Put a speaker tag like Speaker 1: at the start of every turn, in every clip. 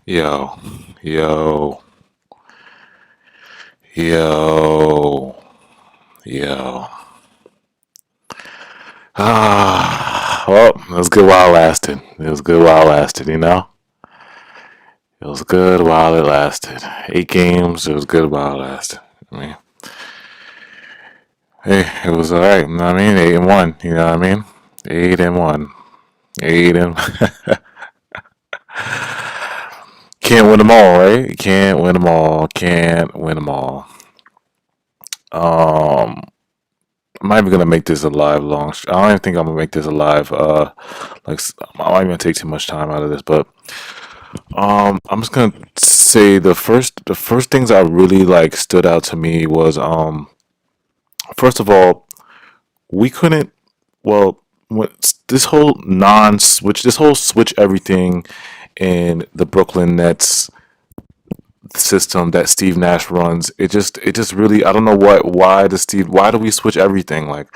Speaker 1: Yo, yo, yo, yo. Well, it was good while it lasted. It was good while it lasted, you know? It was good while it lasted. 8 games, it was good while it lasted. I mean, hey, it was alright, you know what I mean? 8-1, you know what I mean? 8-1. 8 and can't win them all, right? Can't win them all. Can't win them all. Um, I'm not even gonna make this a live long. I don't even think I'm gonna make this a live. I'm not even gonna take too much time out of this, but I'm just gonna say the first things that really like stood out to me was first of all, we couldn't. Well, when, this whole non-switch, this whole switch everything in the Brooklyn Nets system that Steve Nash runs, it just really, I don't know why do we switch everything? Like,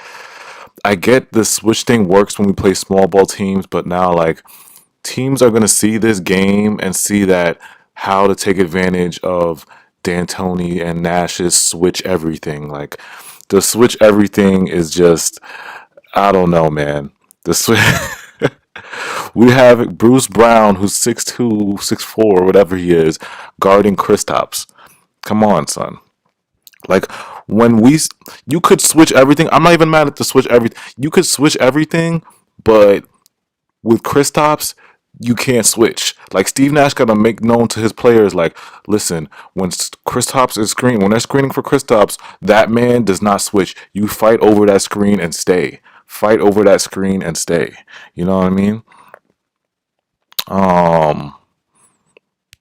Speaker 1: I get the switch thing works when we play small ball teams, but now like teams are gonna see this game and see that how to take advantage of D'Antoni and Nash's switch everything. Like the switch everything is just, I don't know, man. The switch. We have Bruce Brown, who's 6'2", 6'4", whatever he is, guarding Kristaps. Come on, son. Like when you could switch everything. I'm not even mad at the switch everything. You could switch everything, but with Kristaps, you can't switch. Like Steve Nash got to make known to his players, like, listen, when Kristaps is screening, when they're screening for Kristaps, that man does not switch. You fight over that screen and stay. Fight over that screen and stay. You know what I mean? Um,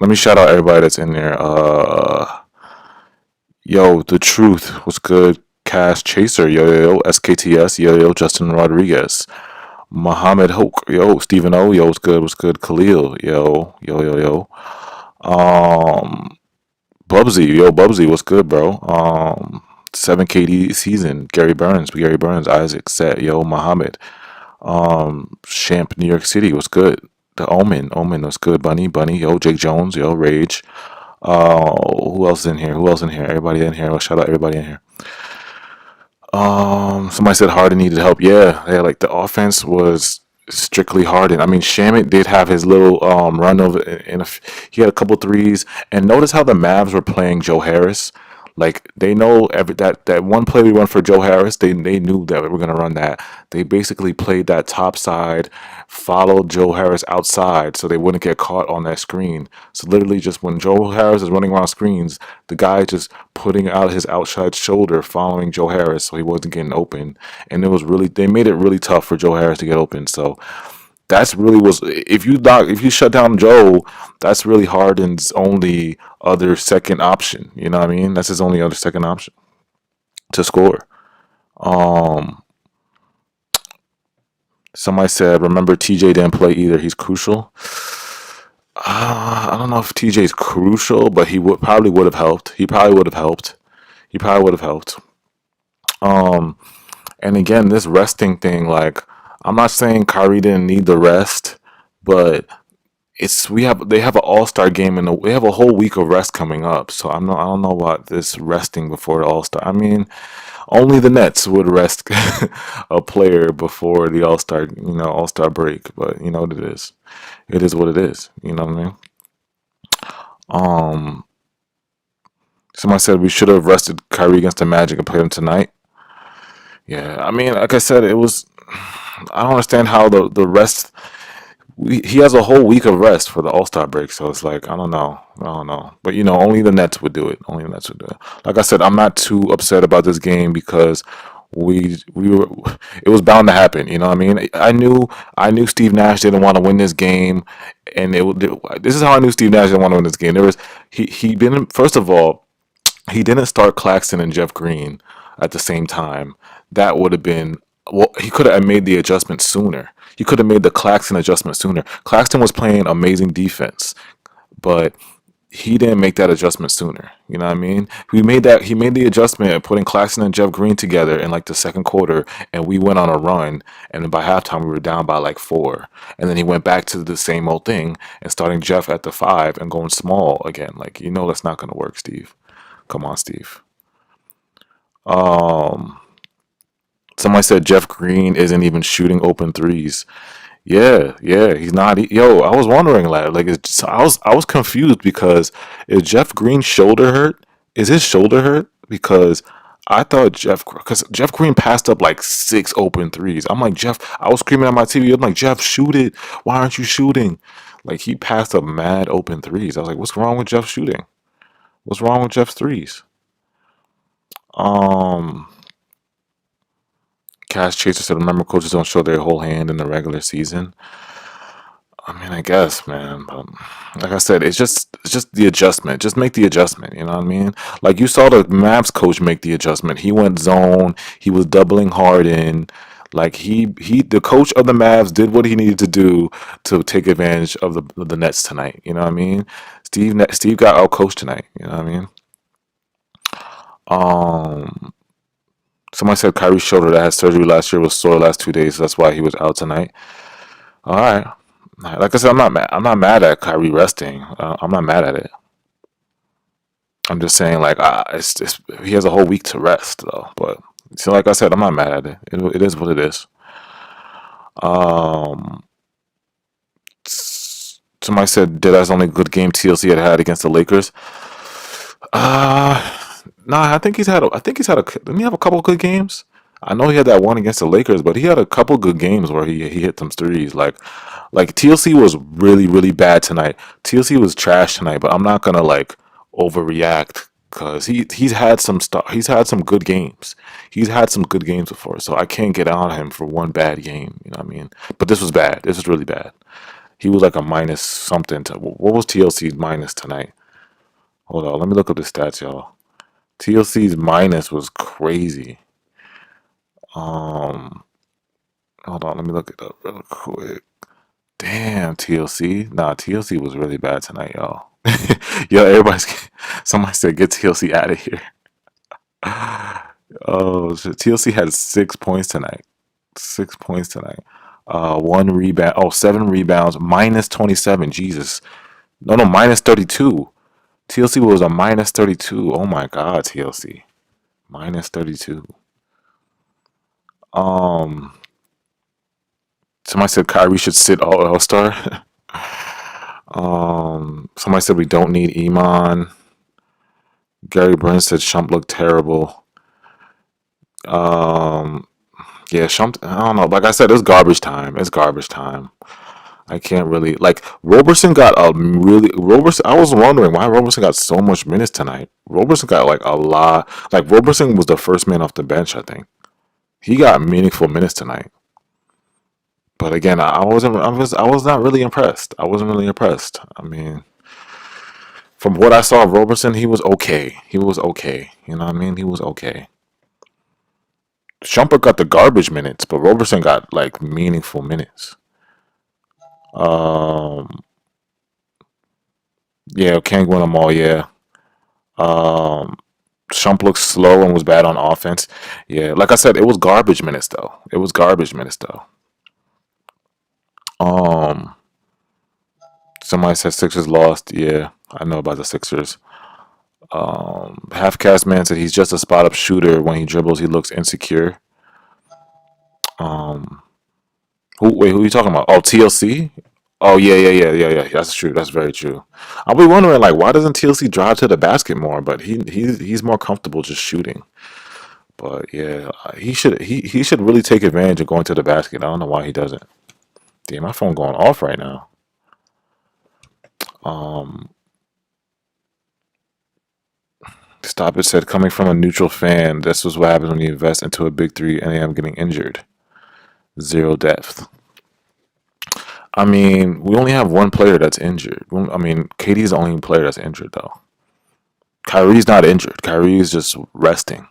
Speaker 1: Let me shout out everybody that's in there. Yo, the truth was good. Cash Chaser, yo, SKTS, yo, Justin Rodriguez. Muhammad Hoke, yo, Stephen O, yo, what's good, Khalil, yo. Um, Bubsy, what's good, bro? 7KD season, Gary Burns, Isaac, Set, yo, Muhammad. Champ, New York City, what's good? The Omen, what's good, Bunny, yo, Jake Jones, yo, Rage. Who else is in here? Who else in here? Everybody in here. Well, shout out everybody in here. Somebody said Harden needed help. Yeah, like the offense was strictly Harden. I mean, Shamit did have his little run over he had a couple threes, and notice how the Mavs were playing Joe Harris. Like they know that one play we run for Joe Harris, they knew that we were gonna run that. They basically played that top side, followed Joe Harris outside so they wouldn't get caught on that screen. So literally just when Joe Harris is running around screens, the guy just putting out his outside shoulder following Joe Harris so he wasn't getting open. And they made it really tough for Joe Harris to get open. So that's really was if you shut down Joe, that's really Harden's only other second option. You know what I mean? That's his only other second option to score. Um, Somebody said, remember TJ didn't play either. He's crucial. I don't know if TJ's crucial, but he would have helped. He probably would have helped. He probably would have helped. Um, and again, this resting thing, like I'm not saying Kyrie didn't need the rest, but they have an All Star game and we have a whole week of rest coming up. So I don't know about this resting before the All Star. I mean, only the Nets would rest a player before the All Star break. But you know what it is. It is what it is. You know what I mean? Um, Somebody said we should have rested Kyrie against the Magic and played him tonight. Yeah, I mean, like I said, it was. I don't understand how the rest. He has a whole week of rest for the All Star break, so it's like I don't know. But you know, only the Nets would do it. Only the Nets would do it. Like I said, I'm not too upset about this game because we were. It was bound to happen. You know what I mean? I knew Steve Nash didn't want to win this game, and this is how I knew Steve Nash didn't want to win this game. He didn't. First of all, he didn't start Claxton and Jeff Green at the same time. That would have been, well, he could have made the adjustment sooner. He could have made the Claxton adjustment sooner. Claxton was playing amazing defense, but he didn't make that adjustment sooner. You know what I mean? He made the adjustment of putting Claxton and Jeff Green together in like the second quarter, and we went on a run. And then by halftime, we were down by like four. And then he went back to the same old thing and starting Jeff at the five and going small again. Like that's not gonna work, Steve. Come on, Steve. Um, Somebody said Jeff Green isn't even shooting open threes. Yeah, yeah, he's not. Yo, I was wondering, like, I was confused because is Jeff Green's shoulder hurt? Is his shoulder hurt? Because because Jeff Green passed up like six open threes. I'm like, Jeff, I was screaming at my TV. I'm like, Jeff, shoot it. Why aren't you shooting? Like, he passed up mad open threes. I was like, what's wrong with Jeff shooting? What's wrong with Jeff's threes? Um, Cash Chaser said, remember, coaches don't show their whole hand in the regular season. I mean, I guess, man, but like I said, it's just the adjustment. Just make the adjustment. You know what I mean? Like you saw the Mavs coach make the adjustment. He went zone. He was doubling Harden. Like the coach of the Mavs did what he needed to do to take advantage of the Nets tonight. You know what I mean? Steve got out coached tonight. You know what I mean? Um, Somebody said Kyrie's shoulder that had surgery last year was sore last 2 days. So that's why he was out tonight. All right. Like I said, I'm not mad. I'm not mad at Kyrie resting. I'm not mad at it. I'm just saying, like, he has a whole week to rest, though. But so, like I said, I'm not mad at it. It is what it is. Um, Somebody said, "Did that's the only good game TLC had against the Lakers?" Uh, nah. I think he's had a. Didn't he have a couple of good games? I know he had that one against the Lakers, but he had a couple good games where he hit some threes. Like TLC was really bad tonight. TLC was trash tonight, but I'm not gonna like overreact because he's had some stuff. He's had some good games. He's had some good games before, so I can't get on him for one bad game. You know what I mean? But this was bad. This was really bad. He was like a minus something. What was TLC's minus tonight? Hold on, let me look up the stats, y'all. TLC's minus was crazy. Um, Hold on, let me look it up real quick. Damn, TLC. Nah, TLC was really bad tonight, y'all. Yo, somebody said get TLC out of here. Oh, shit. TLC had 6 points tonight. 6 points tonight. One rebound. Oh, seven rebounds. Minus 27. Jesus. No, minus 32. TLC was a minus 32. Oh my God, TLC. Minus 32. Um, Somebody said Kyrie should sit All Star. Somebody said we don't need Iman. Gary Burns said Shump looked terrible. Um, yeah, Shump. I don't know. Like I said, it's garbage time. It's garbage time. I can't really like Roberson got a really Roberson. I was wondering why Roberson got so much minutes tonight. Roberson got like a lot. Like Roberson was the first man off the bench. I think he got meaningful minutes tonight. But again, I wasn't. I was not really impressed. I wasn't really impressed. I mean, from what I saw of Roberson, he was okay. He was okay. You know what I mean? He was okay. Shumpert got the garbage minutes, but Roberson got like meaningful minutes. Um, yeah, can't win them all. Yeah. Um, Shump looked slow and was bad on offense. Yeah, like I said, it was garbage minutes though. It was garbage minutes though. Um, Somebody said Sixers lost. Yeah, I know about the Sixers. Half cast man said he's just a spot up shooter. When he dribbles, he looks insecure. Um, who are you talking about? Oh, TLC. Oh yeah. That's true. That's very true. I'll be wondering like why doesn't TLC drive to the basket more? But he's more comfortable just shooting. But yeah, he should really take advantage of going to the basket. I don't know why he doesn't. Damn, my phone going off right now. Um, Stop it said coming from a neutral fan. This is what happens when you invest into a big three and I'm getting injured. Zero depth. I mean, we only have one player that's injured. I mean, KD's the only player that's injured though. Kyrie's not injured. Kyrie's just resting.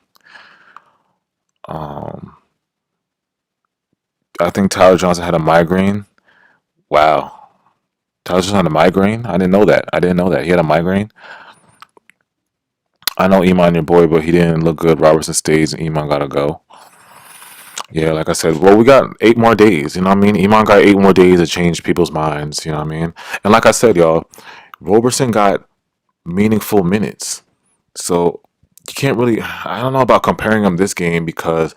Speaker 1: Um, I think Tyler Johnson had a migraine. Wow. Tyler just had a migraine. I didn't know that. I didn't know that he had a migraine. I know Iman your boy, but he didn't look good. Robertson stays, and Iman gotta go. Yeah, like I said, well, we got 8 more days. You know what I mean? Iman got 8 more days to change people's minds. You know what I mean? And like I said, y'all, Robertson got meaningful minutes. So you can't really. I don't know about comparing him this game because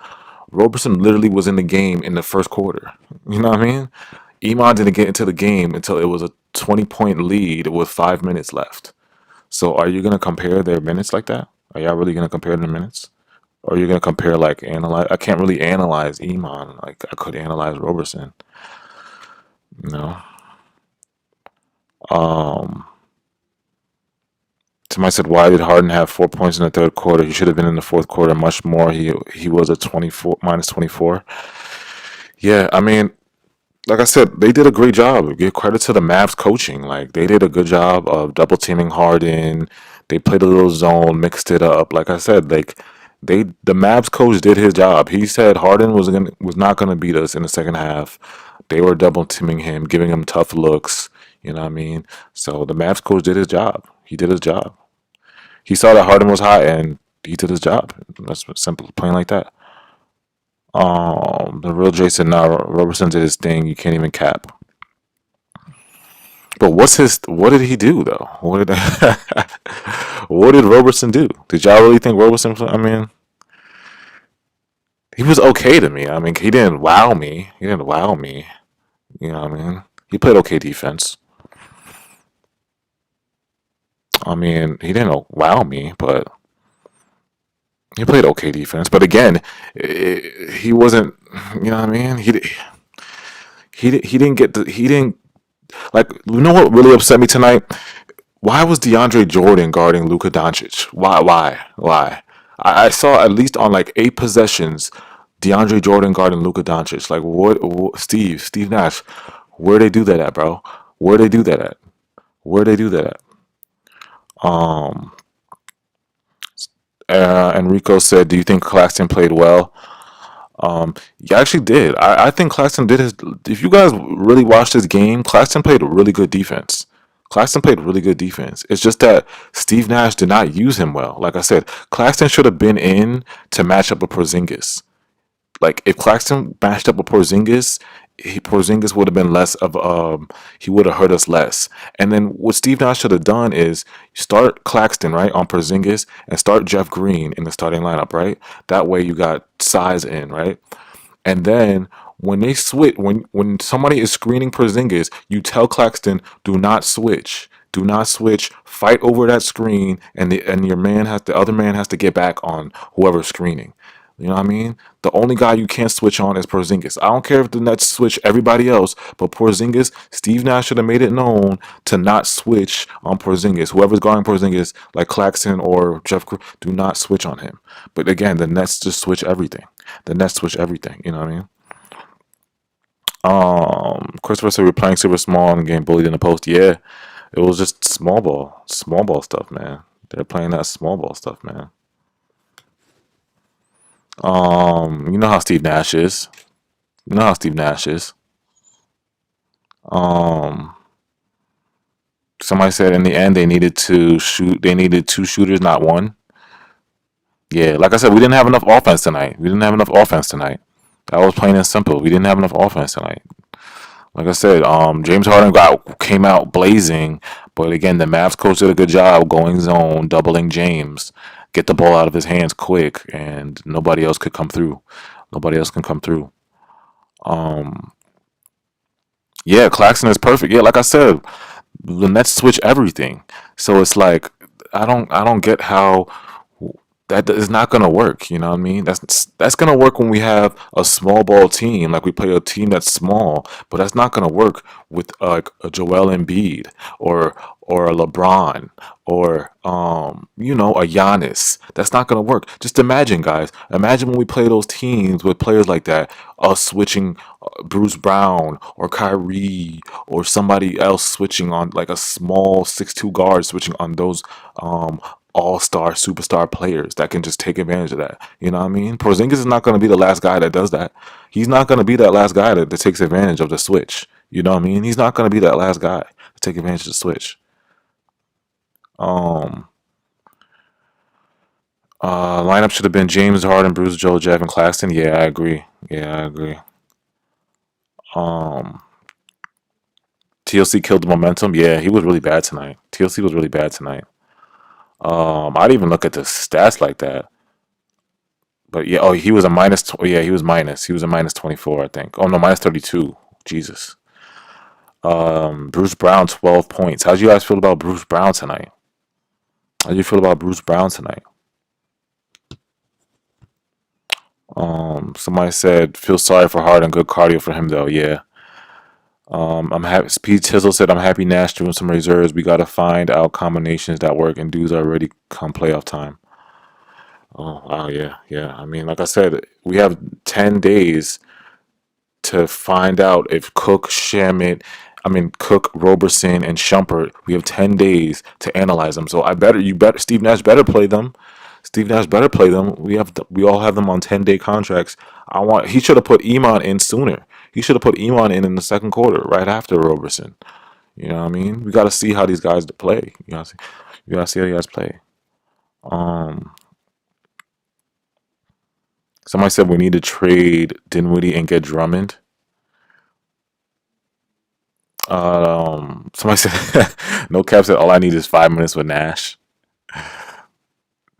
Speaker 1: Roberson literally was in the game in the first quarter. You know what I mean? Iman didn't get into the game until it was a 20-point lead with 5 minutes left. So are you gonna compare their minutes like that? Are y'all really gonna compare their minutes? Or are you gonna compare like analyze? I can't really analyze Iman like I could analyze Roberson. You know. Um. Somebody said, "Why did Harden have 4 points in the third quarter? He should have been in the fourth quarter much more. He was a 24 minus 24." Yeah, I mean, like I said, they did a great job. Give credit to the Mavs coaching. Like they did a good job of double teaming Harden. They played a little zone, mixed it up. Like I said, like the Mavs coach did his job. He said Harden was not gonna beat us in the second half. They were double teaming him, giving him tough looks. You know what I mean? So the Mavs coach did his job. He did his job. He saw that Harden was hot and he did his job. That's simple, plain like that. The real Jason now Robertson did his thing. You can't even cap. But what did he do though? What did what did Robertson do? Did y'all really think Robertson? I mean, he was okay to me. I mean, he didn't wow me. He didn't wow me. You know what I mean? He played okay defense. I mean, he didn't wow me, but he played okay defense. But again, he wasn't. You know what I mean? He didn't get the he didn't like. You know what really upset me tonight? Why was DeAndre Jordan guarding Luka Doncic? Why? I saw at least on like 8 possessions, DeAndre Jordan guarding Luka Doncic. Like what Steve Nash, where they do that at, bro? Where they do that at? Where they do that at? Um, Enrico said, "Do you think Claxton played well?" Yeah, I actually did. I think Claxton did his. If you guys really watched this game, Claxton played really good defense. Claxton played really good defense. It's just that Steve Nash did not use him well. Like I said, Claxton should have been in to match up with Porzingis. Like if Claxton matched up with Porzingis, Porzingis would have been less of he would have hurt us less. And then what Steve Nash should have done is start Claxton right on Porzingis and start Jeff Green in the starting lineup, right? That way you got size in, right? And then when they switch, when somebody is screening Porzingis, you tell Claxton, do not switch. Do not switch. Fight over that screen, and the other man has to get back on whoever's screening. You know what I mean? The only guy you can't switch on is Porzingis. I don't care if the Nets switch everybody else, but Porzingis, Steve Nash should have made it known to not switch on Porzingis. Whoever's guarding Porzingis, like Claxton or do not switch on him. But again, the Nets just switch everything. The Nets switch everything. You know what I mean? Christopher said we're playing super small and getting bullied in the post. Yeah, it was just small ball stuff, man. They're playing that small ball stuff, man. You know how Steve Nash is. You know how Steve Nash is. Um, Somebody said in the end they needed to shoot. They needed 2 shooters, not one. Yeah, like I said, we didn't have enough offense tonight. We didn't have enough offense tonight. That was plain and simple. We didn't have enough offense tonight. Like I said, James Harden came out blazing, but again, the Mavs coach did a good job going zone, doubling James, get the ball out of his hands quick, and nobody else could come through. Nobody else can come through. Um, yeah, Claxton is perfect. Yeah, like I said, the Nets switch everything, so it's like I don't get how that is not gonna work. You know what I mean? That's gonna work when we have a small ball team, like we play a team that's small, but that's not gonna work with like a Joel Embiid or a LeBron or a Giannis. That's not gonna work. Just imagine, guys. Imagine when we play those teams with players like that, us switching Bruce Brown or Kyrie or somebody else switching on like a small 6'2" guard switching on those um all-star superstar players that can just take advantage of that. You know what I mean? Porzingis is not going to be the last guy that does that. He's not going to be that last guy that takes advantage of the switch. You know what I mean? He's not going to be that last guy that take advantage of the switch. Um, Lineup should have been James Harden, Bruce Joe, Jeff, and Claxton. Yeah, I agree. Yeah, I agree. Um, TLC killed the momentum. Yeah, he was really bad tonight. TLC was really bad tonight. I'd even look at the stats like that. But yeah, oh, he was a minus. Yeah, he was minus. He was a minus 24, I think. Oh no, minus 32. Jesus. Bruce Brown, 12 points. How'd you guys feel about Bruce Brown tonight? How'd you feel about Bruce Brown tonight? Somebody said feel sorry for Harden. Good cardio for him though. Yeah. I'm happy. Pete Tizzle said I'm happy Nash doing some reserves. We gotta find out combinations that work, and dudes are ready come playoff time. Oh wow, yeah, yeah. I mean, like I said, we have 10 days to find out if Cook, Roberson, and Shumpert. We have 10 days to analyze them. So Steve Nash better play them. Steve Nash better play them. We all have them on 10-day contracts. He should have put Iman in sooner. He should have put Iman in the second quarter, right after Roberson. You know what I mean? We got to see how these guys play. You gotta see how you guys play. Um, Somebody said we need to trade Dinwiddie and get Drummond. Somebody said no cap said all I need is 5 minutes with Nash.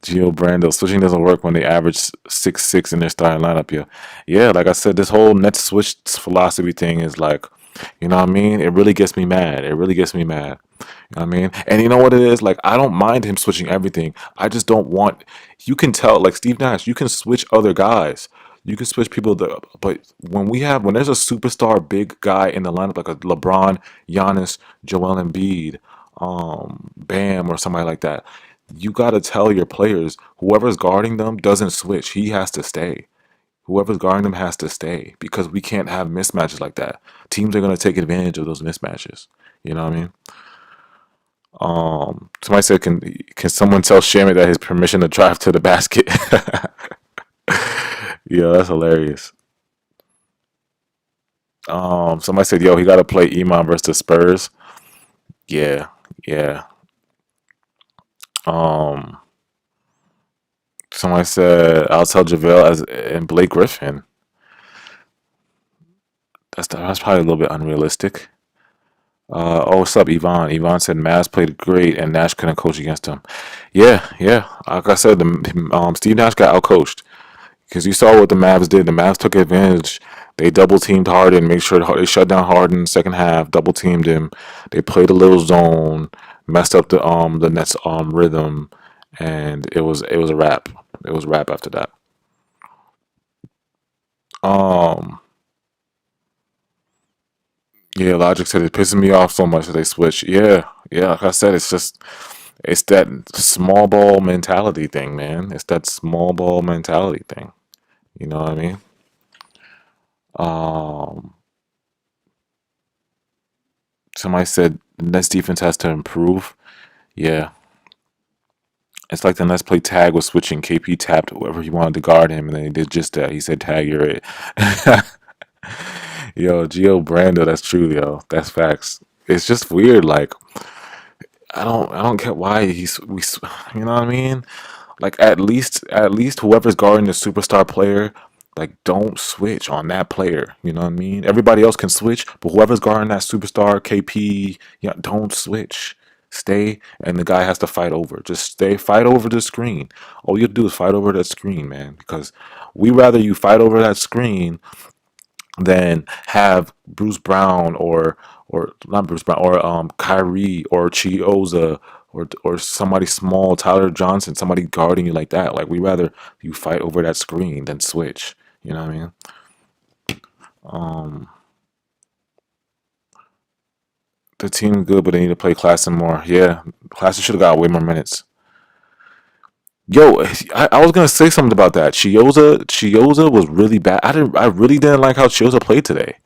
Speaker 1: Gio Brando switching doesn't work when they average 6'6" in their starting lineup. Yeah, yeah. Like I said, this whole net switch philosophy thing is like, you know what I mean? It really gets me mad. It really gets me mad. You know what I mean? And you know what it is? Like, I don't mind him switching everything. I just don't want. You can tell, like Steve Nash, you can switch other guys. You can switch people, but when there's a superstar big guy in the lineup like a LeBron, Giannis, Joel Embiid, Bam, or somebody like that, you gotta tell your players whoever's guarding them doesn't switch. He has to stay. Whoever's guarding them has to stay because we can't have mismatches like that. Teams are gonna take advantage of those mismatches. You know what I mean? Somebody said, can someone tell Shamit that his permission to drive to the basket? Yeah, that's hilarious. Somebody said, yo, he got to play Iman versus the Spurs. Yeah, yeah. Um, Somebody said, I'll tell JaVale as and Blake Griffin. That's probably a little bit unrealistic. What's up, Yvonne? Yvonne said Mavs played great and Nash couldn't coach against him. Yeah, yeah. Like I said, Steve Nash got outcoached because you saw what the Mavs did. The Mavs took advantage. They double teamed Harden, make sure they shut down Harden second half, double teamed him. They played a little zone, messed up the Nets rhythm, and it was a wrap. It was a wrap after that. Um, yeah, Logic said it pisses me off so much that they switch. Yeah, yeah. Like I said, it's that small ball mentality thing, man. It's that small ball mentality thing. You know what I mean? Um, Somebody said the Nets defense has to improve. Yeah, it's like the Nets play tag with switching. KP tapped whoever he wanted to guard him, and then he did just that. He said, "Tag, you're it." Yo, Gio Brando, that's true, yo. That's facts. It's just weird. Like I don't get why you know what I mean? Like at least whoever's guarding the superstar player, like don't switch on that player. You know what I mean? Everybody else can switch, but whoever's guarding that superstar, KP, yeah, don't switch. Stay, and the guy has to fight over. Just stay, fight over the screen. All you have to do is fight over that screen, man. Because we rather you fight over that screen than have Bruce Brown or not Bruce Brown or Kyrie or Chioza or somebody small, Tyler Johnson, somebody guarding you like that. Like we rather you fight over that screen than switch. You know what I mean? Um, the team good, but they need to play Claxton more. Yeah, Claxton should have got way more minutes. Yo, I was gonna say something about that. Chioza was really bad. I really didn't like how Chioza played today.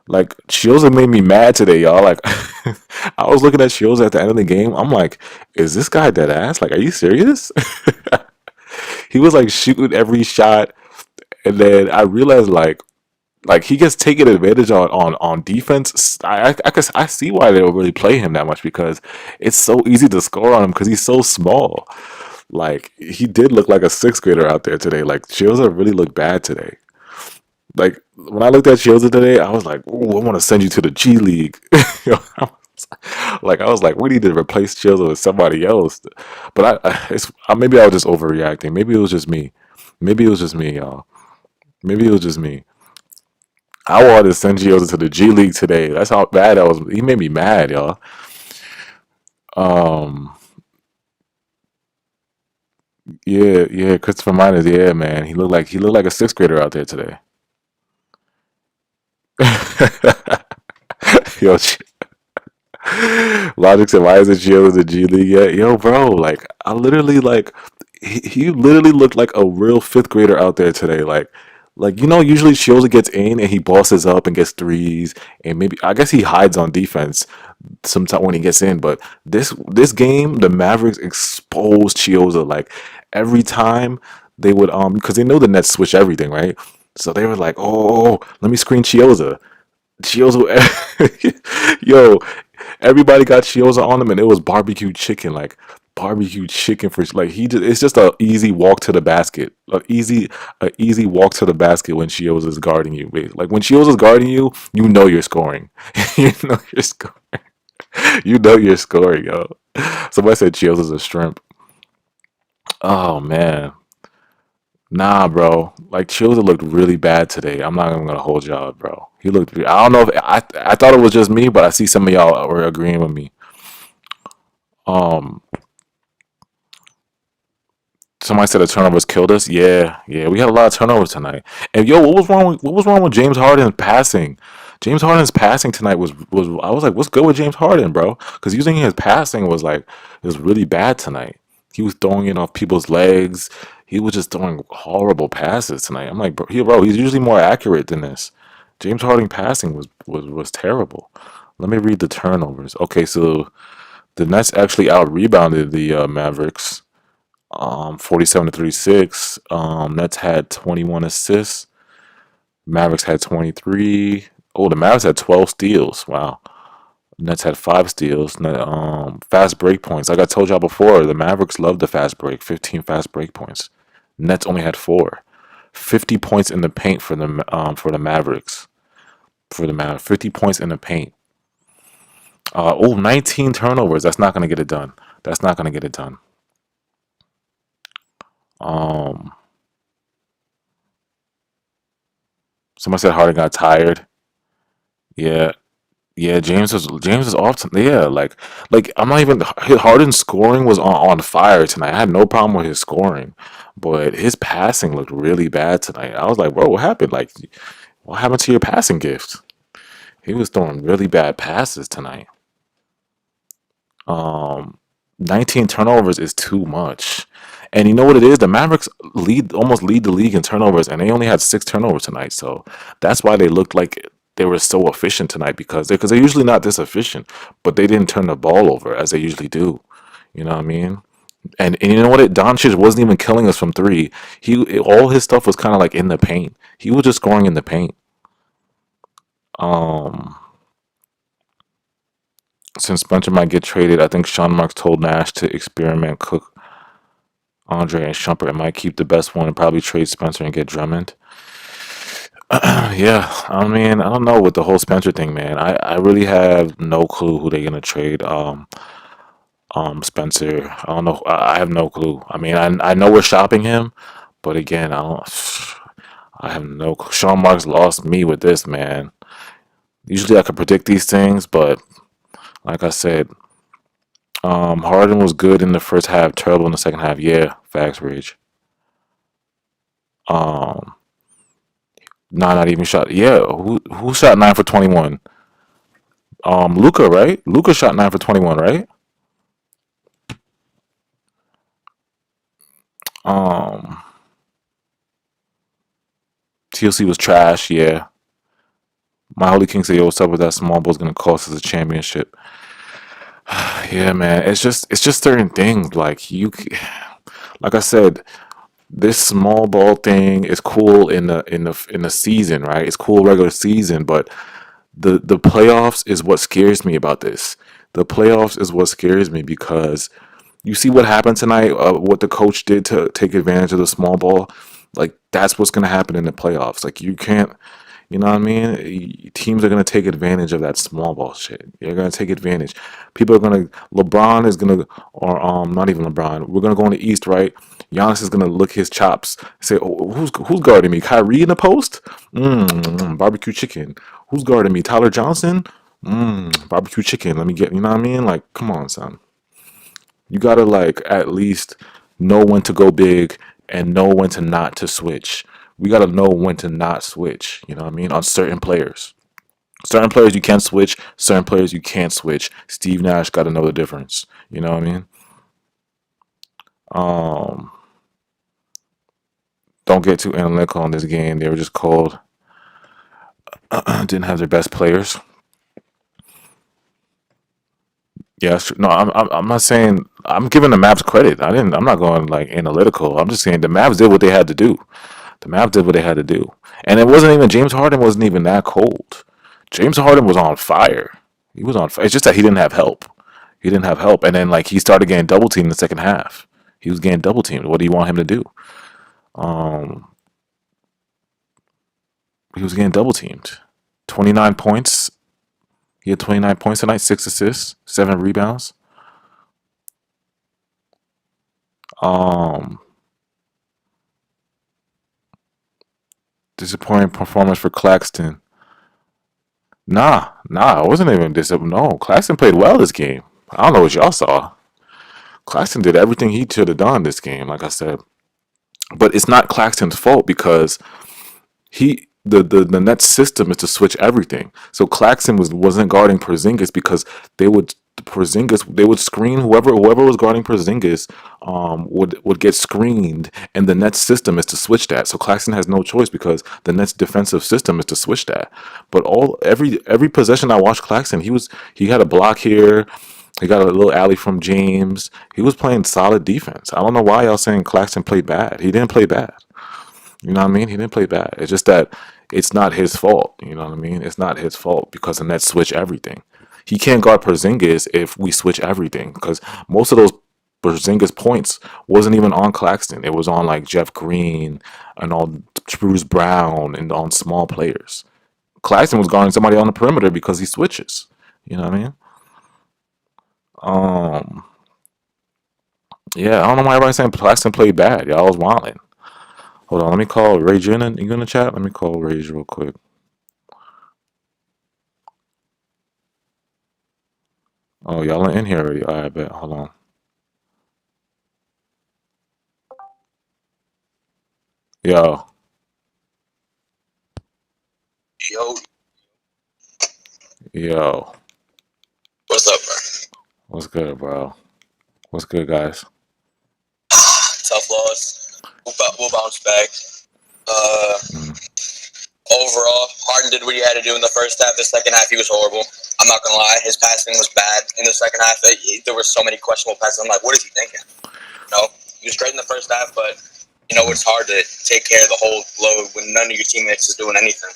Speaker 1: Like Shields made me mad today, y'all. Like I was looking at Shields at the end of the game. I'm like, is this guy dead ass? Like, are you serious? He was like shooting every shot, and then I realized Like he gets taken advantage on defense. I see why they don't really play him that much because it's so easy to score on him because he's so small. Like he did look like a sixth grader out there today. Like Shields really looked bad today. Like when I looked at Shields today, I was like, "Ooh, I want to send you to the G League." You know, I was like, we need to replace Shields with somebody else. But maybe I was just overreacting. Maybe it was just me. Maybe it was just me, y'all. Maybe it was just me. I wanted to send Shields to the G League today. That's how bad I was. He made me mad, y'all. Um, yeah, Christopher Miners, yeah, man. He looked like a sixth grader out there today. Yo, Logic said, "Why isn't Gio in the G League yet?" Yo, bro, like I literally like he literally looked like a real fifth grader out there today. Usually Shields gets in and he bosses up and gets threes, and maybe I guess he hides on defense sometimes when he gets in. But this game, the Mavericks exposed Chioza like every time they would because they know the Nets switch everything, right? So they were like, "Oh, let me screen Chioza." Chioza, yo, everybody got Chioza on them, and it was barbecue chicken, like barbecue chicken for like it's just a easy walk to the basket, a easy walk to the basket when Chioza is guarding you. Like when Chioza is guarding you, you know you're scoring. you know you're scoring. You know you're scoring, yo. Somebody said Chioza's a shrimp. Oh man, nah, bro. Like Chioza looked really bad today. I'm not even gonna hold y'all, bro. He looked. I don't know if I thought it was just me, but I see some of y'all were agreeing with me. Um, Somebody said the turnovers killed us. Yeah, yeah, we had a lot of turnovers tonight. And yo, what was wrong with James Harden's passing? James Harden's passing tonight was I was like, what's good with James Harden, bro? Because using his passing was really bad tonight. He was throwing it off people's legs. He was just throwing horrible passes tonight. I'm like, bro, he's usually more accurate than this. James Harden passing was terrible. Let me read the turnovers. Okay, so the Nets actually out rebounded the Mavericks. 47 to 36. Nets had 21 assists. Mavericks had 23. Oh, the Mavericks had 12 steals. Wow. Nets had 5 steals. Fast break points. Like I told y'all before, the Mavericks love the fast break. 15 fast break points. Nets only had 4. 50 points in the paint for the Mavericks. 50 points in the paint. 19 turnovers. That's not gonna get it done. That's not gonna get it done. Um, Somebody said Harden got tired. Yeah, yeah. James was off. Yeah, like I'm not even. Harden's scoring was on fire tonight. I had no problem with his scoring, but his passing looked really bad tonight. I was like, bro, what happened? Like, what happened to your passing gift? He was throwing really bad passes tonight. Um, 19 turnovers is too much. And you know what it is? The Mavericks almost lead the league in turnovers, and they only had 6 turnovers tonight. So that's why they looked like they were so efficient tonight because they're usually not this efficient, but they didn't turn the ball over as they usually do. You know what I mean? And you know what? Doncic wasn't even killing us from three. All his stuff was kind of like in the paint. He was just scoring in the paint. Um, since Spencer might get traded, I think Sean Marks told Nash to experiment Cook, Andre, and Shumpert, and might keep the best one and probably trade Spencer and get Drummond. Yeah, I mean, I don't know with the whole Spencer thing, man. I really have no clue who they're gonna trade. Spencer. I don't know. I have no clue. I mean, I know we're shopping him, but again, I don't. I have no clue. Sean Marks lost me with this, man. Usually I could predict these things, but like I said, Harden was good in the first half, terrible in the second half. Yeah, facts, Rage. Um, not even shot. Yeah, who shot 9 for 21? Luca, right? Luca shot 9 for 21, right? Um, TLC was trash. Yeah, my Holy King said, "Yo, what's up with that small ball's gonna cost us a championship?" Yeah, man. It's just certain things like like I said. This small ball thing is cool in the season, right? It's cool regular season, but the playoffs is what scares me about this. The playoffs is what scares me because you see what happened tonight. What the coach did to take advantage of the small ball, like that's what's gonna happen in the playoffs. Like you can't, you know what I mean? Teams are gonna take advantage of that small ball shit. They're gonna take advantage. People are gonna. LeBron is gonna, or not even LeBron. We're gonna go in the East, right? Giannis is gonna lick his chops. Say, oh, who's guarding me? Kyrie in the post? Barbecue chicken. Who's guarding me? Tyler Johnson? Barbecue chicken. Let me get. You know what I mean? Like, come on, son. You gotta like at least know when to go big and know when to not to switch. We gotta know when to not switch. You know what I mean? On certain players. Certain players you can switch. Certain players you can't switch. Steve Nash got to know the difference. You know what I mean? Um, don't get too analytical on this game. They were just cold. Didn't have their best players. Yes, no, I'm not saying I'm giving the Mavs credit. I'm not going like analytical. I'm just saying the Mavs did what they had to do. The Mavs did what they had to do, and it wasn't even James Harden wasn't even that cold. James Harden was on fire. He was on fire. It's just that he didn't have help. He didn't have help, and then like he started getting double teamed in the second half. He was getting double teamed. What do you want him to do? Um, he was getting double teamed. 29 points. He had 29 points tonight, 6 assists, 7 rebounds. Um, Disappointing performance for Claxton. Nah, it wasn't even disappointing. No, Claxton played well this game. I don't know what y'all saw. Claxton did everything he should have done this game, like I said. But it's not Claxton's fault because the Nets system is to switch everything. So Claxton wasn't guarding Porzingis because they would screen whoever was guarding Porzingis would get screened, and the Nets system is to switch that. So Claxton has no choice because the Nets defensive system is to switch that. But every possession I watched Claxton, he had a block here. He got a little alley from James. He was playing solid defense. I don't know why y'all saying Claxton played bad. He didn't play bad. You know what I mean? He didn't play bad. It's just that it's not his fault. You know what I mean? It's not his fault because the Nets switch everything. He can't guard Porzingis if we switch everything because most of those Porzingis points wasn't even on Claxton. It was on like Jeff Green and on Bruce Brown and on small players. Claxton was guarding somebody on the perimeter because he switches. You know what I mean? Um, yeah, I don't know why everybody's saying Claxton played bad. Y'all was wilding. Hold on, let me call Rage in. You gonna chat? Let me call Rage real quick. Oh, y'all are in here already. All right, I bet. Hold on. Yo,
Speaker 2: Yo,
Speaker 1: yo,
Speaker 2: what's up, bro?
Speaker 1: what's good, bro? What's good, guys?
Speaker 2: Tough loss. We'll bounce back. Uh,
Speaker 1: Mm.
Speaker 2: Overall, Harden did what he had to do in the first half. The second half, he was horrible. I'm not gonna lie, his passing was bad in the second half. There were so many questionable passes. I'm like, what is he thinking? No, he was great in the first half, but it's hard to take care of the whole load when none of your teammates is doing anything.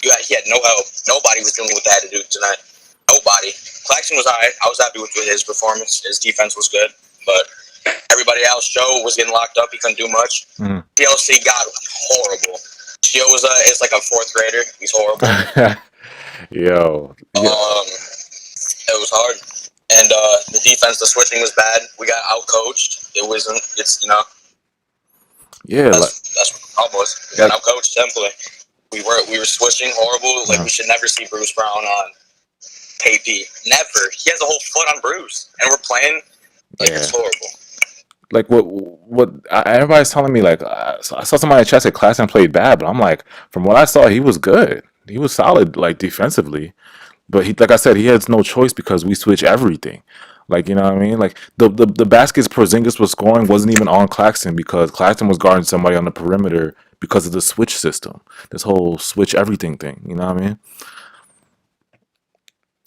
Speaker 2: He had no help. Nobody was doing what they had to do tonight. Nobody. Claxton was alright. I was happy with his performance. His defense was good, but everybody else, Joe was getting locked up. He couldn't do much.
Speaker 1: Mm.
Speaker 2: TLC got horrible. Joe is like a fourth grader. He's horrible.
Speaker 1: Yo, yeah,
Speaker 2: It was hard, and the defense, the switching was bad. We got outcoached. It wasn't.
Speaker 1: yeah, like,
Speaker 2: That's what the problem was. We got outcoached simply. We were switching horrible. Like we should never see Bruce Brown on KP. Never. He has a whole foot on Bruce, and we're playing like it's horrible.
Speaker 1: like what everybody's telling me. Like, I saw somebody in chat say Claxton played bad, but I'm like, from what I saw, he was good. He was solid, like defensively. But like I said, he has no choice because we switch everything. Like, you know what I mean? Like the baskets Porzingis was scoring wasn't even on Claxton because Claxton was guarding somebody on the perimeter because of the switch system. This whole switch everything thing. You know what I mean?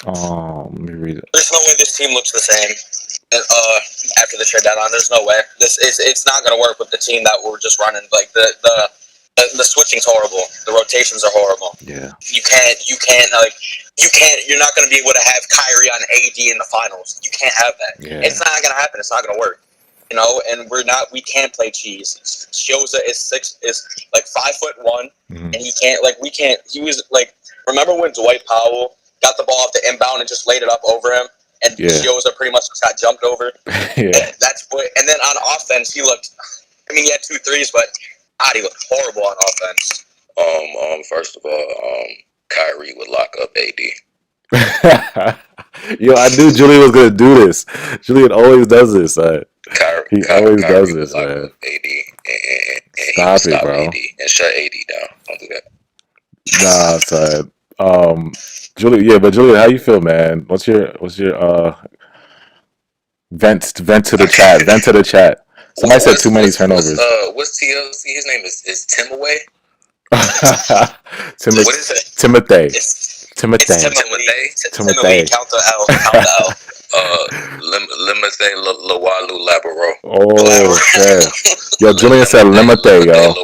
Speaker 1: Let me read it.
Speaker 2: There's no way this team looks the same. after the trade deadline. There's no way. It's not going to work with the team that we're just running. Like the switching's horrible. The rotations are horrible.
Speaker 1: Yeah.
Speaker 2: You're not going to be able to have Kyrie on AD in the finals. You can't have that.
Speaker 1: Yeah.
Speaker 2: It's not going to happen. It's not going to work. And we can't play cheese. Shioza is like 5'1", and he can't. He was like, remember when Dwight Powell got the ball off the inbound and just laid it up over him, and Shioza pretty much just got jumped over.
Speaker 1: Yeah.
Speaker 2: And then on offense, he looked. I mean, he had 2 threes, but God, he looked horrible on offense.
Speaker 3: First of all, Kyrie would lock up AD.
Speaker 1: Yo, I knew Julian was gonna do this. Julian always does this. He always does this, man.
Speaker 3: AD and
Speaker 1: Stop it, bro.
Speaker 3: AD and shut AD down. Don't do that.
Speaker 1: Nah, son. Julian, how you feel, man? What's your vent to the chat? Vent to the chat. Somebody said too many turnovers.
Speaker 3: What's TLC? His name is Timaway.
Speaker 2: What is it?
Speaker 1: Timothy.
Speaker 2: Timothy. Count the L. Count the L.
Speaker 3: Limate Lawalu Labaro.
Speaker 1: Oh shit! Yo, Julian said Limate, yo.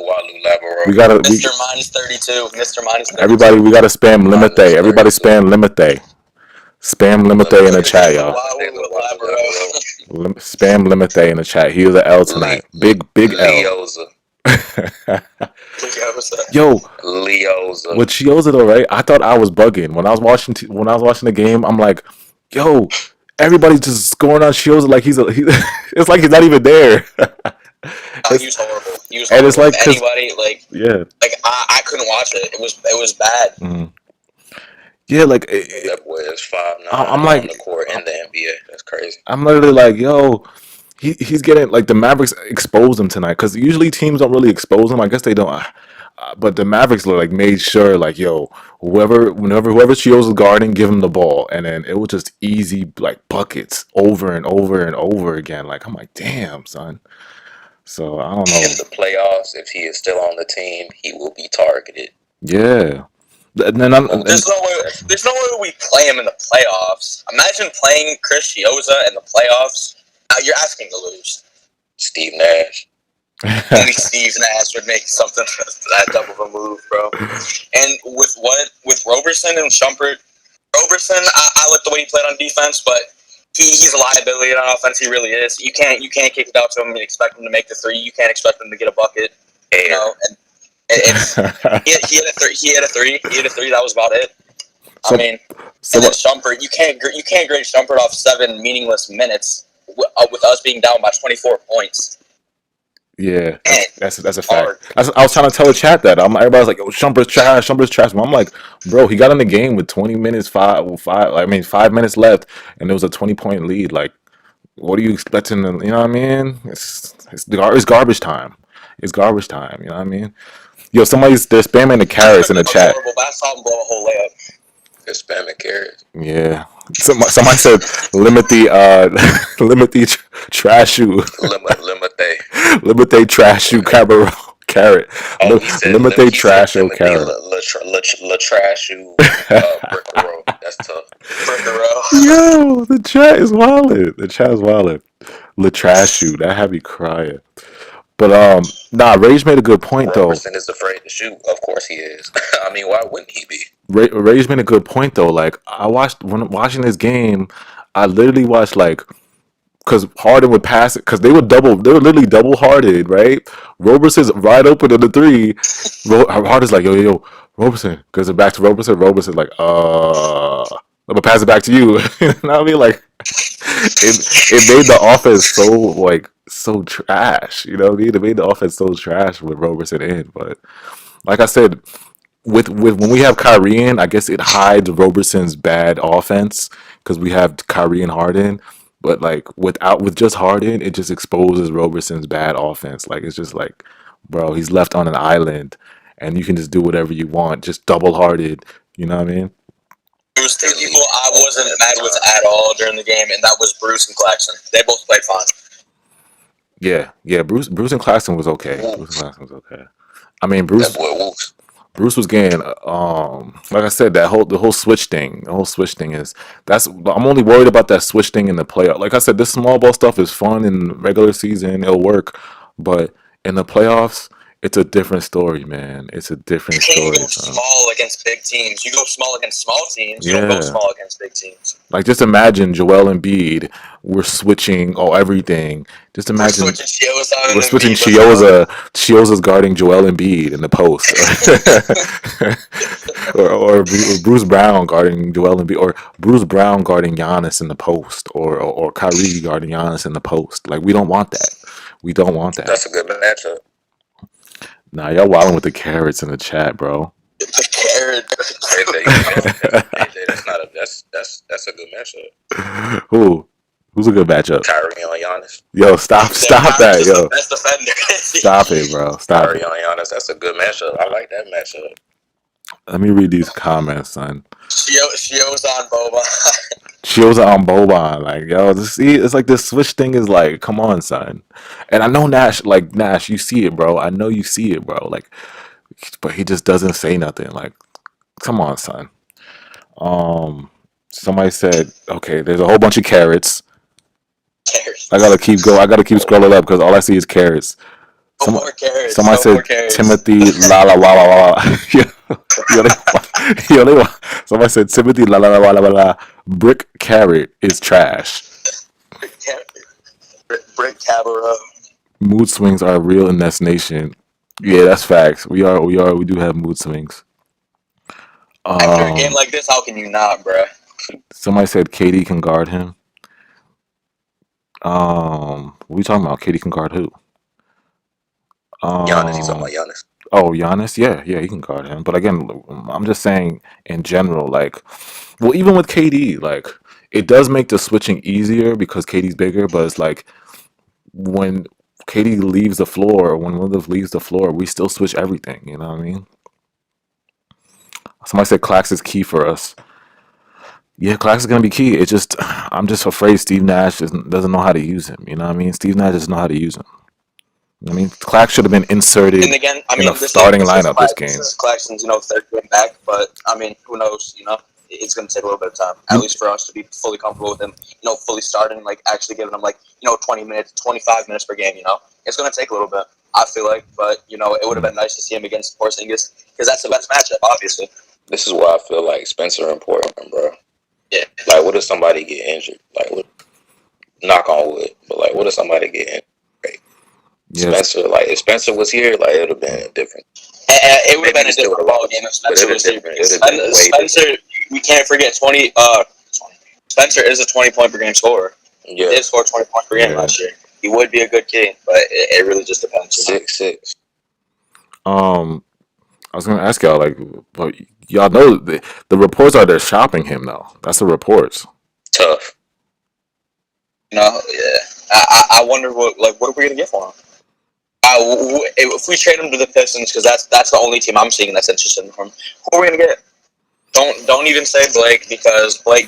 Speaker 1: We gotta.
Speaker 2: Mr. Minus 32. Mr. Minus 32.
Speaker 1: Everybody, we gotta spam Limate. Everybody spam Limate. Spam Limite in the chat, y'all. Spam Limite in the chat. He was an L tonight. Big L. Yo,
Speaker 3: Leoza.
Speaker 1: with Chioza though, right? I thought I was bugging when I was watching the game. I'm like, yo, everybody's just scoring on Chioza like it's like he's not even there.
Speaker 2: He was horrible.
Speaker 1: And it's like
Speaker 2: anybody
Speaker 1: yeah,
Speaker 2: like I couldn't watch it. It was bad.
Speaker 1: Mm-hmm. Yeah, like
Speaker 3: that boy is 5'9".
Speaker 1: I'm like
Speaker 3: on the court in the NBA. That's crazy.
Speaker 1: I'm literally like, yo. He's getting like the Mavericks exposed him tonight because usually teams don't really expose him. I guess they don't, but the Mavericks like made sure like yo whoever Chio's guarding, give him the ball, and then it was just easy like buckets over and over and over again. Like I'm like, damn son. So I don't know.
Speaker 3: In the playoffs, if he is still on the team, he will be targeted.
Speaker 1: Yeah. And then
Speaker 2: there's no way we play him in the playoffs. Imagine playing Chris Chioza in the playoffs. You're asking to lose.
Speaker 3: Steve Nash.
Speaker 2: Only Steve Nash would make something that dumb of a move, bro. And with Roberson and Shumpert, Roberson, I like the way he played on defense, but he's a liability on offense. He really is. You can't kick it out to him and expect him to make the 3. You can't expect him to get a bucket. You know, and he had a three. That was about it. I mean, and then Shumpert, you can't grade Shumpert off 7 meaningless minutes with us being down by 24 points.
Speaker 1: Yeah, that's a fact. I was trying to tell the chat that everybody's like, "Oh, Shumpert's trash. But I'm like, bro, he got in the game with 20 minutes, 5 minutes left, and there was a 20-point lead. Like, what are you expecting? You know what I mean? It's garbage time. It's garbage time. You know what I mean? Yo, they're spamming the carrots in the chat.
Speaker 2: Horrible, but I saw him blow a whole layup.
Speaker 3: They're spamming carrots.
Speaker 1: Yeah. Somebody said limit the trash shoe. Limit trash shoe carrot. Limit trash shoe carrot.
Speaker 3: La trash shoe brick row. That's tough.
Speaker 2: Brick row.
Speaker 1: Yo, the chat is wildin'. La trash shoe. That had me crying. But Rage made a good point though.
Speaker 3: Roberson is afraid to shoot. Of course he is. I mean, why wouldn't he be?
Speaker 1: Rage made a good point though. Like when watching this game, I literally watched like because Harden would pass it because they were literally double Harden, right? Roberson's right open to the 3. Harden's like, yo, Roberson. Goes it back to Roberson. Roberson's like, I'm gonna pass it back to you. You know what I mean? Like it made the offense so trash. You know what I mean? It made the offense so trash with Roberson in. But like I said, with when we have Kyrie in, I guess it hides Roberson's bad offense because we have Kyrie and Harden. But like with just Harden, it just exposes Roberson's bad offense. Like it's just like, bro, he's left on an island, and you can just do whatever you want, just double-hearted. You know what I mean?
Speaker 2: There was 2 people I wasn't mad with at all during the game, and that was Bruce and Claxton. They both played fine.
Speaker 1: Yeah. Bruce and Claxton was okay. I mean, Bruce.
Speaker 3: That boy Wooks.
Speaker 1: Bruce was getting like I said, the whole switch thing. The whole switch thing is that's I'm only worried about that switch thing in the playoff. Like I said, this small ball stuff is fun in regular season, it'll work. But in the playoffs, it's a different story, man. It's a
Speaker 2: You
Speaker 1: different
Speaker 2: can't
Speaker 1: story,
Speaker 2: go
Speaker 1: son.
Speaker 2: small against big teams. You go small against small teams. You don't go
Speaker 1: Yeah.
Speaker 2: small against big teams.
Speaker 1: Like just imagine Joel Embiid, we're switching everything. Just
Speaker 2: We're
Speaker 1: imagine
Speaker 2: switching Chioza
Speaker 1: we're
Speaker 2: and
Speaker 1: switching
Speaker 2: Embiid. Let's go.
Speaker 1: Chioza. Chioza's guarding Joel Embiid in the post, or Bruce Brown guarding Joel Embiid, or Bruce Brown guarding Giannis in the post, or Kyrie guarding Giannis in the post. Like we don't want that. We don't want that.
Speaker 3: That's a good matchup.
Speaker 1: Nah, y'all wilding with the carrots in the chat, bro.
Speaker 2: The carrot.
Speaker 3: AJ, that's not a that's a good matchup.
Speaker 1: Who's a good matchup?
Speaker 3: Kyrie on Giannis.
Speaker 1: Yo, stop that,
Speaker 2: Kyrie's
Speaker 1: yo.
Speaker 2: the best defender.
Speaker 1: Stop it, bro. Stop
Speaker 3: Kyrie
Speaker 1: it.
Speaker 3: on Giannis. That's a good matchup. I like that matchup.
Speaker 1: Let me read these comments, son.
Speaker 2: Chioza on Boba.
Speaker 1: Chioza on Boban, like yo, see, it's like this switch thing is like, come on, son. And I know Nash, you see it, bro. I know you see it, bro. Like, but he just doesn't say nothing. Like, come on, son. Somebody said, okay, there's a whole bunch of carrots.
Speaker 2: Carrots.
Speaker 1: I gotta keep scrolling up because all I see is carrots.
Speaker 2: No more carrots.
Speaker 1: Somebody
Speaker 2: No
Speaker 1: said
Speaker 2: more carrots.
Speaker 1: Timothy la la la la la. Somebody said Timothy la la la la la la. Brick carrot is trash.
Speaker 2: Brick Cabaret.
Speaker 1: Mood swings are real in this nation. Yeah, that's facts. We do have mood swings.
Speaker 2: After a game like this, how can you not, bro?
Speaker 1: Somebody said KD can guard him. What are we talking about? KD can guard who?
Speaker 3: Giannis, he's talking about Giannis.
Speaker 1: Oh, Giannis, yeah, he can guard him. But again, I'm just saying in general, like, well, even with KD, like, it does make the switching easier because KD's bigger. But it's like when KD leaves the floor, when one of them leaves the floor, we still switch everything. You know what I mean? Somebody said Clax is key for us. Yeah, Clax is gonna be key. It's just I'm just afraid Steve Nash doesn't know how to use him. You know what I mean? Steve Nash doesn't know how to use him. I mean, Clax should have been inserted
Speaker 2: And again, I mean,
Speaker 1: in the starting lineup this game.
Speaker 2: This is Claxton's, third game back, but I mean, who knows? It's going to take a little bit of time, at least for us to be fully comfortable with him. Fully starting, like actually giving him 20 minutes, 25 minutes per game. It's going to take a little bit, I feel like, but it would have been nice to see him against Porzingis because that's the best matchup, obviously.
Speaker 3: This is why I feel like Spencer important, bro.
Speaker 2: Yeah.
Speaker 3: Like, what if somebody get injured? Like, knock on wood, but like, what if somebody get injured?
Speaker 1: Yes.
Speaker 3: Spencer, like if Spencer was here, like it would have been different.
Speaker 2: It would have been a different ball game if Spencer was here. Spencer, we can't forget 20. Spencer is a 20-point per game scorer.
Speaker 3: Yeah.
Speaker 2: He did score 20 points per game last year. He would be a good kid, but it really just depends.
Speaker 3: 6'6".
Speaker 1: I was gonna ask y'all, like, but y'all know the reports are they're shopping him though. That's the reports.
Speaker 3: Tough.
Speaker 2: Yeah. I wonder what are we gonna get for him? If we trade him to the Pistons, because that's the only team I'm seeing that's interested in him. Who are we gonna get? Don't even say Blake because Blake.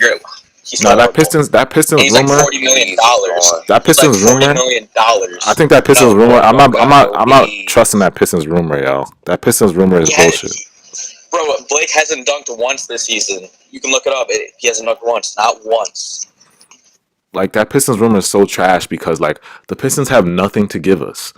Speaker 1: That Pistons
Speaker 2: he's
Speaker 1: rumor.
Speaker 2: Like $40 million.
Speaker 1: That Pistons
Speaker 2: like
Speaker 1: rumor.
Speaker 2: $40 million.
Speaker 1: I think that Pistons rumor. I'm not trusting that Pistons rumor, yo. That Pistons rumor is bullshit.
Speaker 2: Bro, Blake hasn't dunked once this season. You can look it up. He hasn't dunked once, not once.
Speaker 1: Like that Pistons rumor is so trash because like the Pistons have nothing to give us.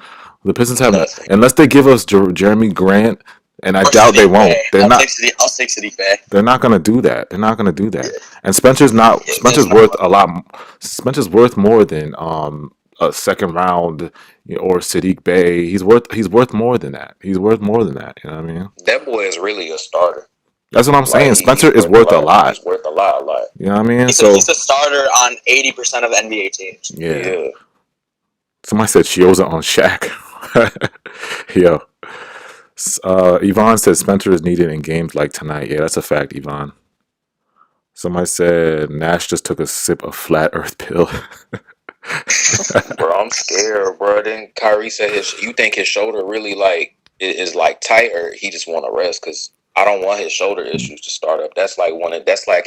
Speaker 1: The Pistons have nothing. Unless they give us Jeremy Grant, and I doubt they won't.
Speaker 2: I'll take Sadiq Bey.
Speaker 1: They're not gonna do that. They're not gonna do that. And Spencer's worth a lot. Spencer's worth more than a second round or Sadiq Bey. He's worth more than that. He's worth more than that. You know what I mean?
Speaker 3: That boy is really a starter.
Speaker 1: That's what I'm saying. Spencer is worth a lot.
Speaker 3: He's worth a lot.
Speaker 1: You know what I mean?
Speaker 2: He's a starter on 80% of NBA teams.
Speaker 1: Yeah. Somebody said Chioza on Shaq. Yo. Yvonne said Spencer is needed in games like tonight. Yeah, that's a fact, Yvonne. Somebody said Nash just took a sip of flat earth pill.
Speaker 3: Bro, I'm scared, bro. Then Kyrie said you think his shoulder really is tight, or he just want to rest? Because I don't want his shoulder issues to start up. That's like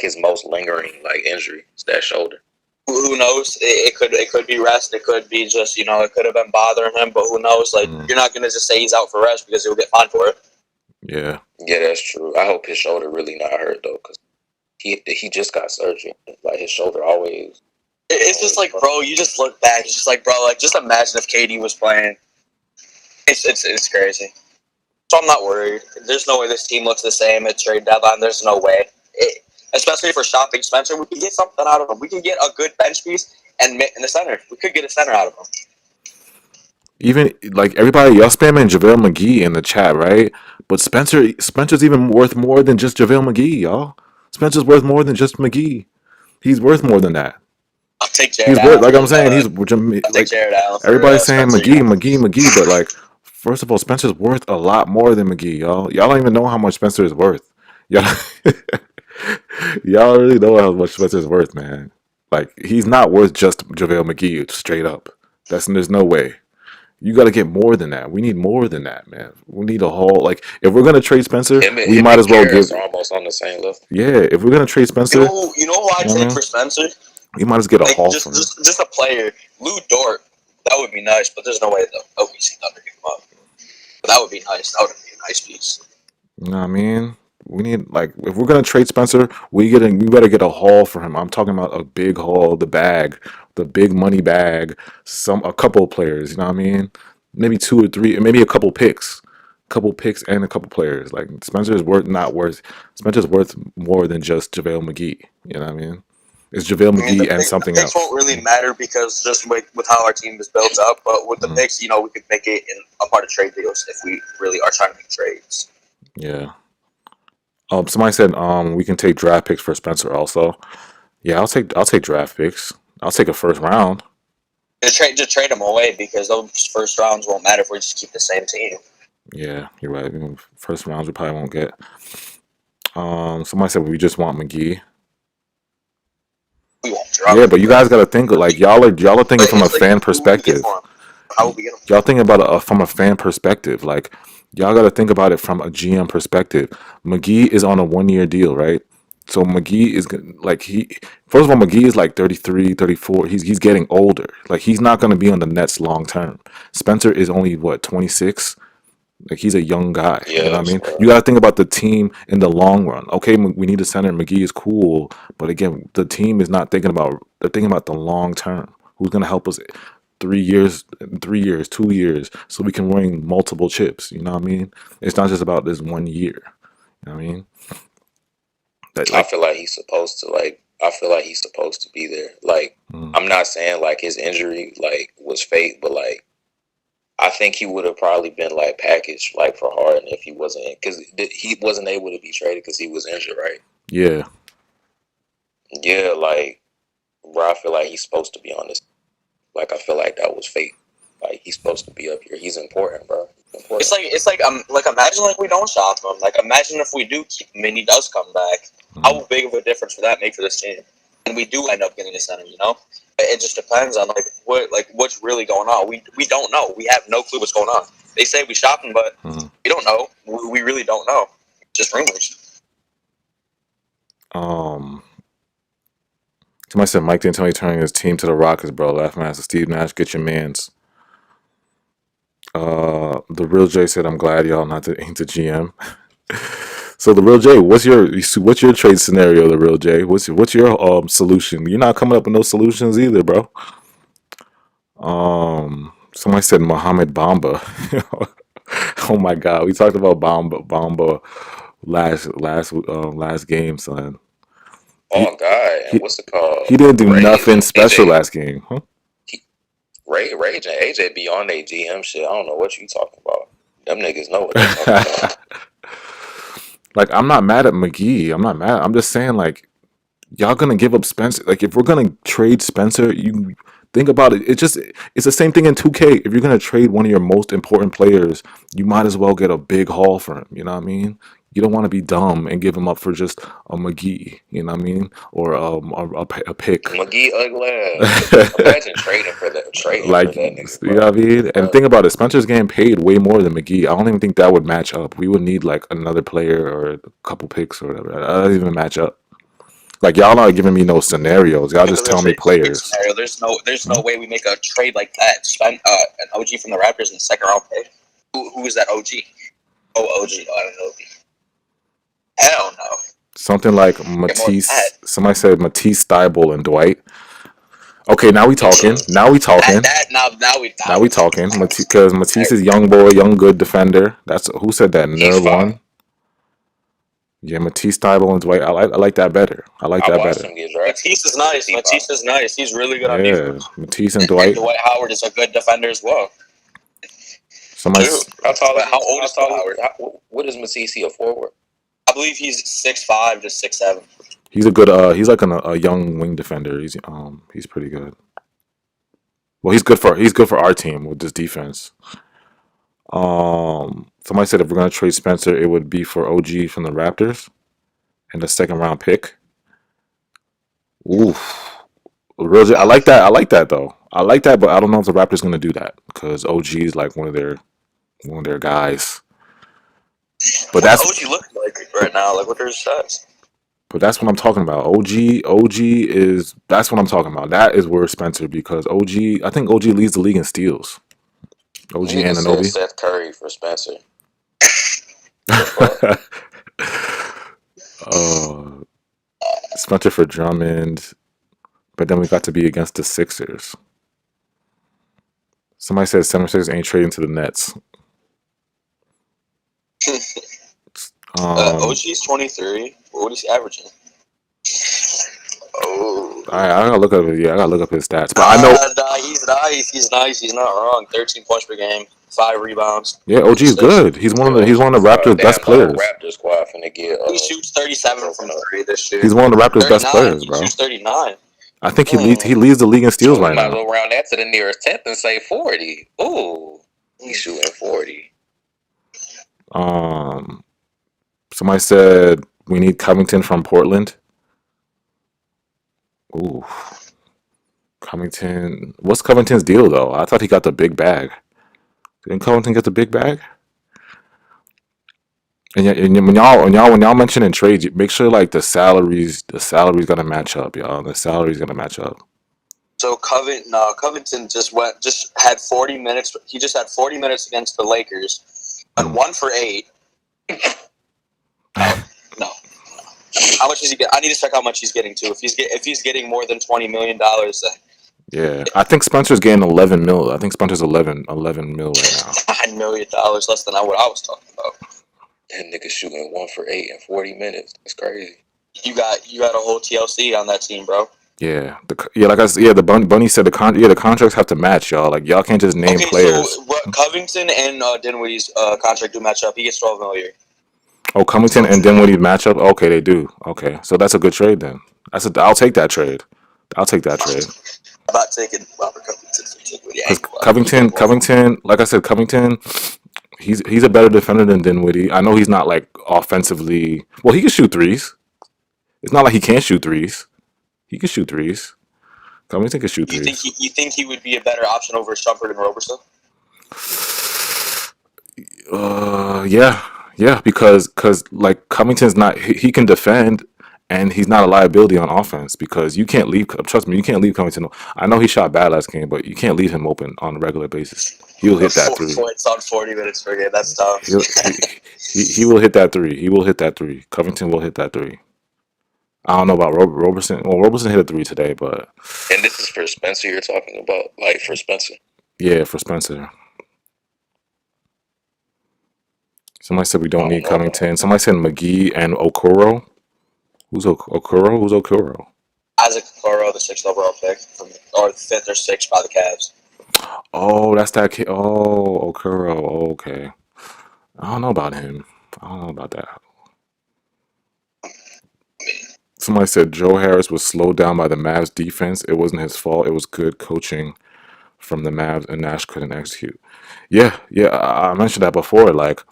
Speaker 3: his most lingering injury. It's that shoulder.
Speaker 2: Who knows? It could be rest. It could be just it could have been bothering him. But who knows? You're not gonna just say he's out for rest because he'll get fined for it.
Speaker 1: Yeah.
Speaker 3: Yeah, that's true. I hope his shoulder really not hurt though, because he just got surgery. Like his shoulder always.
Speaker 2: It's just like, bro, you just look back. It's just like, bro, like just imagine if KD was playing. It's crazy. So I'm not worried. There's no way this team looks the same at trade deadline. There's no way. Especially for shopping Spencer, we can get something out of him. We can get a good bench piece and in the center. We could get a center out of him.
Speaker 1: Even like everybody, y'all spamming JaVale McGee in the chat, right? But Spencer's even worth more than just JaVale McGee, y'all. Spencer's worth more than just McGee. He's worth more than that.
Speaker 2: I'll take Jared
Speaker 1: He's
Speaker 2: Allen.
Speaker 1: worth, like I'm saying,
Speaker 2: I'll
Speaker 1: like
Speaker 2: take Jared Allen.
Speaker 1: everybody's saying
Speaker 2: Spencer,
Speaker 1: McGee, but like first of all, Spencer's worth a lot more than McGee, y'all. Y'all don't even know how much Spencer is worth. Y'all, y'all really know how much Spencer's worth, man. Like he's not worth just JaVale McGee straight up. There's no way. You got to get more than that. We need more than that, man. We need a whole like if we're gonna trade Spencer, we might as well give.
Speaker 3: Are almost on the same level.
Speaker 1: Yeah, if we're gonna trade Spencer,
Speaker 2: you know who I'd take for Spencer?
Speaker 1: We might as well get a
Speaker 2: like,
Speaker 1: haul
Speaker 2: just,
Speaker 1: from him.
Speaker 2: Just a player, Lou Dort. That would be nice, but there's no way the OKC Thunder give him up. But that would be nice. That would be a nice piece.
Speaker 1: You know what I mean? We need like if we're gonna trade Spencer, we better get a haul for him. I'm talking about a big haul, the big money bag, a couple of players. You know what I mean? Maybe 2 or 3, maybe a couple picks and a couple players. Like Spencer's worth more than just JaVale McGee. You know what I mean? It's JaVale McGee and something else.
Speaker 2: The picks won't really matter because just with how our team is built up, but with the picks, we could make it in a part of trade deals if we really are trying to make trades.
Speaker 1: Yeah. Somebody said we can take draft picks for Spencer also. Yeah, I'll take draft picks. I'll take a first round.
Speaker 2: Just trade them away because those first rounds won't matter if we just keep the same team.
Speaker 1: Yeah, you're right. First rounds we probably won't get. Somebody said we just want McGee.
Speaker 2: We won't drop.
Speaker 1: Yeah, but you guys got to think like y'all are thinking from a fan perspective.
Speaker 2: How will we get him?
Speaker 1: Y'all thinking about it from a fan perspective. Like y'all got to think about it from a GM perspective. McGee is on a 1-year deal, right? So McGee is like first of all, McGee is like 33, 34. He's getting older. Like he's not going to be on the Nets long term. Spencer is only 26. Like he's a young guy.
Speaker 3: Yeah,
Speaker 1: you know what I mean? You got to think about the team in the long run. Okay, we need a center. McGee is cool, but again, the team is not thinking about. They're thinking about the long term. Who's going to help us 3 years, 2 years, so we can win multiple chips. You know what I mean? It's not just about this 1 year. You know what I mean?
Speaker 3: I feel like he's supposed to be there. Like I'm not saying like his injury like was fake, but like I think he would have probably been like packaged like for Harden if he wasn't because he wasn't able to be traded because he was injured, right?
Speaker 1: Yeah.
Speaker 3: Yeah, like bro, I feel like he's supposed to be on this. Like I feel like that was fake. Like he's supposed to be up here. He's important, bro. Important.
Speaker 2: It's like imagine like we don't shop him. Like imagine if we do keep him and he does come back. How big of a difference would that make for this team? And we do end up getting a center, you know? It just depends on what's really going on. We don't know. We have no clue what's going on. They say we shop him, but we don't know. We really don't know. Just rumors.
Speaker 1: Somebody said Mike D'Antoni turning his team to the Rockets, bro. Laughing at Steve Nash, get your mans. The real J said, "I'm glad y'all not into GM." So the real J, what's your trade scenario? The real J, what's your solution? You're not coming up with no solutions either, bro. Somebody said Mohamed Bamba. Oh my God, we talked about Bamba last game, son.
Speaker 3: Oh God, and what's it called?
Speaker 1: He didn't do nothing special last game, huh?
Speaker 3: Rage and AJ be on their GM shit. I don't know what you talking about. Them niggas know what they talking about.
Speaker 1: Like, I'm not mad at McGee. I'm not mad. I'm just saying, like, y'all gonna give up Spencer. Like, if we're gonna trade Spencer, you think about it. It's the same thing in 2K. If you're gonna trade one of your most important players, you might as well get a big haul for him. You know what I mean? You don't want to be dumb and give him up for just a McGee. You know what I mean? Or a pick.
Speaker 3: McGee ugly. Imagine trading for that.
Speaker 1: Like,
Speaker 3: for that nigga,
Speaker 1: you know what I mean? And think about it. Spencer's getting paid way more than McGee. I don't even think that would match up. We would need like another player or a couple picks or whatever. That doesn't even match up. Like y'all not giving me no scenarios. Y'all just tell me players.
Speaker 2: Scenario. There's no way we make a trade like that. Spend an OG from the Raptors in the second round pick. Who is that OG? Oh, OG, no, I don't know. Hell no.
Speaker 1: Something like
Speaker 2: Get more than
Speaker 1: Matisse.
Speaker 2: that.
Speaker 1: Somebody said Matisse, Thibault, and Dwight. Okay, now we talking. Now we talking. Now we talking. Because Matisse is young boy, young good defender. That's who said that.
Speaker 3: He's
Speaker 1: Nerd
Speaker 3: fine.
Speaker 1: one. Yeah, Matisse, Thibault, and Dwight. I like that better. I like
Speaker 3: I
Speaker 1: that
Speaker 3: watched
Speaker 1: better.
Speaker 3: him get drafted.
Speaker 2: Matisse is nice. Matisse is nice. He's really good on
Speaker 1: Yeah,
Speaker 2: defense.
Speaker 1: Matisse and
Speaker 2: And
Speaker 1: Dwight.
Speaker 2: Dwight Howard is a good defender as well.
Speaker 1: Somebody.
Speaker 2: Dude,
Speaker 3: How tall is
Speaker 2: how old is Dwight Howard?
Speaker 3: What is Matisse a forward?
Speaker 2: I believe he's 6'5" to 6'7".
Speaker 1: He's a good. He's like a young wing defender. He's pretty good. Well, he's good for our team with this defense. Somebody said if we're gonna trade Spencer, it would be for OG from the Raptors and the second round pick. Oof, I like that. I like that though. I like that, but I don't know if the Raptors gonna do that because OG is like one of their guys. But
Speaker 2: What's OG looking like right now? Like, what are his stats?
Speaker 1: But that's what I'm talking about. OG is that's what I'm talking about. That is where Spencer because I think OG leads the league in steals. OG
Speaker 3: Nigga said
Speaker 1: Anunoby.
Speaker 3: Seth Curry for Spencer.
Speaker 1: Spencer for Drummond, but then we got to be against the Sixers. Somebody said 76 ain't trading to the Nets.
Speaker 2: OG's 23. What is he averaging? Oh,
Speaker 1: I gotta look up. Yeah, I gotta look up his stats. But I know.
Speaker 2: He's nice. He's nice. He's not wrong. 13 points per game, 5 rebounds.
Speaker 1: Yeah, OG is good. He's one of the Raptors' best players.
Speaker 3: Raptors squad finna get.
Speaker 2: He shoots 37 from 3 this year.
Speaker 1: He's one of the Raptors' best players, bro.
Speaker 2: He shoots 39.
Speaker 1: I think he leads the league in steals right now.
Speaker 3: Might as well round that to the nearest 10th and say 40. Ooh, he's shooting 40.
Speaker 1: Somebody said we need Covington from Portland. Ooh, Covington. What's Covington's deal though? I thought he got the big bag. Didn't Covington get the big bag? And when y'all mentioning trades, make sure like the salary's gonna match up, y'all. The salary's gonna match up.
Speaker 2: So Covington just had 40 minutes. He just had 40 minutes against the Lakers, and 1 for 8. No. How much is he getting? I need to check how much he's getting too. If he's getting more than $20 million, then
Speaker 1: yeah, I think Spencer's getting 11 mil. I think Spencer's 11 mil right now.
Speaker 2: $9 million less than what I was talking about.
Speaker 3: That nigga shooting 1 for 8 in 40 minutes. That's crazy.
Speaker 2: You got a whole TLC on that team, bro.
Speaker 1: Yeah, the Bunny said the contracts have to match, y'all. Like y'all can't just name players.
Speaker 2: So Covington and Dinwiddie's contract do match up. He gets $12 million.
Speaker 1: Oh, Covington and Dinwiddie match up. Okay, they do. Okay, so that's a good trade then. I'll take that trade.
Speaker 2: I'm not taking Robert Covington for Dinwiddie.
Speaker 1: Because Covington, like I said, Covington, he's a better defender than Dinwiddie. I know he's not like offensively. Well, he can shoot threes. It's not like he can't shoot threes. He can shoot threes. Covington can shoot threes.
Speaker 2: You think he would be a better option over Shumpert and Roberson?
Speaker 1: Yeah, because like Covington's not he can defend and he's not a liability on offense because you can't leave. Trust me, you can't leave Covington. I know he shot bad last game, but you can't leave him open on a regular basis. He'll hit that 3.
Speaker 2: 4 points on 40 minutes per game. That's tough.
Speaker 1: He will hit that 3. He will hit that 3. Covington will hit that 3. I don't know about Roberson. Well, Roberson hit a 3 today, but
Speaker 3: and this is for Spencer. You're talking about like for Spencer.
Speaker 1: Yeah, for Spencer. Somebody said we don't need Covington. Somebody said McGee and Okoro. Who's Okoro? Who's Okoro?
Speaker 2: Isaac Okoro, the 6th overall pick, or 5th or 6th by the Cavs.
Speaker 1: Oh, that's that kid. Oh, Okoro. Oh, okay. I don't know about him. I don't know about that. Somebody said Joe Harris was slowed down by the Mavs defense. It wasn't his fault. It was good coaching from the Mavs, and Nash couldn't execute. Yeah. I mentioned that before. Like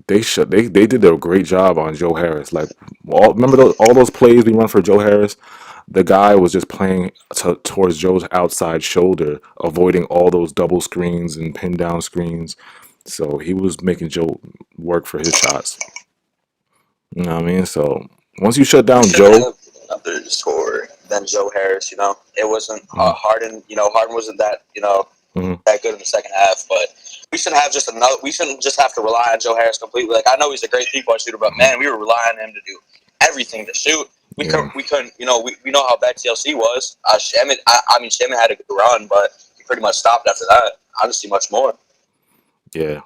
Speaker 1: they did a great job on Joe Harris. Like remember all those plays we run for Joe Harris. The guy was just playing towards Joe's outside shoulder, avoiding all those double screens and pin down screens. So he was making Joe work for his shots. You know what I mean? So once you shut down Joe,
Speaker 2: another scorer than Joe Harris. It wasn't Harden. Harden wasn't that.
Speaker 1: Mhm.
Speaker 2: that good in the second half. But we shouldn't have just another. We shouldn't just have to rely on Joe Harris completely. Like I know he's a great 3-point shooter, but man, we were relying on him to do everything to shoot. We couldn't. You know, we know how bad TLC was. Shaman, I mean, Shaman had a good run, but he pretty much stopped after that. I didn't see much more.
Speaker 1: Yeah.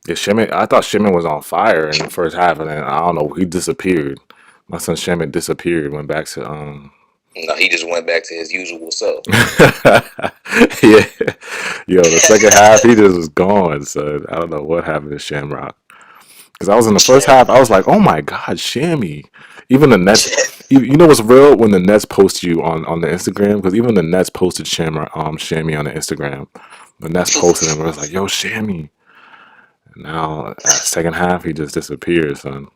Speaker 1: Yeah, Shimon, I thought Shimon was on fire in the first half, and then I don't know, he disappeared. My son Shimon disappeared, went back to
Speaker 3: No, he just went back to his usual self.
Speaker 1: yeah, yo, the second half he just was gone. So I don't know what happened to Shamrock. Because I was in the first half, I was like, oh my god, Shammy. Even the Nets, you know what's real when the Nets post you on the Instagram? Because even the Nets posted Shamrock, Shammy on the Instagram. The Nets posted him, and it was like, yo, Shammy. Now, second half, he just disappears, son.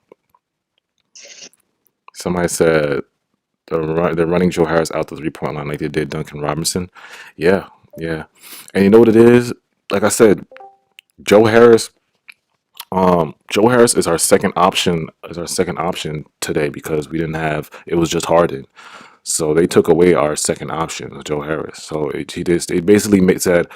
Speaker 1: Somebody said they're running Joe Harris out the 3-point line like they did Duncan Robinson. Yeah, yeah. And you know what it is? Like I said, Joe Harris. Joe Harris is our second option. Is our second option today because we didn't have. It was just Harden. So they took away our second option, Joe Harris. So he just they basically said,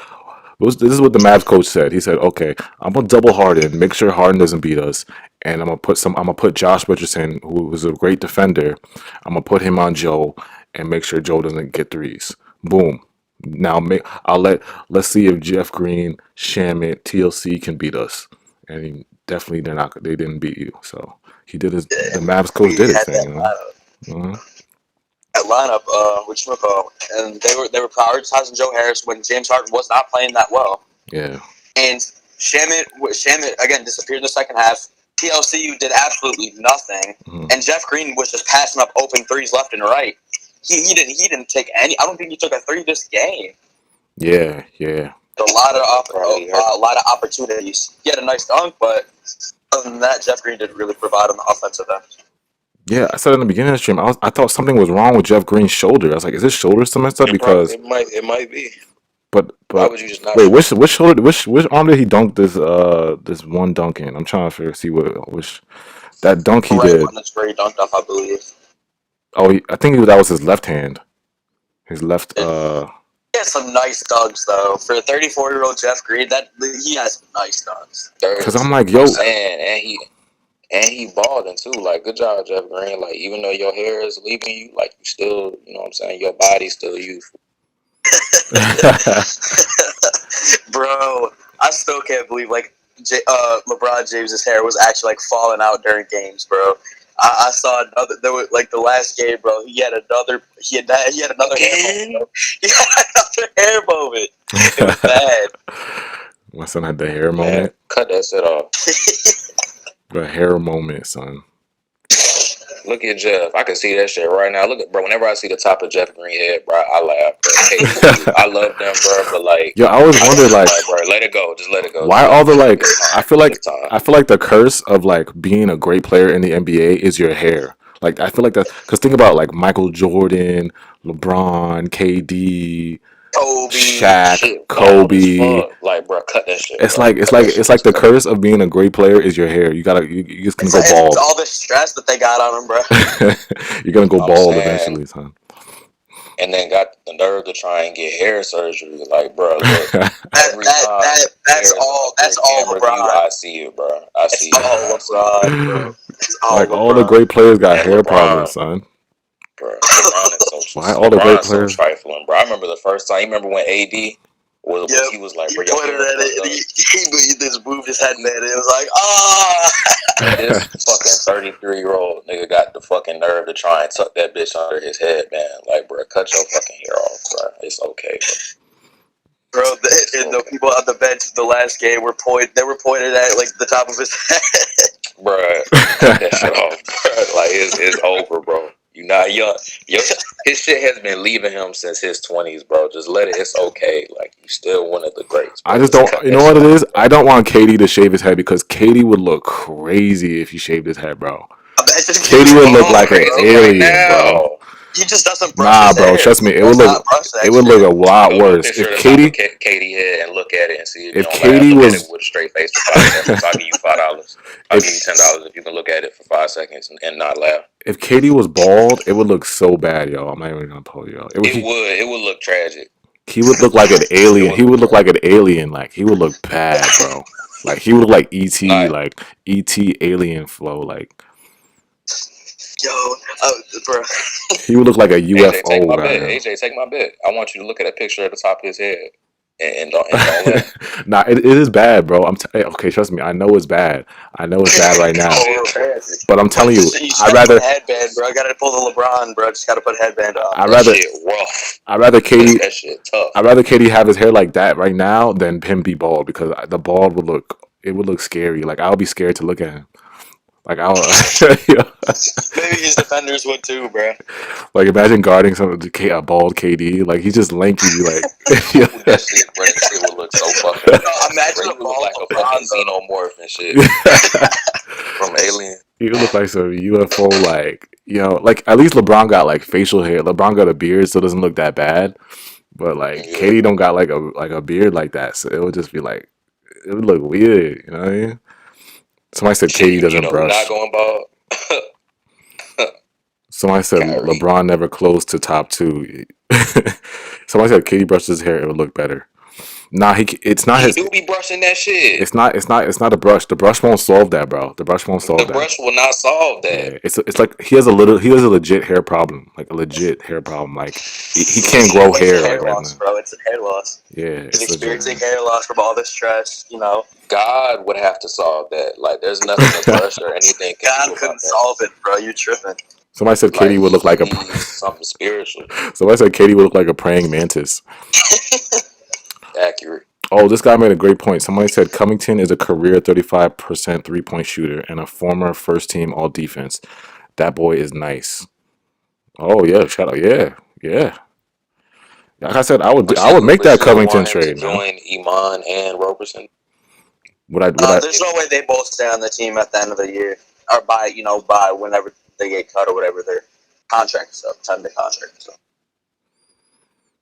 Speaker 1: this is what the Mavs coach said. He said, "Okay, I'm gonna double Harden, make sure Harden doesn't beat us, and I'm gonna put Josh Richardson, who was a great defender, I'm gonna put him on Joe and make sure Joe doesn't get threes. Boom. Now let's see if Jeff Green, Shamit, TLC can beat us, and definitely they didn't beat you. So he did his the Mavs coach
Speaker 2: We
Speaker 1: did his
Speaker 2: had
Speaker 1: thing,
Speaker 2: that
Speaker 1: you know.
Speaker 2: lineup. That lineup, which and they were prioritizing Joe Harris when Jamesharden was not playing that well.
Speaker 1: Yeah.
Speaker 2: And Shamit again disappeared in the second half. TLC did absolutely nothing, and Jeff Green was just passing up open threes left and right. He didn't take any. I don't think he took a three this game.
Speaker 1: Yeah, yeah.
Speaker 2: A lot of opportunities. He had a nice dunk, but other than that, Jeff Green didn't really provide on the offensive end.
Speaker 1: Yeah, I said in the beginning of the stream, I thought something was wrong with Jeff Green's shoulder. I was like, is his shoulder still messed up? Because
Speaker 3: it might be.
Speaker 1: but
Speaker 3: Why would you just not?
Speaker 1: wait, which shoulder which arm did he dunk this one dunk in? I'm trying to see which that dunk he did.
Speaker 2: One that's where he dunked off, I believe.
Speaker 1: Oh, I think that was his left hand. His left.
Speaker 2: He has some nice dunks though. For a 34-year-old Jeff Green, he has some nice dunks.
Speaker 1: Because I'm like, yo,
Speaker 3: and he balling too. Like, good job, Jeff Green. Like, even though your hair is leaving you, like, you still, you know what I'm saying, your body's still youthful.
Speaker 2: Bro, I still can't believe like LeBron James's hair was actually like falling out during games, bro. I saw another. There was like the last game, bro. He had another hair moment. He had another hair moment. It was bad.
Speaker 1: My son had the hair moment.
Speaker 3: Cut that shit off.
Speaker 1: The hair moment, son.
Speaker 3: Look at Jeff. I can see that shit right now. Look at bro. Whenever I see the top of Jeff Green head, bro, I laugh. Bro. I love them, bro. But like,
Speaker 1: yo, I always wondered like,
Speaker 3: bro, let it go. Just let it go.
Speaker 1: Why all the like? I feel like the curse of like being a great player in the NBA is your hair. Like I feel like that because think about like Michael Jordan, LeBron, KD,
Speaker 2: Kobe,
Speaker 1: Shaq, Kobe.
Speaker 3: Like, bro, cut that shit.
Speaker 1: It's like the curse of being a great player is your hair. You just gonna go bald.
Speaker 2: It's all the stress that they got on him, bro.
Speaker 1: You're gonna go bald eventually, son.
Speaker 3: And then got the nerve to try and get hair surgery. Like, bro, look,
Speaker 2: that's all LeBron.
Speaker 3: I see it, bro. I see it.
Speaker 2: All LeBron, bro.
Speaker 1: Like LeBron. All the great players got hair problems, son.
Speaker 3: Bro, LeBron is so
Speaker 1: why all the great players
Speaker 3: so trifling, bro. I remember the first time. You remember when AD was he was like, bro,
Speaker 2: he pointed at it. He just moved his head, man. It was like, ah.
Speaker 3: This fucking 33-year-old nigga got the fucking nerve to try and tuck that bitch under his head, man. Like, bro, cut your fucking hair off, bro. It's okay, bro.
Speaker 2: Bro, the people on the bench the last game were pointed at like the top of his head.
Speaker 3: Bro, cut that shit off, bro. Like, it's over, bro. You're not young. His shit has been leaving him since his 20s, bro. Just let it. It's okay. Like, you still one of the greats. Bro.
Speaker 1: I just don't. You know what it is? I don't want KD to shave his head because KD would look crazy if he shaved his head, bro. KD would look like an alien, bro.
Speaker 2: He just doesn't brush his
Speaker 1: bro.
Speaker 2: hair.
Speaker 1: Trust me, it would look a lot worse if KD
Speaker 3: head and look at it and see
Speaker 1: if KD was
Speaker 3: with a straight face for 5 seconds. I'll give you $5. I'll give you $10 if you can look at it for 5 seconds and not laugh.
Speaker 1: If KD was bald, it would look so bad, yo. I'm not even gonna pull you.
Speaker 3: It would look tragic.
Speaker 1: He would look like an
Speaker 3: It
Speaker 1: alien.
Speaker 3: would
Speaker 1: He
Speaker 3: look
Speaker 1: would look
Speaker 3: trash.
Speaker 1: like an alien. Like he would look bad, bro. Like he would look like ET,
Speaker 3: Like
Speaker 1: like ET alien flow. Like
Speaker 2: Yo, bro.
Speaker 1: he would look like a
Speaker 3: AJ, take
Speaker 1: UFO
Speaker 3: my
Speaker 1: right
Speaker 3: bet.
Speaker 1: now.
Speaker 3: AJ, take my bet. I want you to look at a picture at the top of his head and don't laugh.
Speaker 1: Nah, it is bad, bro. Okay. Trust me, I know it's bad. I know it's bad right now.
Speaker 2: Oh,
Speaker 1: But I'm telling you,
Speaker 2: you just
Speaker 1: I
Speaker 2: gotta put
Speaker 1: rather,
Speaker 2: a headband, bro. I gotta pull the LeBron, bro. Just gotta put a headband on.
Speaker 1: I
Speaker 3: That
Speaker 1: rather,
Speaker 3: shit rough.
Speaker 1: I rather Katie,
Speaker 3: That shit tough.
Speaker 1: I rather Katie have his hair like that right now than him be bald because the bald would look scary. Like I would be scared to look at him. Like I'll,
Speaker 2: Maybe his defenders would too, bro.
Speaker 1: like imagine guarding a bald KD. Like he's just lanky. Like
Speaker 3: Ooh, that shit, bro. That shit would look so fucking.
Speaker 2: No, imagine
Speaker 3: Bro,
Speaker 2: a
Speaker 3: you would look
Speaker 2: ball
Speaker 3: like a
Speaker 2: LeBron,
Speaker 3: fucking
Speaker 2: though.
Speaker 3: xenomorph and shit from Alien.
Speaker 1: he would look like some UFO. Like like at least LeBron got like facial hair. LeBron got a beard, so it doesn't look that bad. But like
Speaker 3: Yeah.
Speaker 1: Katie don't got like a beard like that, so it would just be like it would look weird. You know what I mean? Somebody said
Speaker 3: Shit,
Speaker 1: Katie
Speaker 3: you
Speaker 1: doesn't
Speaker 3: know who
Speaker 1: brush.
Speaker 3: not going bald?
Speaker 1: Somebody said
Speaker 3: Kyrie.
Speaker 1: LeBron never close to top two. Somebody said Katie brushed his hair; it would look better. Nah, it's not
Speaker 3: He
Speaker 1: his.
Speaker 3: do be brushing that shit.
Speaker 1: It's not a brush. The brush won't solve that, bro. The brush won't solve
Speaker 3: The
Speaker 1: that.
Speaker 3: brush will not solve that.
Speaker 1: Yeah, it's like he has a legit hair problem, like a legit hair problem. Like he can't grow
Speaker 2: It's
Speaker 1: hair
Speaker 2: a hair
Speaker 1: like right
Speaker 2: loss,
Speaker 1: now.
Speaker 2: bro. It's a hair loss.
Speaker 1: Yeah,
Speaker 2: He's
Speaker 1: it's
Speaker 2: experiencing
Speaker 1: legit.
Speaker 2: hair loss from all this stress.
Speaker 3: God would have to solve that. Like, there's nothing a brush or anything can
Speaker 2: God
Speaker 3: do about
Speaker 2: couldn't
Speaker 3: that.
Speaker 2: solve it, bro. You tripping?
Speaker 1: Somebody said
Speaker 3: Like,
Speaker 1: Katie would look
Speaker 3: he
Speaker 1: like a.
Speaker 3: needs something spiritual.
Speaker 1: Somebody said Katie would look like a praying mantis.
Speaker 3: Accurate.
Speaker 1: Oh, this guy made a great point. Somebody said Covington is a career 35% 3-point shooter and a former first team all defense. That boy is nice. Oh yeah, shout out. Yeah. Like I said, I would make that
Speaker 3: Would you
Speaker 1: Covington
Speaker 3: want him to
Speaker 1: trade, man.
Speaker 3: join Iman and Roberson?
Speaker 1: Would I
Speaker 2: There's no way they both stay on the team at the end of the year, or by whenever they get cut or whatever their contract is up, 10-day contract is up.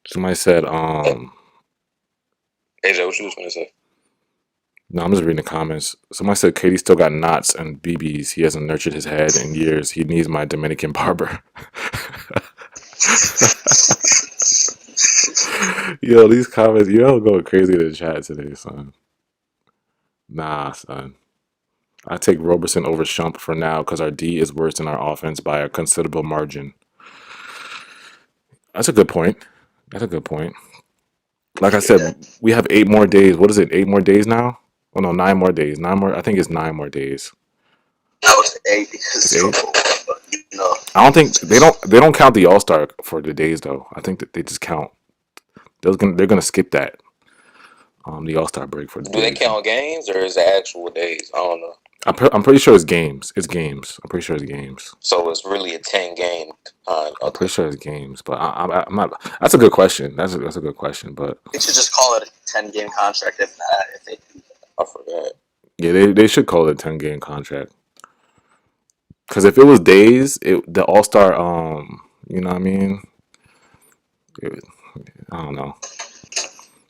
Speaker 1: Somebody said
Speaker 3: AJ, what you was gonna say?
Speaker 1: no, I'm just reading the comments. Somebody said Katie still got knots and BBs. He hasn't nurtured his head in years. He needs my Dominican barber. Yo, these comments, going crazy in the chat today, son. Nah, son. I take Roberson over Shump for now because our D is worse than our offense by a considerable margin. That's a good point. Like I said, we have 8 more days. What is it? 8 more days now? Oh no, 9 more days. 9 more. I think it's 9 more days.
Speaker 2: That was 8 because
Speaker 1: It's 8? I don't think they don't count the All-Star for the days though. I think that they just count. They're gonna skip that. The All-Star break for the
Speaker 3: Do they
Speaker 1: days.
Speaker 3: count games or is it actual days? I don't know.
Speaker 1: I'm pretty sure it's games. It's games. I'm pretty sure it's games.
Speaker 3: So it's really a 10-game time.
Speaker 1: I'm pretty sure it's games, but I'm not. That's a good question. That's a good question, but
Speaker 2: They should just call it a 10-game contract if they do.
Speaker 3: I forgot.
Speaker 1: yeah, they should call it a 10-game contract. Because if it was days, the All Star, you know what I mean? I don't know.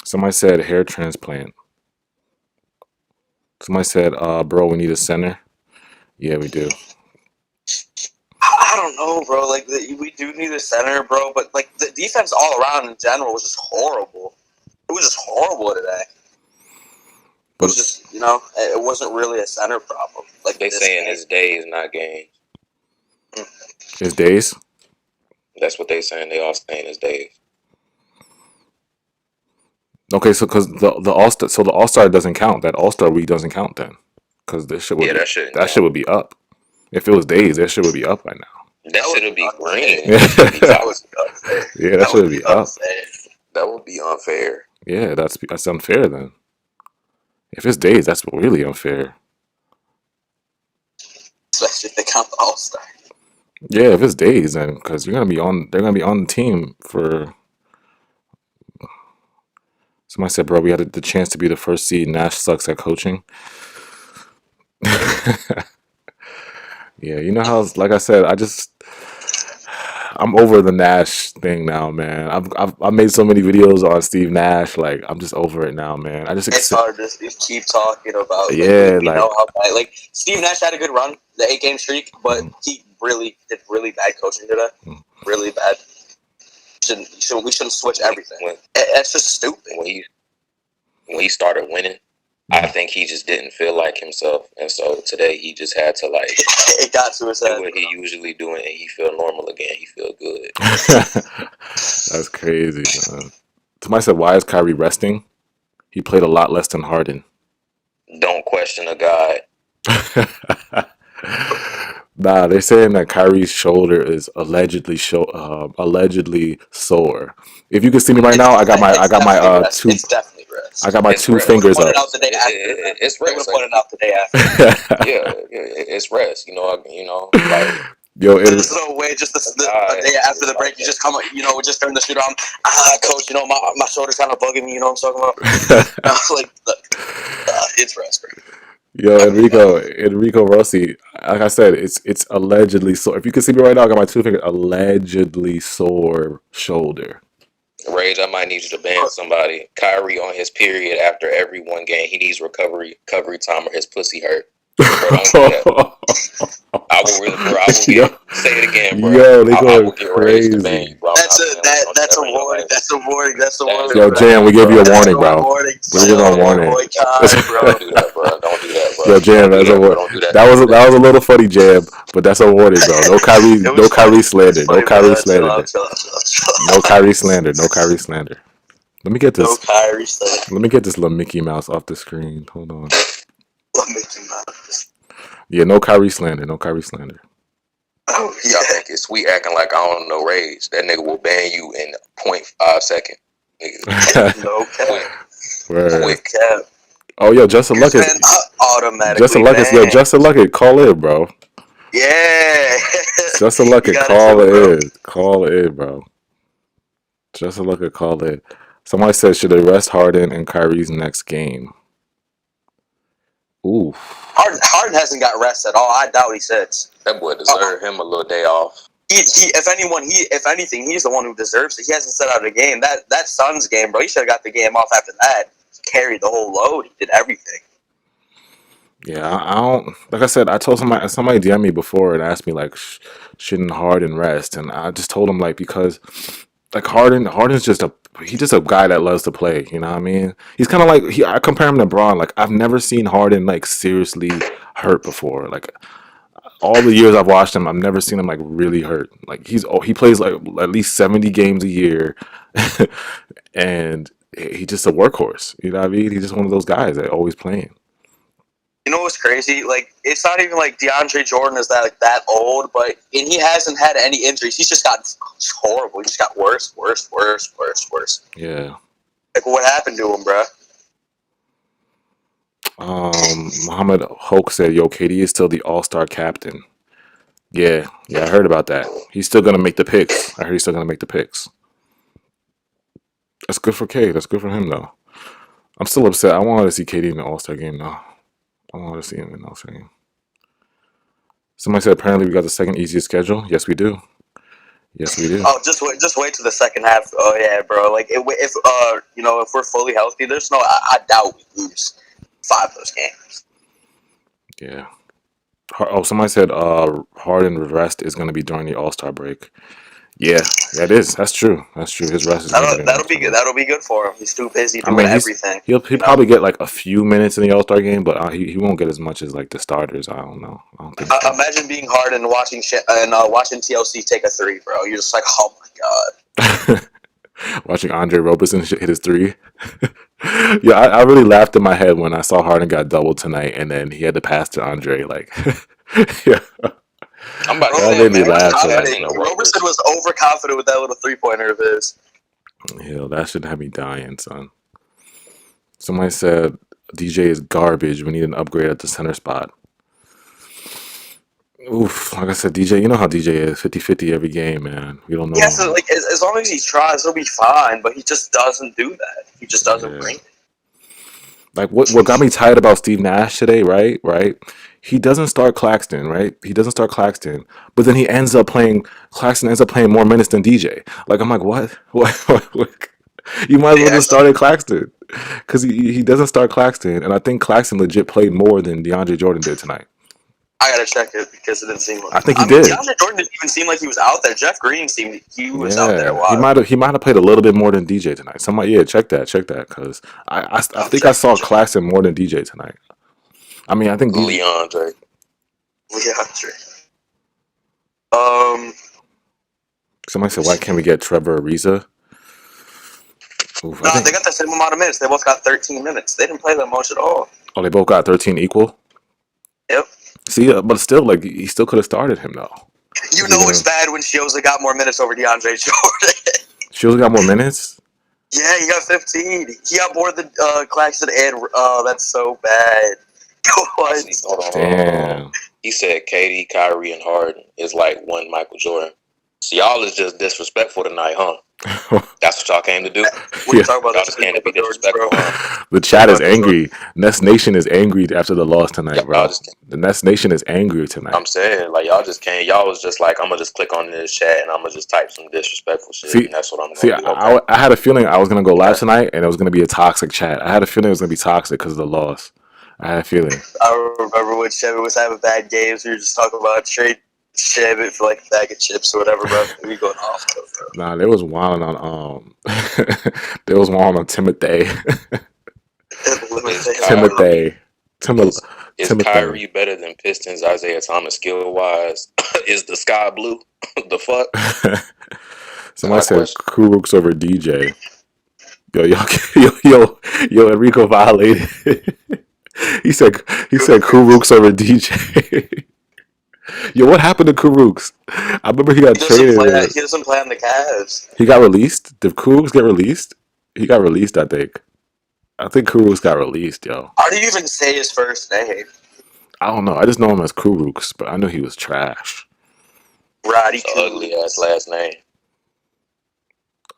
Speaker 1: Somebody said hair transplant. Somebody said, bro, we need a center. Yeah, we do.
Speaker 2: I don't know, bro. Like we do need a center, bro, but like the defense all around in general was just horrible. It was just horrible today. It was just, it wasn't really a center problem. Like
Speaker 3: They saying it's days, not games.
Speaker 1: It's days.
Speaker 3: That's what they saying. They all saying it's days.
Speaker 1: Okay, so because the All Star doesn't count. That All Star week doesn't count then, because this shit would
Speaker 3: Yeah,
Speaker 1: be,
Speaker 3: that
Speaker 1: shit would be up. If it was days, that shit would be up right now.
Speaker 3: That shit would be green.
Speaker 2: That was unfair.
Speaker 1: Yeah, that shit would be up.
Speaker 3: That would be unfair.
Speaker 1: Yeah, that's unfair then. If it's days, that's really unfair.
Speaker 2: Especially if they count the All Star.
Speaker 1: Yeah, if it's days, then because they're gonna be on the team for. Somebody said, "Bro, we had the chance to be the first seed. Nash sucks at coaching." Yeah, you know how, like I said, I'm over the Nash thing now, man. I've made so many videos on Steve Nash, like I'm just over it now, man.
Speaker 2: It's hard to keep talking about.
Speaker 1: Yeah,
Speaker 2: we know how bad. Like Steve Nash had a good run, the 8-game streak, but he really did really bad coaching today. Really bad. shouldn't switch everything.
Speaker 3: When
Speaker 2: That's just stupid.
Speaker 3: when he started winning, I think he just didn't feel like himself, and so today he just had to like
Speaker 2: It got to his
Speaker 3: do
Speaker 2: head.
Speaker 3: what he usually doing, and he feel normal again. He feel good.
Speaker 1: That's crazy, man. Somebody said, why is Kyrie resting? He played a lot less than Harden.
Speaker 3: Don't question a god.
Speaker 1: Nah, they're saying that Kyrie's shoulder is allegedly sore. If you can see me right now, I got my two
Speaker 2: It's definitely rest.
Speaker 1: I got my
Speaker 3: It's
Speaker 1: two
Speaker 3: rest.
Speaker 1: fingers
Speaker 2: Put
Speaker 1: up.
Speaker 2: it out the day after.
Speaker 3: It's
Speaker 2: They would
Speaker 3: rest.
Speaker 2: have put it out the day after.
Speaker 3: Yeah, it's rest. Like
Speaker 1: Yo,
Speaker 2: There's no way. Just the day after the break, you just come, just turn the shit on. Coach, my shoulder's kind of bugging me. You know what I'm talking about? Like, it's rest, bro.
Speaker 1: Yo, Enrico Rossi. Like I said, it's allegedly sore. If you can see me right now, I got my two fingers. Allegedly sore shoulder.
Speaker 3: Rage, I might need you to ban somebody. Kyrie on his period after every one game. He needs recovery time or his pussy hurt. Bro, don't do that. I will say it again, bro.
Speaker 1: Yo, they
Speaker 3: I
Speaker 1: going
Speaker 3: will get Rage to ban you,
Speaker 1: crazy.
Speaker 3: bro.
Speaker 2: That's a warning. That's a warning. That's a warning.
Speaker 1: Yo, Jam, we give you a warning, bro.
Speaker 2: Warning.
Speaker 1: We give you a warning.
Speaker 2: Boy, Kai, bro.
Speaker 3: Don't do that, bro. Don't do that, bro.
Speaker 1: Yo, Jam, that's a warning.
Speaker 3: Don't do that.
Speaker 1: That was a little funny, Jam, but that's a warning, bro. No Kyrie slander. No Kyrie slander. No Kyrie slander. No Kyrie slander. Let me get this.
Speaker 2: No Kyrie slander.
Speaker 1: Let me get this little Mickey Mouse off the screen. Hold on.
Speaker 2: Mickey Mouse.
Speaker 1: Yeah, no Kyrie slander. No Kyrie slander.
Speaker 2: Oh, yeah.
Speaker 3: Y'all think it's sweet acting like I don't know Rage. That nigga will ban you in 0.5 seconds.
Speaker 2: No cap.
Speaker 1: Word.
Speaker 3: Quick.
Speaker 2: Cap.
Speaker 1: Oh, yo, Justin Luckett.
Speaker 2: Automatically.
Speaker 1: Justin Luckett. Yo, Justin Luckett, call in, bro.
Speaker 2: Yeah.
Speaker 1: Justin Luckett, call in. Call in, bro. Justin Luckett, call in. Somebody said, should they rest Harden in Kyrie's next game? Ooh.
Speaker 2: Harden hasn't got rest at all. I doubt he sits.
Speaker 3: That boy deserve him a little day off.
Speaker 2: If anything, he's the one who deserves it. He hasn't set out a game. That Suns game, bro. He should have got the game off after that. He carried the whole load. He did everything.
Speaker 1: Yeah, I don't. Like I said, I told somebody DM me before and asked me like, shouldn't Harden rest? And I just told him like because like Harden's just he's just a guy that loves to play. You know what I mean? He's kind of like I compare him to Braun. Like I've never seen Harden like seriously hurt before. Like all the years I've watched him, I've never seen him like really hurt. Like he plays like at least 70 games a year, and he's just a workhorse. You know what I mean? He's just one of those guys that always playing.
Speaker 2: You know what's crazy? Like it's not even like DeAndre Jordan is that old, but he hasn't had any injuries. He's just gotten horrible. He just got worse.
Speaker 1: Yeah.
Speaker 2: Like what happened to him, bro?
Speaker 1: Muhammad Hoke said, "Yo, KD is still the All-Star captain." Yeah, I heard about that. He's still gonna make the picks. I heard he's still gonna make the picks. That's good for K. That's good for him, though. I'm still upset. I wanted to see KD in the All-Star game, though. I wanted to see him in the All-Star game. Somebody said apparently we got the second easiest schedule. Yes, we do. Yes, we do.
Speaker 2: Oh, just wait to the second half. Oh yeah, bro. Like if we're fully healthy, there's no. I doubt we lose 5 of those games.
Speaker 1: Yeah. Oh, somebody said Harden rest is going to be during the All-Star break. Yeah, it is. That's true. His rest is
Speaker 2: That'll be good. That'll be good for him. He's too busy doing everything.
Speaker 1: He'll probably get like a few minutes in the All-Star game, but he won't get as much as like the starters. I don't know. I don't think so.
Speaker 2: Imagine being Harden watching watching TLC take a 3, bro. You're just like, oh my god.
Speaker 1: Watching Andre Roberson hit his 3. Yeah, I really laughed in my head when I saw Harden got doubled tonight, and then he had to pass to Andre. Like, yeah.
Speaker 3: I'm about to
Speaker 1: That
Speaker 3: say,
Speaker 1: made me laugh.
Speaker 2: Roberson was overconfident with that little 3-pointer of his.
Speaker 1: Hell, that should have me dying, son. Somebody said DJ is garbage. We need an upgrade at the center spot. Oof, like I said, DJ, you know how DJ is 50-50 every game, man. We don't know.
Speaker 2: Yeah, so like as long as he tries, he'll be fine. But he just doesn't do that. He just doesn't bring it.
Speaker 1: Like what got me tired about Steve Nash today, right? He doesn't start Claxton, right? He doesn't start Claxton, but then Claxton ends up playing more minutes than DJ. Like I'm like, what? You might as well just started Claxton because he doesn't start Claxton, and I think Claxton legit played more than DeAndre Jordan did tonight.
Speaker 2: I gotta check it because it didn't seem like.
Speaker 1: I think he
Speaker 2: I mean,
Speaker 1: did.
Speaker 2: DeAndre Jordan didn't even seem like he was out there. Jeff Green seemed he was out there a
Speaker 1: Yeah,
Speaker 2: while.
Speaker 1: he might have played a little bit more than DJ tonight. Somebody, yeah, check that, because I think I saw Claxton more than DJ tonight. I mean, I think DJ,
Speaker 3: Leandre.
Speaker 1: somebody said, why can't we get Trevor Ariza? Oof,
Speaker 2: No, they got the same amount of minutes. They both got 13 minutes. They didn't play that much at all.
Speaker 1: Oh, they both got 13 equal.
Speaker 2: Yep.
Speaker 1: See, but still, like he still could have started him though.
Speaker 2: You know it's bad when Shioza got more minutes over DeAndre Jordan.
Speaker 1: Shioza got more minutes.
Speaker 2: Yeah, he got 15. He got more than Claxton and that's so bad. What?
Speaker 1: Damn.
Speaker 3: He said Katie, Kyrie, and Harden is like one Michael Jordan. So y'all is just disrespectful tonight, huh? That's what y'all came to do?
Speaker 2: What are you talking about?
Speaker 3: Y'all just came to be disrespectful, huh?
Speaker 1: The chat is angry. Nets Nation is angry after the loss tonight, bro. The Nets Nation is angry tonight.
Speaker 3: I'm saying, like, y'all just came. Y'all was just like, I'm going to just click on this chat and I'm going to just type some disrespectful shit.
Speaker 1: See,
Speaker 3: and that's what I'm going to do. Okay?
Speaker 1: I had a feeling I was going to go live tonight and it was going to be a toxic chat. I had a feeling it was going to be toxic because of the loss. I had a feeling.
Speaker 2: I remember when Chevy was having bad games. We were just talking about trade Chevy for like a bag of chips or whatever, bro. We going off, bro.
Speaker 1: Nah, they was wilding on they was wilding on Timothy.
Speaker 3: Is Kyrie better than Pistons Isaiah Thomas skill wise? Is the sky blue? The fuck?
Speaker 1: Somebody said Kuruks over DJ. Yo, Enrico violated. He said Kuruks over DJ. Yo, what happened to Kuruks? I remember he got traded.
Speaker 2: He doesn't play on the Cavs.
Speaker 1: He got released. Did Kuruks get released? He got released, I think. I think Kuruks got released, yo.
Speaker 2: How do you even say his first name?
Speaker 1: I don't know. I just know him as Kuruks, but I knew he was trash.
Speaker 2: Roddy,
Speaker 3: ugly ass last name.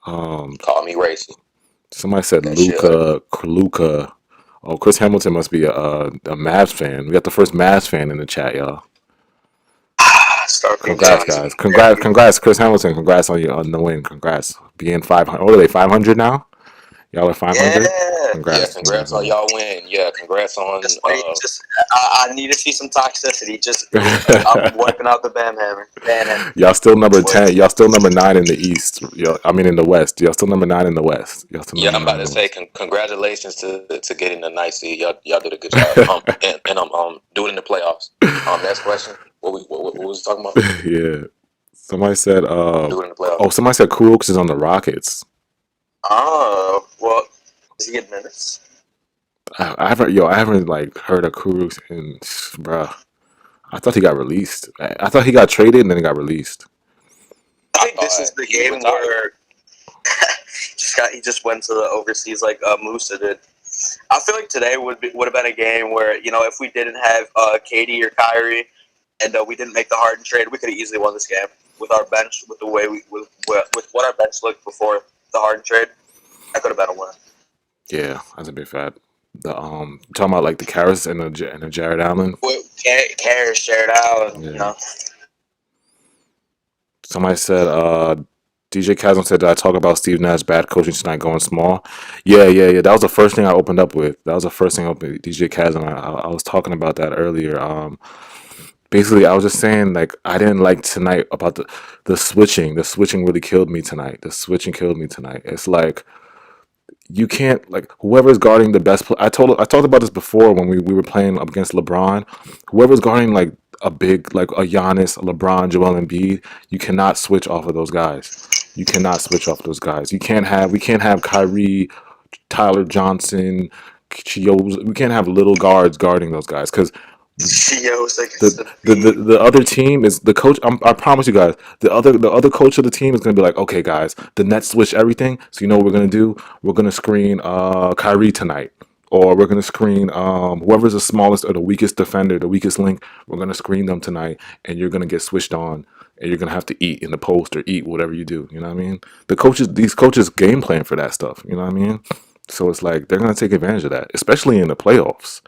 Speaker 3: Call me racist.
Speaker 1: Somebody said Luca. Oh, Chris Hamilton must be a Mavs fan. We got the first Mavs fan in the chat, y'all. Congrats, guys. Congrats, Chris Hamilton. Congrats on the win. Congrats. Being 500. What are they, 500 now? Y'all are 500?
Speaker 2: Yeah.
Speaker 3: Congrats on y'all win. Yeah, congrats on...
Speaker 2: I need to see some toxicity. I'm wiping out the Bam Hammer.
Speaker 1: Y'all still number 10. Y'all still number 9 in the East. In the West. Y'all still number 9 in the West.
Speaker 3: I'm about to say congratulations to getting the nice seed. Y'all did a good job. and do it in the playoffs. Next question. What was we talking about?
Speaker 1: Yeah. Somebody said...
Speaker 3: do it in the playoffs.
Speaker 1: Somebody said Kuroks is on the Rockets.
Speaker 2: Oh, well, does he get minutes?
Speaker 1: I haven't like heard of Kuruks in, bruh. I thought he got released. I thought he got traded and then he got released.
Speaker 2: I think this is the game where he just went to the overseas like Musa did. I feel like today would have been a game where, if we didn't have Katie or Kyrie and we didn't make the Harden trade, we could have easily won this game with our bench, with the way with what our bench looked before the Harden trade. That could have been a win. Yeah,
Speaker 1: that's a big fact. Talking about like the Karras and the Jared Allen.
Speaker 2: Karras, Jared Allen.
Speaker 1: Yeah. Somebody said, DJ Chasm said, did I talk about Steve Nash bad coaching tonight going small? Yeah. That was the first thing I opened up with. DJ Chasm. I was talking about that earlier. Basically, I was just saying, like, I didn't like tonight about the switching. The switching really killed me tonight. It's like, you can't, like, whoever's guarding the best I talked about this before when we were playing up against LeBron. Whoever's guarding, like, a big, like, a Giannis, a LeBron, Joel Embiid, you cannot switch off of those guys. We can't have Kyrie, Tyler Johnson, Chios. We can't have little guards guarding those guys because the other team is the coach. I promise you guys, the other coach of the team is gonna be like, okay, guys, the Nets switch everything. So you know what we're gonna do? We're gonna screen Kyrie tonight, or we're gonna screen whoever's the smallest or the weakest defender, the weakest link. We're gonna screen them tonight, and you're gonna get switched on, and you're gonna have to eat in the post or eat whatever you do. You know what I mean? These coaches game plan for that stuff. You know what I mean? So it's like they're gonna take advantage of that, especially in the playoffs.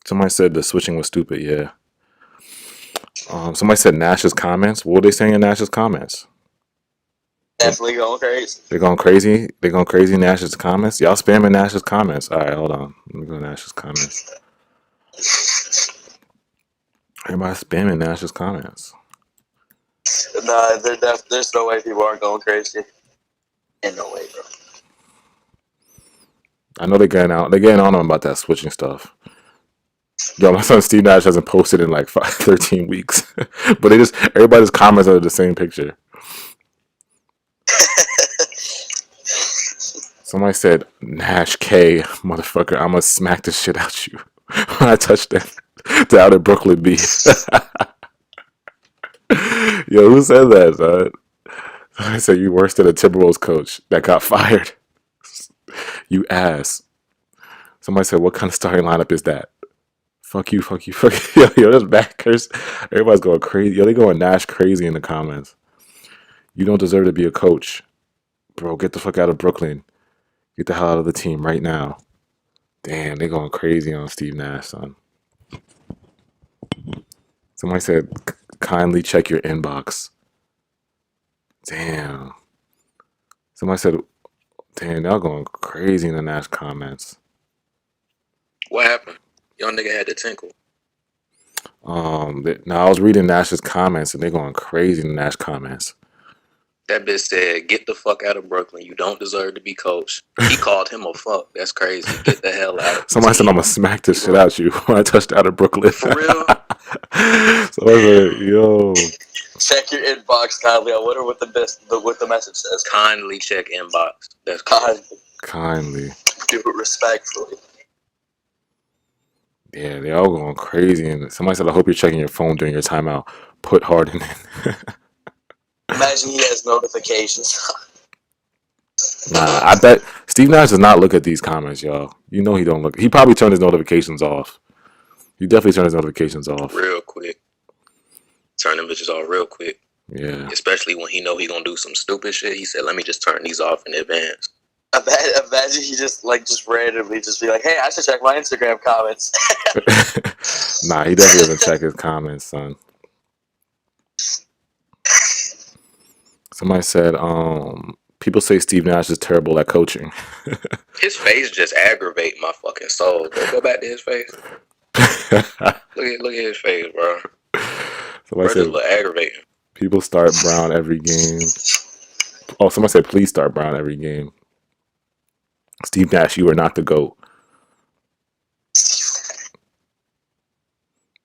Speaker 1: Somebody said the switching was stupid. Yeah. Somebody said Nash's comments. What were they saying in Nash's comments?
Speaker 2: Definitely going crazy.
Speaker 1: They're going crazy. Nash's comments. Y'all spamming Nash's comments. All right, hold on. Let me go to Nash's comments. Everybody's spamming Nash's comments.
Speaker 2: Nah, there's no way people aren't going crazy. Ain't no way, bro.
Speaker 1: I know they're getting on him about that switching stuff. Yo, my son Steve Nash hasn't posted in like 13 weeks, but everybody's comments are the same picture. Somebody said Nash K, motherfucker. I'm gonna smack the shit out you when I touch that down at Brooklyn B. Yo, who said that, son? I said you worse than a Timberwolves coach that got fired. You ass. Somebody said, what kind of starting lineup is that? Fuck you, fuck you, fuck you. Yo, that's bad curse. Everybody's going crazy. Yo, they going Nash crazy in the comments. You don't deserve to be a coach. Bro, get the fuck out of Brooklyn. Get the hell out of the team right now. Damn, they going crazy on Steve Nash, son. Somebody said, kindly check your inbox. Damn. Somebody said, damn, y'all going crazy in the Nash comments.
Speaker 3: What happened? Young nigga had to tinkle.
Speaker 1: Now I was reading Nash's comments and they're going crazy in the Nash comments.
Speaker 3: That bitch said, get the fuck out of Brooklyn. You don't deserve to be coached. He called him a fuck. That's crazy. Get the hell out.
Speaker 1: Somebody said I'm gonna smack this shit out you when I touched out of Brooklyn.
Speaker 3: For real?
Speaker 1: So I was like, yo.
Speaker 2: Check your inbox, kindly. I wonder what the message says.
Speaker 3: Kindly check inbox. That's
Speaker 1: Kindly.
Speaker 2: Do it respectfully.
Speaker 1: Yeah, they all going crazy. And somebody said, I hope you're checking your phone during your timeout. Put Harden in.
Speaker 2: Imagine he has notifications.
Speaker 1: Nah, I bet Steve Nash does not look at these comments, y'all. You know he don't look. He probably turned his notifications off. He definitely turned his notifications off.
Speaker 3: Real quick. Turn them bitches off real quick.
Speaker 1: Yeah.
Speaker 3: Especially when he know he gonna do some stupid shit. He said, let me just turn these off in advance.
Speaker 2: Imagine he just randomly just be like, hey, I should check my Instagram comments.
Speaker 1: Nah, he definitely doesn't check his comments, son. Somebody said, people say Steve Nash is terrible at coaching.
Speaker 3: His face just aggravate my fucking soul. Go back to his face. Look at his face, bro.
Speaker 1: Somebody said,
Speaker 3: look aggravating.
Speaker 1: People start Brown every game. Oh, somebody said, please start Brown every game. Steve Nash, you are not the GOAT.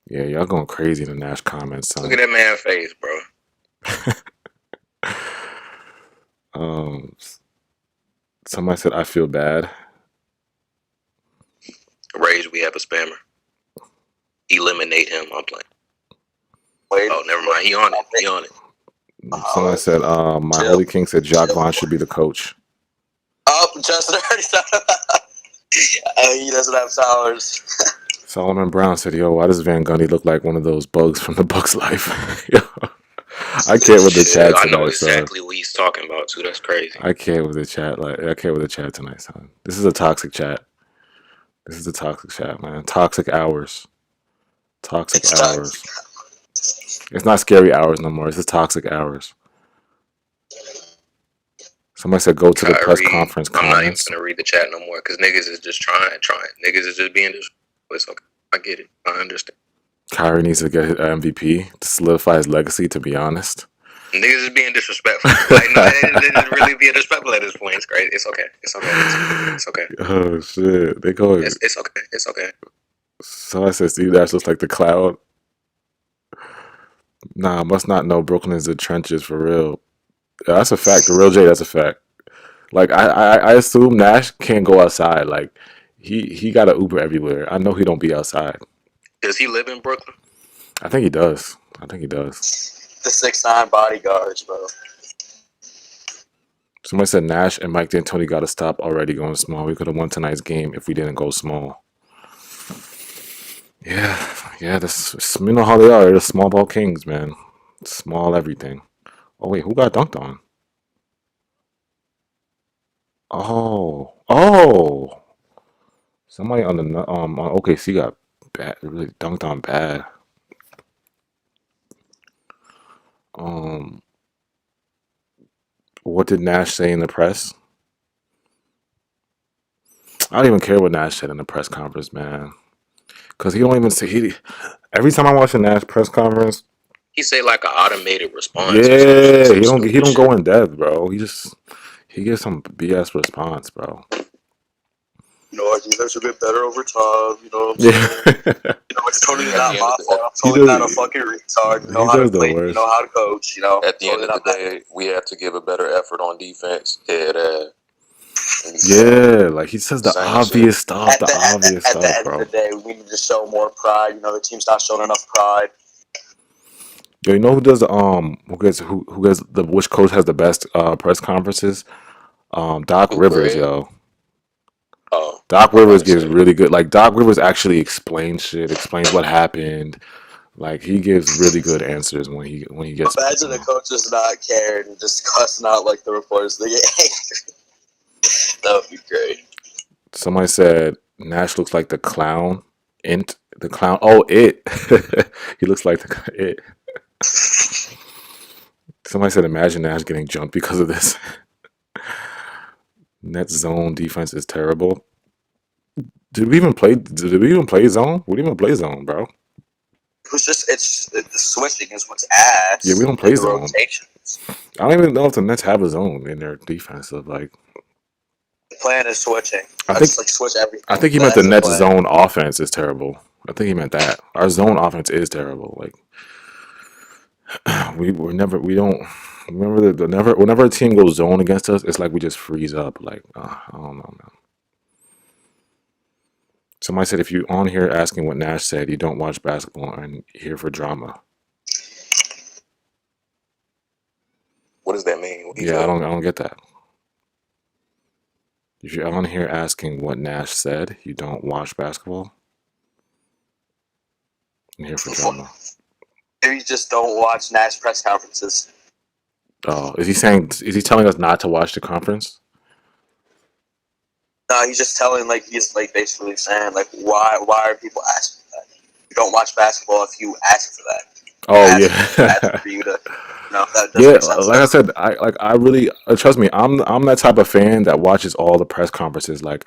Speaker 1: Yeah, y'all going crazy in the Nash comments, son.
Speaker 3: Look at that man's face, bro.
Speaker 1: Somebody said, I feel bad.
Speaker 3: Rage, we have a spammer. Eliminate him. I'm playing.
Speaker 2: Wait.
Speaker 3: Oh, never mind. He on it.
Speaker 1: Somebody said, my Holy King said Jacques Vaughn should be the coach.
Speaker 2: Oh, Justin already said he doesn't have towers.
Speaker 1: Solomon Brown said, yo, why does Van Gundy look like one of those bugs from the Bucks life? Yo, I can't with the chat tonight,
Speaker 3: I know exactly what he's talking about, too. That's crazy.
Speaker 1: I can't with the chat. I can't with the chat tonight, son. This is a toxic chat. This is a toxic chat, man. Toxic hours. Toxic hours. It's not scary hours no more. It's just toxic hours. Somebody said go to the press conference comments.
Speaker 3: I'm not even going to read the chat no more because niggas is just trying. Niggas is just being just. It's okay. I get it. I understand.
Speaker 1: Kyrie needs to get his MVP to solidify his legacy, to be honest.
Speaker 3: Niggas is being disrespectful. Like, no, they're really being disrespectful at this point. It's crazy. It's okay. It's okay. It's okay.
Speaker 1: Oh, shit. They going.
Speaker 3: It's okay. It's okay.
Speaker 1: So I said, Steve Nash looks like the cloud. Nah, must not know Brooklyn is the trenches for real. Yeah, that's a fact. The real J, that's a fact. Like, I assume Nash can't go outside. Like, he got an Uber everywhere. I know he don't be outside.
Speaker 3: Does he live in Brooklyn?
Speaker 1: I think he does. The
Speaker 2: 6'9" bodyguards, bro.
Speaker 1: Somebody said Nash and Mike D'Antoni got to stop already going small. We could have won tonight's game if we didn't go small. Yeah. This, you know how they are. They're the small ball kings, man. Small everything. Oh wait, who got dunked on? Oh. Somebody on OKC got bad, really dunked on bad. What did Nash say in the press? I don't even care what Nash said in the press conference, man. because he don't even say he. Every time I watch a Nash press conference,
Speaker 3: He say like an automated response or some shit,
Speaker 1: yeah,
Speaker 3: some
Speaker 1: he
Speaker 3: stupid
Speaker 1: don't go
Speaker 3: shit.
Speaker 1: in depth, bro. He gives some BS response, bro.
Speaker 2: You know, our defense will get better over time. You know what I'm
Speaker 1: Yeah,
Speaker 2: saying? You know, it's totally
Speaker 3: At
Speaker 2: not
Speaker 3: the end
Speaker 2: my
Speaker 3: of the
Speaker 2: fault. I'm
Speaker 1: he
Speaker 2: totally not a
Speaker 1: does.
Speaker 2: fucking retard. You know
Speaker 1: He
Speaker 2: how to
Speaker 1: does the
Speaker 2: play. You know
Speaker 1: worst.
Speaker 2: how to coach. You know,
Speaker 3: at the end
Speaker 2: totally
Speaker 3: of the
Speaker 2: not that.
Speaker 3: day, we have to give a better effort on defense. Head ass.
Speaker 1: Yeah, like he says the
Speaker 3: Same shit.
Speaker 1: obvious stuff,
Speaker 2: At
Speaker 1: the obvious
Speaker 2: at the
Speaker 1: stuff,
Speaker 2: end of
Speaker 1: bro.
Speaker 2: the day, we need to show more pride. You know, the team's not showing enough pride.
Speaker 1: Yo, you know who does who gets the which coach has the best press conferences? Doc
Speaker 3: Who,
Speaker 1: Rivers,
Speaker 3: Greg?
Speaker 1: yo.
Speaker 3: Oh,
Speaker 1: Doc
Speaker 3: I'm about
Speaker 1: Rivers
Speaker 3: to
Speaker 1: gives
Speaker 3: say.
Speaker 1: really good. Like Doc Rivers actually explains shit, explains what happened. Like he gives really good answers when he gets.
Speaker 2: Imagine the coach does not care and just cussing out like the reporters. They get angry. That would be great.
Speaker 1: Somebody said Nash looks like the clown. Int the clown. Oh, it. He looks like the it. Somebody said imagine Nash getting jumped because of this. Net zone defense is terrible. Did we even play? Did we even play zone? We didn't even play zone, bro.
Speaker 2: It was just the switching is what's ass.
Speaker 1: Yeah, we don't play
Speaker 2: And the
Speaker 1: zone.
Speaker 2: rotations.
Speaker 1: I don't even know if the Nets have a zone in their defensive. Like,
Speaker 2: The plan is switching.
Speaker 1: I think
Speaker 2: That's like switch everything.
Speaker 1: I think he meant the
Speaker 2: That's the
Speaker 1: Nets
Speaker 2: plan.
Speaker 1: zone offense is terrible. I think he meant that our zone offense is terrible. Like, we don't remember the never whenever a team goes zone against us, it's like we just freeze up. Like, I don't know, man. Somebody said if you on here asking what Nash said, you don't watch basketball and here for drama.
Speaker 3: What does that mean? What he
Speaker 1: Yeah, I
Speaker 3: said?
Speaker 1: don't get that. If you're on here asking what Nash said, you don't watch basketball and here for drama.
Speaker 2: Maybe you just don't watch Nash press conferences.
Speaker 1: Oh, is he saying? Is he telling us not to watch the conference?
Speaker 2: No, he's just telling he's basically saying why are people asking for that? You don't watch basketball if you ask for that.
Speaker 1: Oh
Speaker 2: Ask
Speaker 1: yeah,
Speaker 2: for you to that doesn't
Speaker 1: yeah.
Speaker 2: make sense.
Speaker 1: Like I said, I really trust me. I'm that type of fan that watches all the press conferences. Like,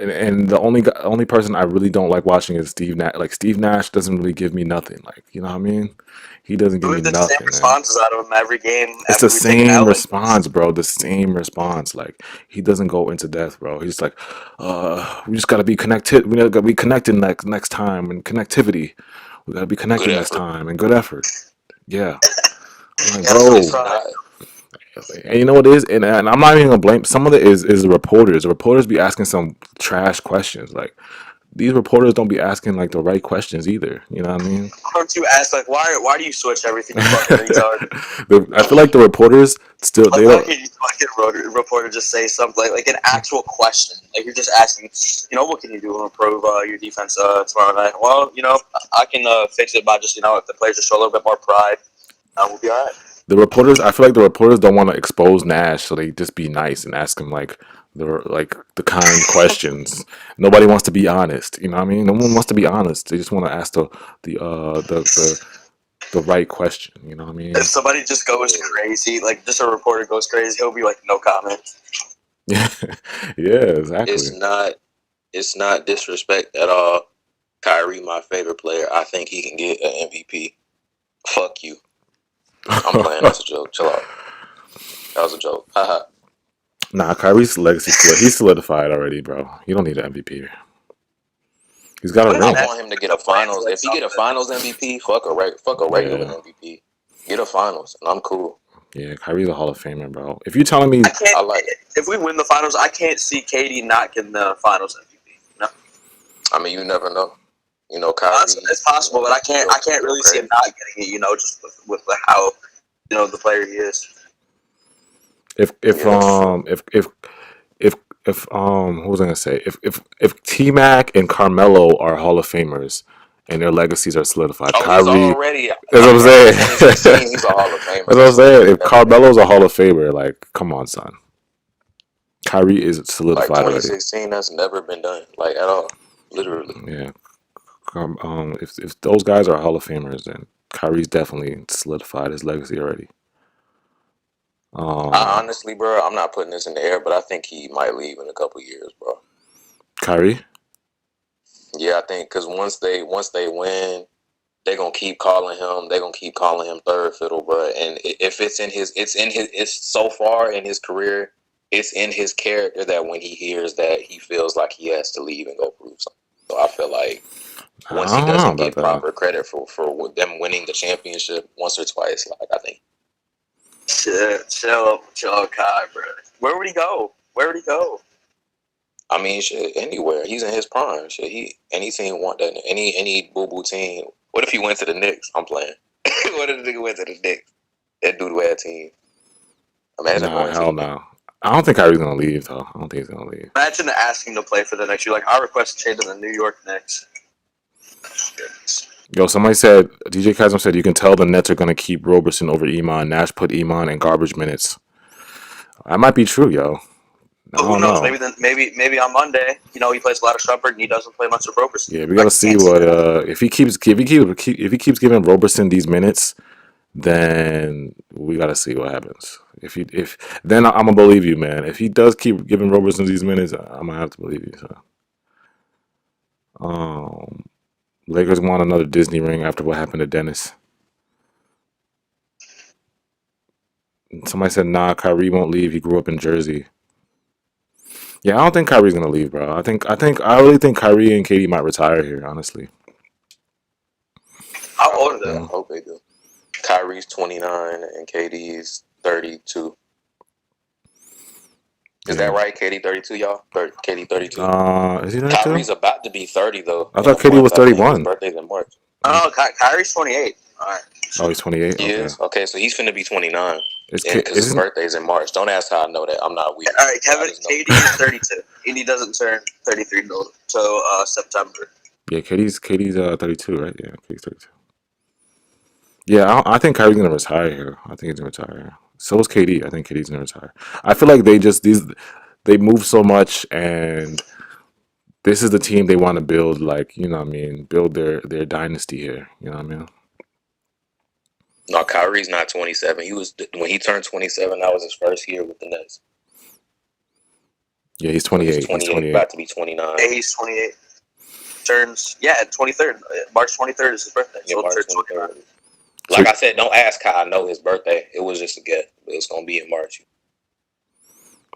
Speaker 1: and the only person I really don't like watching is Steve Nash. Like Steve Nash doesn't really give me nothing. Like you know what I mean? He doesn't give
Speaker 2: We
Speaker 1: me
Speaker 2: get the same
Speaker 1: nothing, man.
Speaker 2: responses out of him every game
Speaker 1: It's the
Speaker 2: after we take an
Speaker 1: same
Speaker 2: L.
Speaker 1: response, bro. The same response. Like he doesn't go into depth, bro. He's like, we just gotta be connected. We gotta be connected next time, and connectivity. We gotta be connected
Speaker 3: Good
Speaker 1: next
Speaker 3: effort.
Speaker 1: time, and good effort. Yeah, I'm like,
Speaker 2: That's
Speaker 1: bro.
Speaker 3: It's not.
Speaker 1: And you know what it is, and I'm not even gonna blame. Some of it is the reporters. The reporters be asking some trash questions. Like these reporters don't be asking like the right questions either. You know what I mean?
Speaker 2: Why don't you ask why do you switch everything, you fucking retard?
Speaker 1: I feel like the reporters still they
Speaker 2: Why
Speaker 1: don't.
Speaker 2: can't you fucking reporter just say something like an actual question? Like you're just asking, what can you do to improve your defense tomorrow night? Well, I can fix it by just if the players just show a little bit more pride, we'll be all right.
Speaker 1: The reporters, I feel like the reporters don't want to expose Nash, so they just be nice and ask him the kind questions. Nobody wants to be honest. You know what I mean? No one wants to be honest. They just want to ask the right question. You know what I mean?
Speaker 2: If somebody just goes crazy, like just a reporter goes crazy, he'll be like, no comment.
Speaker 1: Yeah, yeah, exactly.
Speaker 3: It's not disrespect at all. Kyrie, my favorite player. I think he can get an MVP. Fuck you. I'm playing. That's a joke. Chill out. That was a joke. Haha.
Speaker 1: Nah, Kyrie's legacy he's solidified already, bro. You don't need an MVP. He's got a
Speaker 3: I
Speaker 1: ring.
Speaker 3: want him to get a finals. If he get a finals MVP, fuck a regular
Speaker 1: Yeah.
Speaker 3: MVP. Get a finals, and I'm cool.
Speaker 1: Yeah, Kyrie's a Hall of Famer, bro. If you're telling me,
Speaker 3: I like it.
Speaker 2: If we win the finals, I can't see KD not getting the finals MVP. No,
Speaker 3: I mean, you never know. Kyrie.
Speaker 2: it's possible, but I can't really see him not getting it. Just with how the player he is.
Speaker 1: if what was I gonna say? If T Mac and Carmelo are Hall of Famers and their legacies are solidified,
Speaker 3: Oh,
Speaker 1: Kyrie.
Speaker 3: he's already.
Speaker 1: That's what I'm saying.
Speaker 3: 2016, he's a Hall of Famer.
Speaker 1: That's what I'm saying. If Carmelo's a Hall of Famer, like, come on, son. Kyrie is solidified
Speaker 3: like
Speaker 1: already.
Speaker 3: 2016, that's never been done, like at all, literally.
Speaker 1: Yeah. If those guys are Hall of Famers, then Kyrie's definitely solidified his legacy already.
Speaker 3: I honestly, bro, I'm not putting this in the air, but I think he might leave in a couple years, bro.
Speaker 1: Kyrie?
Speaker 3: Yeah, I think because once they win, they're gonna keep calling him. They're gonna keep calling him third fiddle, bro. And if it's so far in his career, it's in his character that when he hears that, he feels like he has to leave and go prove something. So I feel like once
Speaker 1: I
Speaker 3: he
Speaker 1: don't know
Speaker 3: doesn't
Speaker 1: about
Speaker 3: get
Speaker 1: that.
Speaker 3: proper credit for them winning the championship once or twice, like I think.
Speaker 2: Chill, Kai, bro. Where would he go?
Speaker 3: I mean, shit, anywhere. He's in his prime. Shit, any team want that. Any boo boo team. What if he went to the Knicks? I'm playing. What if the nigga went to the Knicks? That dude had a team. Imagine
Speaker 1: Nah,
Speaker 3: going
Speaker 1: hell
Speaker 3: to the Knicks.
Speaker 1: no. I don't think Kyrie's gonna leave though. I don't think he's gonna leave.
Speaker 2: Imagine asking him to play for the next year. Like, I request a trade to the New York Knicks. Goodness.
Speaker 1: Yo, somebody said DJ Kazem said you can tell the Nets are gonna keep Roberson over Iman. Nash put Iman in garbage minutes. That might be true, yo. I
Speaker 2: But who
Speaker 1: don't
Speaker 2: knows?
Speaker 1: know.
Speaker 2: Maybe on Monday, he plays a lot of Shumpert and he doesn't play much of Roberson.
Speaker 1: Yeah, we gotta see what if he keeps giving Roberson these minutes, then we gotta see what happens. If then I'm gonna believe you, man. If he does keep giving Roberson these minutes, I'm gonna have to believe you. So, Lakers want another Disney ring after what happened to Dennis. Somebody said, "Nah, Kyrie won't leave. He grew up in Jersey." Yeah, I don't think Kyrie's gonna leave, bro. I really think Kyrie and Katie might retire here. Honestly,
Speaker 2: How old are they?
Speaker 3: I hope they do. Kyrie's 29 and KD's 32. Is that right? KD 32, y'all? KD 32.
Speaker 1: is he 32?
Speaker 3: Kyrie's about to be 30 though.
Speaker 1: I thought KD was 31.
Speaker 3: His birthday's in March.
Speaker 2: Oh, Kyrie's 28. All right.
Speaker 1: Oh, he's 28.
Speaker 3: He
Speaker 1: Okay.
Speaker 3: is? Okay, so he's finna be 29.
Speaker 1: Is
Speaker 3: Because his birthday's in March. Don't ask how I know that. I'm not weird.
Speaker 2: All right, Kevin. KD is 32. And he doesn't turn 33 until September.
Speaker 1: Yeah, KD's 32, right? Yeah, KD's 32. Yeah, I think Kyrie's gonna retire here. I think he's gonna retire here. So is KD. I think KD's gonna retire. I feel like they move so much, and this is the team they want to build. Like, you know what I mean? Build their dynasty here. You know what I mean?
Speaker 3: No, Kyrie's not 27. When he turned 27, that was his first year with the Nets.
Speaker 1: Yeah, he's 28.
Speaker 3: He's 28, about to be 29.
Speaker 2: Yeah, he's 28. Turns 23rd. March 23rd is his birthday.
Speaker 3: Yeah,
Speaker 2: So
Speaker 3: March
Speaker 2: turns
Speaker 3: 23rd. Like I said, don't ask how I know his birthday. It was just a guess. But it's gonna be in March.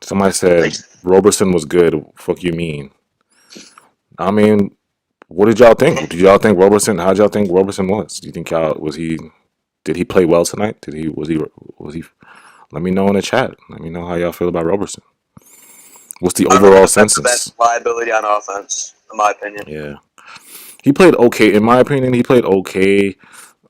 Speaker 1: Somebody said Roberson was good. Fuck you mean? I mean, what did y'all think? Did y'all think Roberson? How'd y'all think Roberson was? Do you think did he play well tonight? Was he? Let me know in the chat. Let me know how y'all feel about Roberson. What's the overall census?
Speaker 2: That's the best liability on offense, in my opinion.
Speaker 1: Yeah, he played okay. In my opinion, he played okay.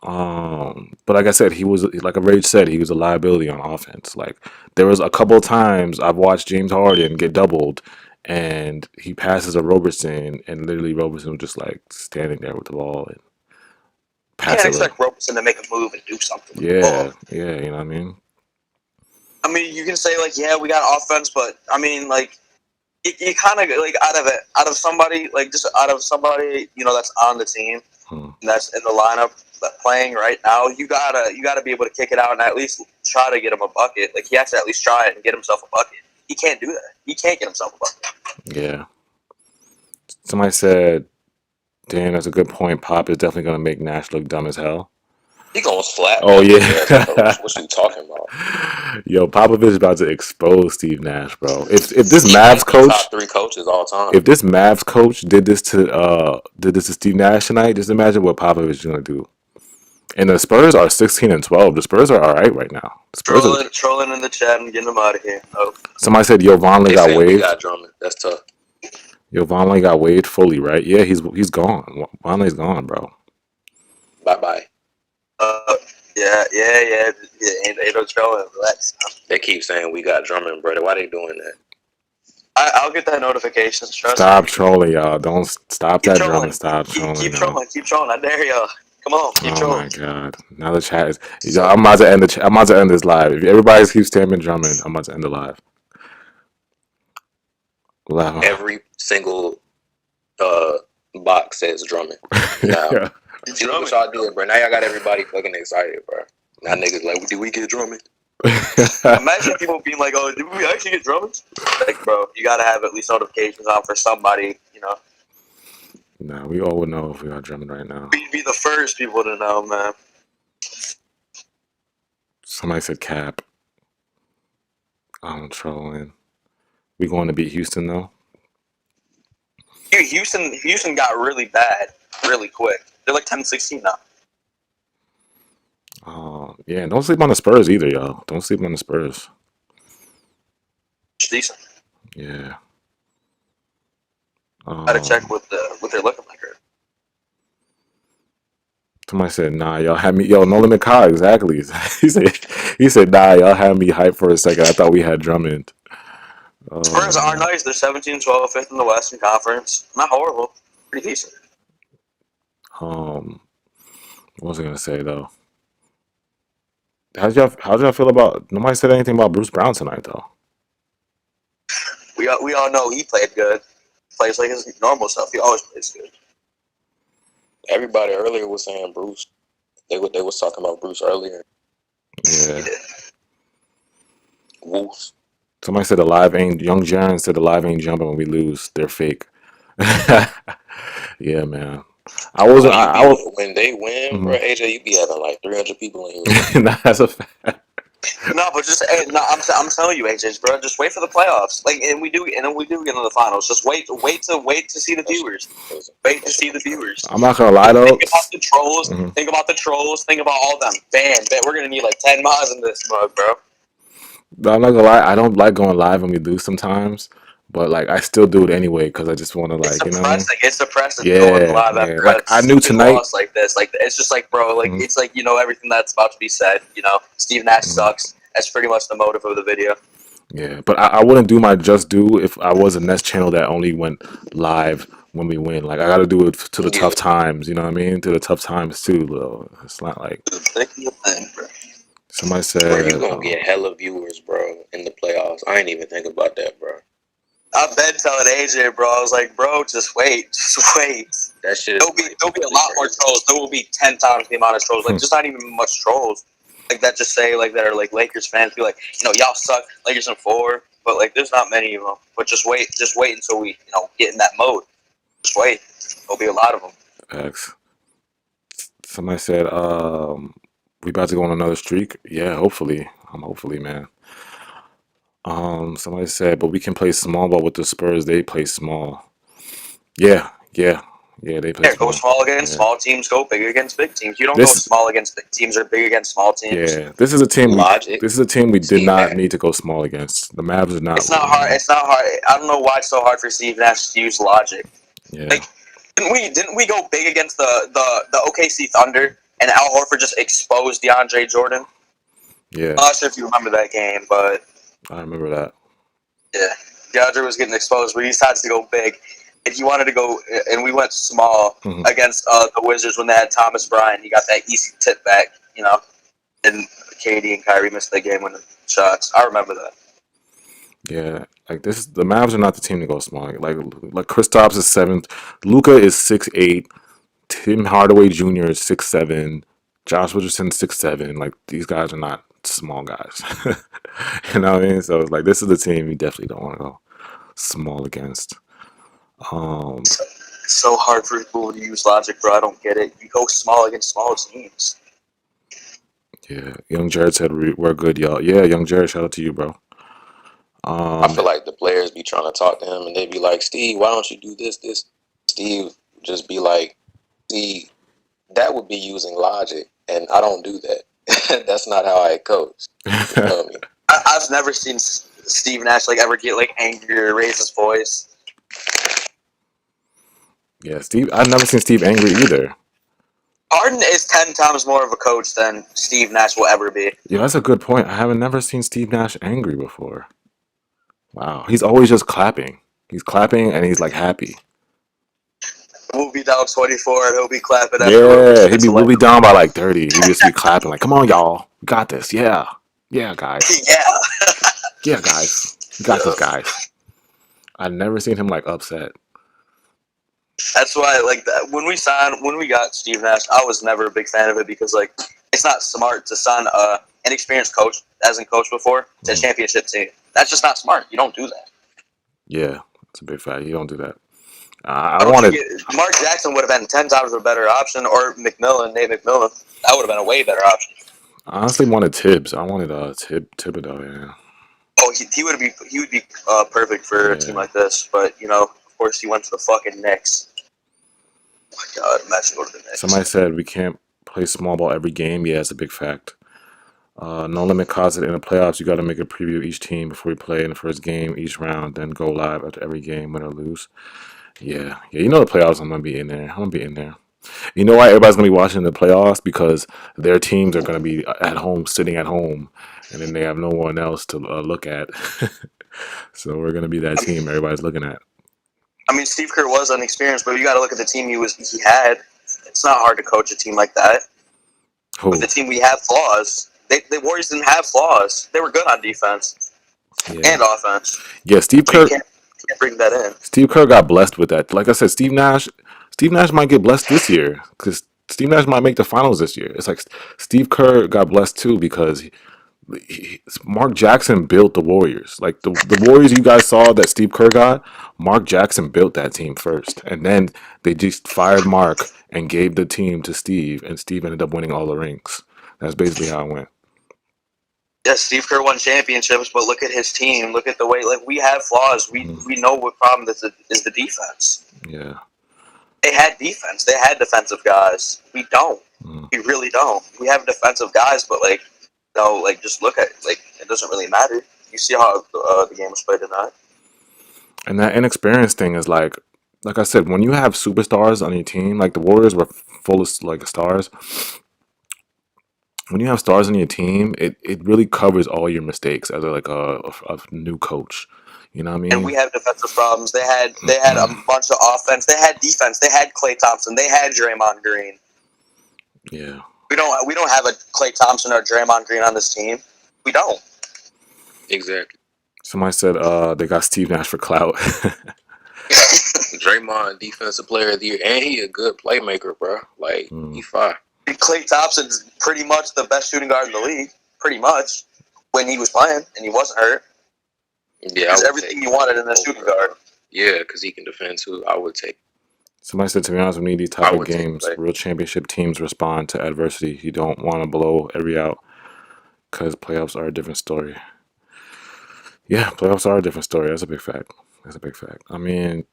Speaker 1: But like I said, like Rage said, he was a liability on offense. Like, there was a couple of times I've watched Jamesharden get doubled, and he passes a Roberson, and literally Roberson was just like standing there with the ball and
Speaker 2: You can't expect Roberson to make a move and do something.
Speaker 1: Yeah, you know what I mean.
Speaker 2: I mean, you can say like, yeah, we got offense, but I mean, like, you kind of like out of somebody that's on the team, and that's in the lineup playing right now. You gotta be able to kick it out and at least try to get him a bucket. Like, he has to at least try it and get himself a bucket. He can't do that. He can't get himself a bucket.
Speaker 1: Yeah. Somebody said, "Damn, that's a good point. Pop is definitely gonna make Nash look dumb as hell."
Speaker 3: He gonna slap.
Speaker 1: Oh yeah.
Speaker 3: What you talking about?
Speaker 1: Yo, Popovich is about to expose Steve Nash, bro. If this Mavs coach,
Speaker 3: top 3 coaches all time.
Speaker 1: If this Mavs coach did this to Steve Nash tonight, just imagine what Popovich is gonna do. And the Spurs are 16-12. The Spurs are all right now. The Spurs
Speaker 2: trolling in the chat and getting them out of here. Oh.
Speaker 1: Somebody said, "Yo, Vonleh got waived."
Speaker 3: Got Drummond. That's tough.
Speaker 1: Yo, Vonleh got waived fully, right? Yeah, he's gone. Vonleh's gone, bro.
Speaker 3: Bye.
Speaker 2: Yeah. Ain't no trolling. Relax.
Speaker 3: They keep saying we got Drummond, brother. Why they doing that?
Speaker 2: I'll get that notification.
Speaker 1: Stop trolling, y'all. Don't stop that Drummond. Stop trolling.
Speaker 2: Keep trolling. I dare y'all. Come on, keep trolling.
Speaker 1: Oh my god! Now the chat is. I'm about to end I'm about to end this live. If everybody keeps spamming Drummond, I'm about to end the live.
Speaker 3: Every single box says Drummond. Now, see what y'all doing, bro? Now y'all got everybody fucking excited, bro. Now niggas like, did we get Drummond?
Speaker 2: Imagine people being like, "Oh, did we actually get Drummond?" Like, bro, you gotta have at least notifications on for somebody, you know.
Speaker 1: Nah, we all would know if we got Drummond right now.
Speaker 2: We'd be the first people to know, man.
Speaker 1: Somebody said Cap. I'm trolling. We going to beat Houston though?
Speaker 2: Dude, Houston got really bad really quick. They're like 10-16 now.
Speaker 1: Yeah, don't sleep on the Spurs either, y'all. Don't sleep on the Spurs.
Speaker 2: It's decent.
Speaker 1: Yeah.
Speaker 2: Gotta check what they're looking like.
Speaker 1: Somebody said, "Nah, y'all had me." Yo, No Limit Kai, exactly. He said, "Nah, y'all had me hyped for a second. I thought we had Drummond."
Speaker 2: Spurs are nice. They're 17-12, 5th in the Western Conference. Not horrible. Pretty decent.
Speaker 1: What was I gonna say though? How'd y'all feel about? Nobody said anything about Bruce Brown tonight though.
Speaker 2: We all know he played good. Plays like his normal stuff. He always plays good.
Speaker 3: Everybody earlier was saying Bruce. They was talking about Bruce earlier.
Speaker 1: Yeah.
Speaker 3: Wolf.
Speaker 1: Somebody said Young Jaren said the live ain't jumping when we lose. They're fake. Yeah, man.
Speaker 3: When they win, bro, AJ, you be having like 300 people in here.
Speaker 1: Nah, that's a fact.
Speaker 2: No, but I'm telling you, AJ, bro. Just wait for the playoffs. And we do get into the finals. Just wait to see the viewers. Wait to see the viewers.
Speaker 1: I'm not gonna lie though.
Speaker 2: Think about the trolls. Think about the trolls. Think about all them. Bam, we're gonna need like 10 miles in this mug, bro.
Speaker 1: I'm not gonna lie. I don't like going live when we lose sometimes, but like I still do it anyway because I just want to like, you know what I mean?
Speaker 2: It's depressing going live after
Speaker 1: like I knew tonight
Speaker 2: lost like this. Like it's just like, bro, like it's like, you know, everything that's about to be said. You know, Steve Nash sucks. That's pretty much the motive of the video.
Speaker 1: Yeah, but I wouldn't do my just do if I was a Nets channel that only went live when we win. Like I got to do it to the tough times. You know what I mean? To the tough times too, though. It's not like somebody said,
Speaker 3: bro, you gonna get hella viewers, bro, in the playoffs. I ain't even think about that, bro.
Speaker 2: I've been telling AJ, bro. I was like, bro, just wait.
Speaker 3: That shit.
Speaker 2: There'll be a lot more trolls. There will be 10 times the amount of trolls. Like, just not even much trolls. Like that, just say like that are like Lakers fans. Be like, you know, y'all suck. Lakers in 4, but like, there's not many of them. But just wait until we, you know, get in that mode. Just wait. There'll be a lot of them.
Speaker 1: X. Somebody said, we about to go on another streak. Yeah, hopefully. Hopefully, man. Somebody said, but we can play small ball with the Spurs. They play small. Yeah. They play small.
Speaker 2: Go small against small teams. Go big against big teams. You don't go small against big teams or big against small teams.
Speaker 1: Yeah, this is a team. We did not need to go small against. The Mavs are not.
Speaker 2: It's not hard. It's not hard. I don't know why it's so hard for Steve Nash to use logic.
Speaker 1: Yeah.
Speaker 2: Like, didn't we go big against the OKC Thunder and Al Horford just exposed DeAndre Jordan?
Speaker 1: Yeah.
Speaker 2: I'm not sure if you remember that game, but
Speaker 1: I remember that.
Speaker 2: Yeah, DeAndre was getting exposed, but he decided to go big. And he wanted to go, and we went small against the Wizards when they had Thomas Bryant. He got that easy tip back, you know, and KD and Kyrie missed that game winning shots. I remember that.
Speaker 1: Yeah, like the Mavs are not the team to go small. Like Kristaps is 7th, Luka is 6'8", Tim Hardaway Jr. is 6'7", Josh Richardson 6'7". Like these guys are not small guys. You know what I mean? So it's like this is the team you definitely don't want to go small against.
Speaker 2: It's so hard for people to use logic, bro. I don't get it. You go small against small teams.
Speaker 1: Yeah, Young Jared said we're good, y'all. Yeah, Young Jared, shout out to you, bro.
Speaker 3: I feel like the players be trying to talk to him, and they be like, "Steve, why don't you do this?" Steve just be like, "See, that would be using logic, and I don't do that. That's not how I coach." You know what I mean?
Speaker 2: I've never seen Steve Nash like ever get like angry or raise his voice.
Speaker 1: Yeah, I've never seen Steve angry either.
Speaker 2: Harden is 10 times more of a coach than Steve Nash will ever be.
Speaker 1: Yeah, that's a good point. I haven't never seen Steve Nash angry before. Wow, he's always just clapping. He's clapping and he's like happy.
Speaker 2: We'll be down 24 and he'll be clapping.
Speaker 1: Yeah, we'll be down by like 30. He just be clapping like, "Come on, y'all, we got this." Yeah, guys. Yeah, guys, we got this, guys. I've never seen him like upset.
Speaker 2: That's why, like, when we got Steve Nash, I was never a big fan of it because, like, it's not smart to sign an inexperienced coach that hasn't coached before to a championship team. That's just not smart. You don't do that.
Speaker 1: Yeah, that's a big fact. You don't do that. I
Speaker 2: I don't think
Speaker 1: wanted
Speaker 2: Mark Jackson would have been 10 times a better option, or Nate McMillan. That would have been a way better option.
Speaker 1: I honestly wanted Tibbs. I wanted Thibodeau. Yeah.
Speaker 2: Oh, he would be perfect for a team like this. But of course, he went to the fucking Knicks. Oh my God, imagine going to the Knicks.
Speaker 1: Somebody said we can't play small ball every game. Yeah, it's a big fact. No limit caused it in the playoffs. You got to make a preview of each team before we play in the first game, each round, then go live after every game, win or lose. Yeah. You know the playoffs. I'm gonna be in there. You know why everybody's gonna be watching the playoffs? Because their teams are gonna be at home, sitting at home, and then they have no one else to look at. So we're gonna be that team everybody's looking at.
Speaker 2: I mean, Steve Kerr was unexperienced, but you got to look at the team he had. It's not hard to coach a team like that.
Speaker 1: Who?
Speaker 2: With the team we have flaws. The Warriors didn't have flaws. They were good on defense and offense.
Speaker 1: Yeah, Steve
Speaker 2: So
Speaker 1: Kerr.
Speaker 2: you can't bring that in.
Speaker 1: Steve Kerr got blessed with that. Like I said, Steve Nash might get blessed this year because Steve Nash might make the finals this year. It's like Steve Kerr got blessed too because Mark Jackson built the Warriors. Like the Warriors you guys saw that Steve Kerr got, Mark Jackson built that team first, and then they just fired Mark and gave the team to Steve, and Steve ended up winning all the rings. That's basically how it went.
Speaker 2: Yes, Steve Kerr won championships, but look at his team. Look at the way, we have flaws. We know what problem is the defense.
Speaker 1: Yeah.
Speaker 2: They had defense. They had defensive guys. We don't. We really don't. We have defensive guys, but just look at it. It doesn't really matter. You see how the game was played tonight.
Speaker 1: And that inexperience thing is like I said, when you have superstars on your team, like the Warriors were full of stars. When you have stars on your team, it really covers all your mistakes as a new coach. You know what I mean?
Speaker 2: And we have defensive problems. They had a bunch of offense. They had defense. They had Klay Thompson. They had Draymond Green.
Speaker 1: Yeah.
Speaker 2: We don't have a Klay Thompson or Draymond Green on this team. We don't.
Speaker 3: Exactly.
Speaker 1: Somebody said they got Steve Nash for clout.
Speaker 3: Draymond, defensive player of the year, and he a good playmaker, bro. He fine.
Speaker 2: Klay Thompson's pretty much the best shooting guard in the league, pretty much, when he was playing and he wasn't hurt.
Speaker 3: Yeah,
Speaker 2: It's everything you wanted in a shooting guard.
Speaker 3: Yeah, because he can defend too. I would take.
Speaker 1: Somebody said, to be honest, we need these type of games. Real championship teams respond to adversity. You don't want to blow every out because playoffs are a different story. Yeah, playoffs are a different story. That's a big fact. I mean,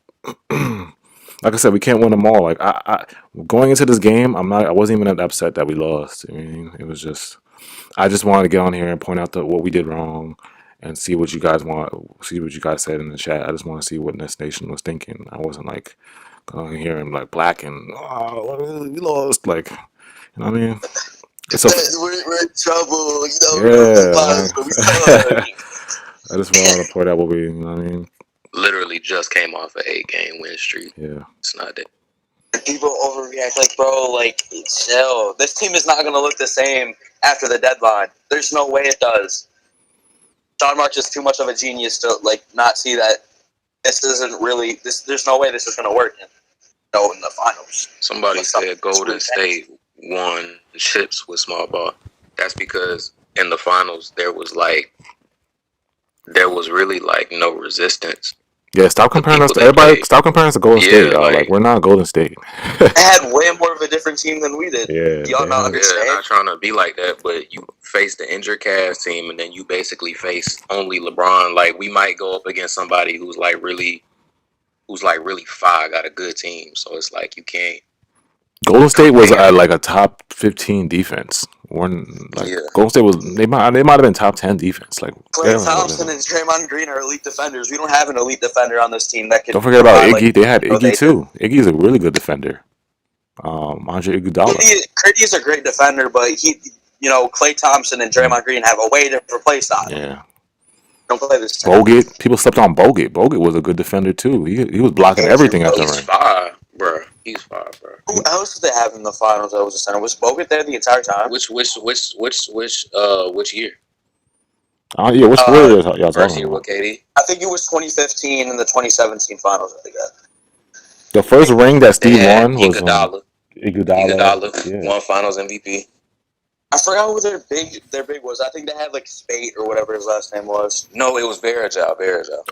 Speaker 1: like I said, we can't win them all. Like I going into this game, I wasn't even upset that we lost. I mean, it was just, I just wanted to get on here and point out what we did wrong and see what you guys said in the chat. I just want to see what Nets Nation was thinking. I wasn't like going here and like black and we lost. Like, you know what I mean?
Speaker 2: We're in trouble.
Speaker 1: Yeah. I just wanted to point out what you know what I mean?
Speaker 3: Literally just came off an 8-game win streak.
Speaker 1: Yeah.
Speaker 3: It's not that.
Speaker 2: People overreact, bro, chill. This team is not going to look the same after the deadline. There's no way it does. Sean Marks is too much of a genius to not see that this isn't really this. There's no way this is going to work in the finals.
Speaker 3: Somebody said Golden State won chips with small ball. That's because in the finals there was really no resistance.
Speaker 1: Yeah, stop comparing us to everybody. Stop comparing us to Golden State, y'all. We're not Golden State.
Speaker 2: They had way more of a different team than we did.
Speaker 1: Yeah,
Speaker 2: y'all not understand.
Speaker 3: Not trying to be like that, but you face the injured Cavs team, and then you basically face only LeBron. We might go up against somebody who's really fire, got a good team. So it's you can't.
Speaker 1: Golden State was a top 15 defense. Golden State was they might have been top 10 defense.
Speaker 2: Klay Thompson and Draymond Green are elite defenders. We don't have an elite defender on this team that can.
Speaker 1: Don't forget about Iggy. They had Iggy too. Iggy's a really good defender. Andre Iguodala.
Speaker 2: Iggy's a great defender, but Klay Thompson and Draymond Green have a way different play style.
Speaker 1: Yeah.
Speaker 2: Don't play this.
Speaker 1: Bogut. People slept on Bogut. Bogut was a good defender too. He was blocking everything at the rim.
Speaker 3: He's fire, bro. He's fire, bro.
Speaker 2: Who else did they have in the finals that was a center? Was Bogut there the entire time?
Speaker 3: Which year?
Speaker 1: Yeah, which Warriors y'all talking
Speaker 3: about?
Speaker 2: KD? I think it was 2015 and the 2017 finals. I think
Speaker 1: the first ring that Steve won was
Speaker 3: Iguodala won Finals MVP.
Speaker 2: I forgot who their big was. I think they had Spate or whatever his last name was.
Speaker 3: No, it was Varejao.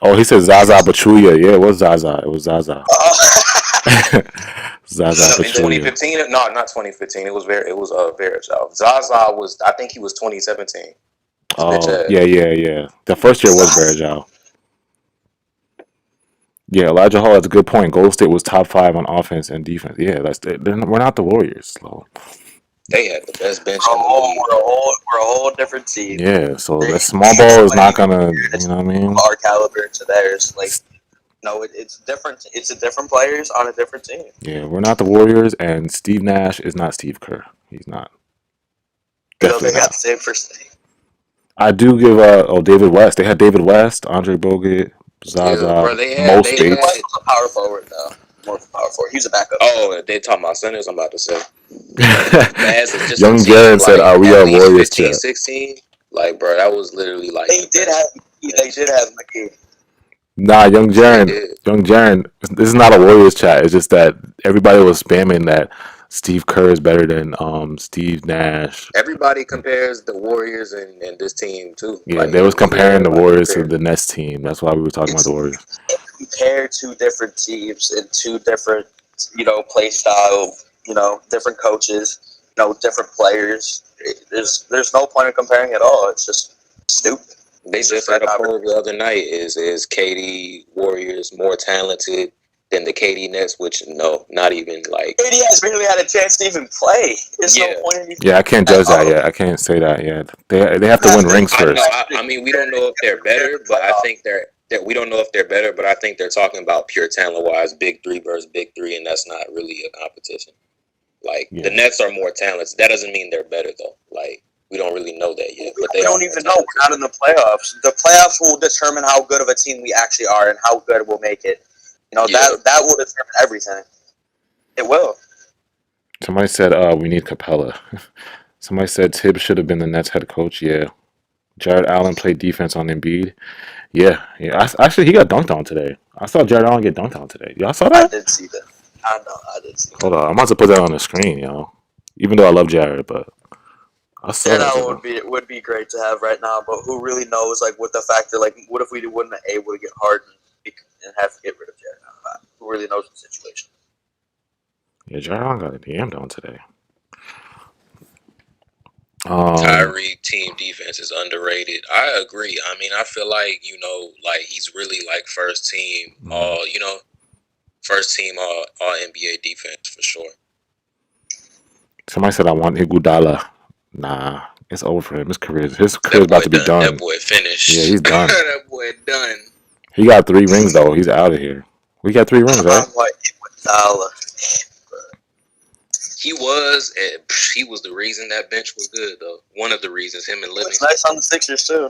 Speaker 1: Oh, he said Zaza Pachulia. Yeah, it was Zaza. Zaza
Speaker 3: In
Speaker 1: Pachulia.
Speaker 3: 2015, no, not 2015. It was Varejao. Zaza was, I think he was 2017. His bitch
Speaker 1: Oh,
Speaker 3: ass.
Speaker 1: yeah. The first year was Verjao. Yeah, Elijah Hall, that's a good point. Golden State was top 5 on offense and defense. Yeah, we're not the Warriors. So.
Speaker 3: They had the best bench
Speaker 2: We're
Speaker 3: in
Speaker 2: a
Speaker 3: the
Speaker 2: whole,
Speaker 3: league.
Speaker 2: we're a whole different team.
Speaker 1: Yeah, so that small
Speaker 2: Ain't
Speaker 1: ball is
Speaker 2: nobody
Speaker 1: not gonna, you know what I mean?
Speaker 2: our caliber to theirs. Like, no, it's different. It's a different players on a different team.
Speaker 1: Yeah, we're not the Warriors, and Steve Nash is not Steve Kerr. He's not.
Speaker 2: You know, they
Speaker 1: Definitely
Speaker 2: got
Speaker 1: not.
Speaker 2: the same first name.
Speaker 1: I do give David West. They had David West, Andre Bogut,
Speaker 3: Yeah,
Speaker 1: Zaza,
Speaker 3: bro. They
Speaker 1: Mo
Speaker 3: had
Speaker 2: David West
Speaker 1: Spates.
Speaker 2: was a power forward, though. More of a power forward. He was a backup.
Speaker 3: Oh, they talking about centers. I'm about to say, but as just a
Speaker 1: Young
Speaker 3: team,
Speaker 1: Jaron said,
Speaker 3: like
Speaker 1: "Are we
Speaker 3: at
Speaker 1: a
Speaker 3: least
Speaker 1: Warriors
Speaker 3: 15,
Speaker 1: chat?"
Speaker 3: 16. Like, bro, that was literally like
Speaker 2: They
Speaker 3: the
Speaker 2: did
Speaker 3: best.
Speaker 2: have. They did have McGee.
Speaker 1: Nah,
Speaker 3: They did.
Speaker 1: Young Jaron. This is not a Warriors chat. It's just that everybody was spamming that Steve Kerr is better than Steve Nash.
Speaker 3: Everybody compares the Warriors and this team too.
Speaker 1: Yeah,
Speaker 3: Like
Speaker 1: they was
Speaker 3: literally
Speaker 1: comparing the
Speaker 3: everybody
Speaker 1: Warriors to
Speaker 3: compared.
Speaker 1: the Nets team. That's why we were talking about the
Speaker 2: It's
Speaker 1: Warriors.
Speaker 2: compare two different teams and two different, play style. Different coaches. Different players. There's no point in comparing at all. It's just stupid.
Speaker 3: They just had a poll the other night. Is KD Warriors more talented than the KD Nets? Which no, not even like.
Speaker 2: KD has barely had a chance to even play. There's no point in even.
Speaker 1: Yeah, I can't judge that yet. I can't say that yet. They have to win rings
Speaker 3: I know.
Speaker 1: first.
Speaker 3: I mean, we don't know if they're better, but I think that we don't know if they're better. But I think they're talking about pure talent wise, big three versus big three, and that's not really a competition. Like the Nets are more talented. That doesn't mean they're better though. Like we don't really know that yet. But
Speaker 2: we don't even know. We're not in the playoffs. The playoffs will determine how good of a team we actually are and how good we'll make it. That will determine everything. It will.
Speaker 1: Somebody said we need Capella. Somebody said Tibbs should have been the Nets head coach. Yeah. Jared Allen played defense on Embiid. Yeah. Actually, he got dunked on today. I saw Jared Allen get dunked on today. Y'all saw that?
Speaker 2: I did see that. I know. I did see that.
Speaker 1: Hold on. I'm about to put that on the screen, Even though I love Jared, but I saw
Speaker 2: Jared
Speaker 1: that.
Speaker 2: Allen would be great to have right now, but who really knows? Like, with the factor, like, what if we wouldn't have able to get Harden and have to get rid of Jared Allen? Who really knows the situation?
Speaker 1: Yeah, Jared Allen got a DM'd on today.
Speaker 3: Kyrie team defense is underrated. I agree. I mean, I feel like like he's really like first team all NBA defense for sure.
Speaker 1: Somebody said I want Iguodala. Nah, it's over for him. His career's about to be done.
Speaker 3: That boy finished.
Speaker 1: Yeah, he's done.
Speaker 3: That boy done.
Speaker 1: He got 3 rings though. He's out of here. We got 3 rings, right?
Speaker 2: I'm like Iguodala.
Speaker 3: He was the reason that bench was good though. One of the reasons, him and Livingston.
Speaker 2: It's nice on the Sixers too.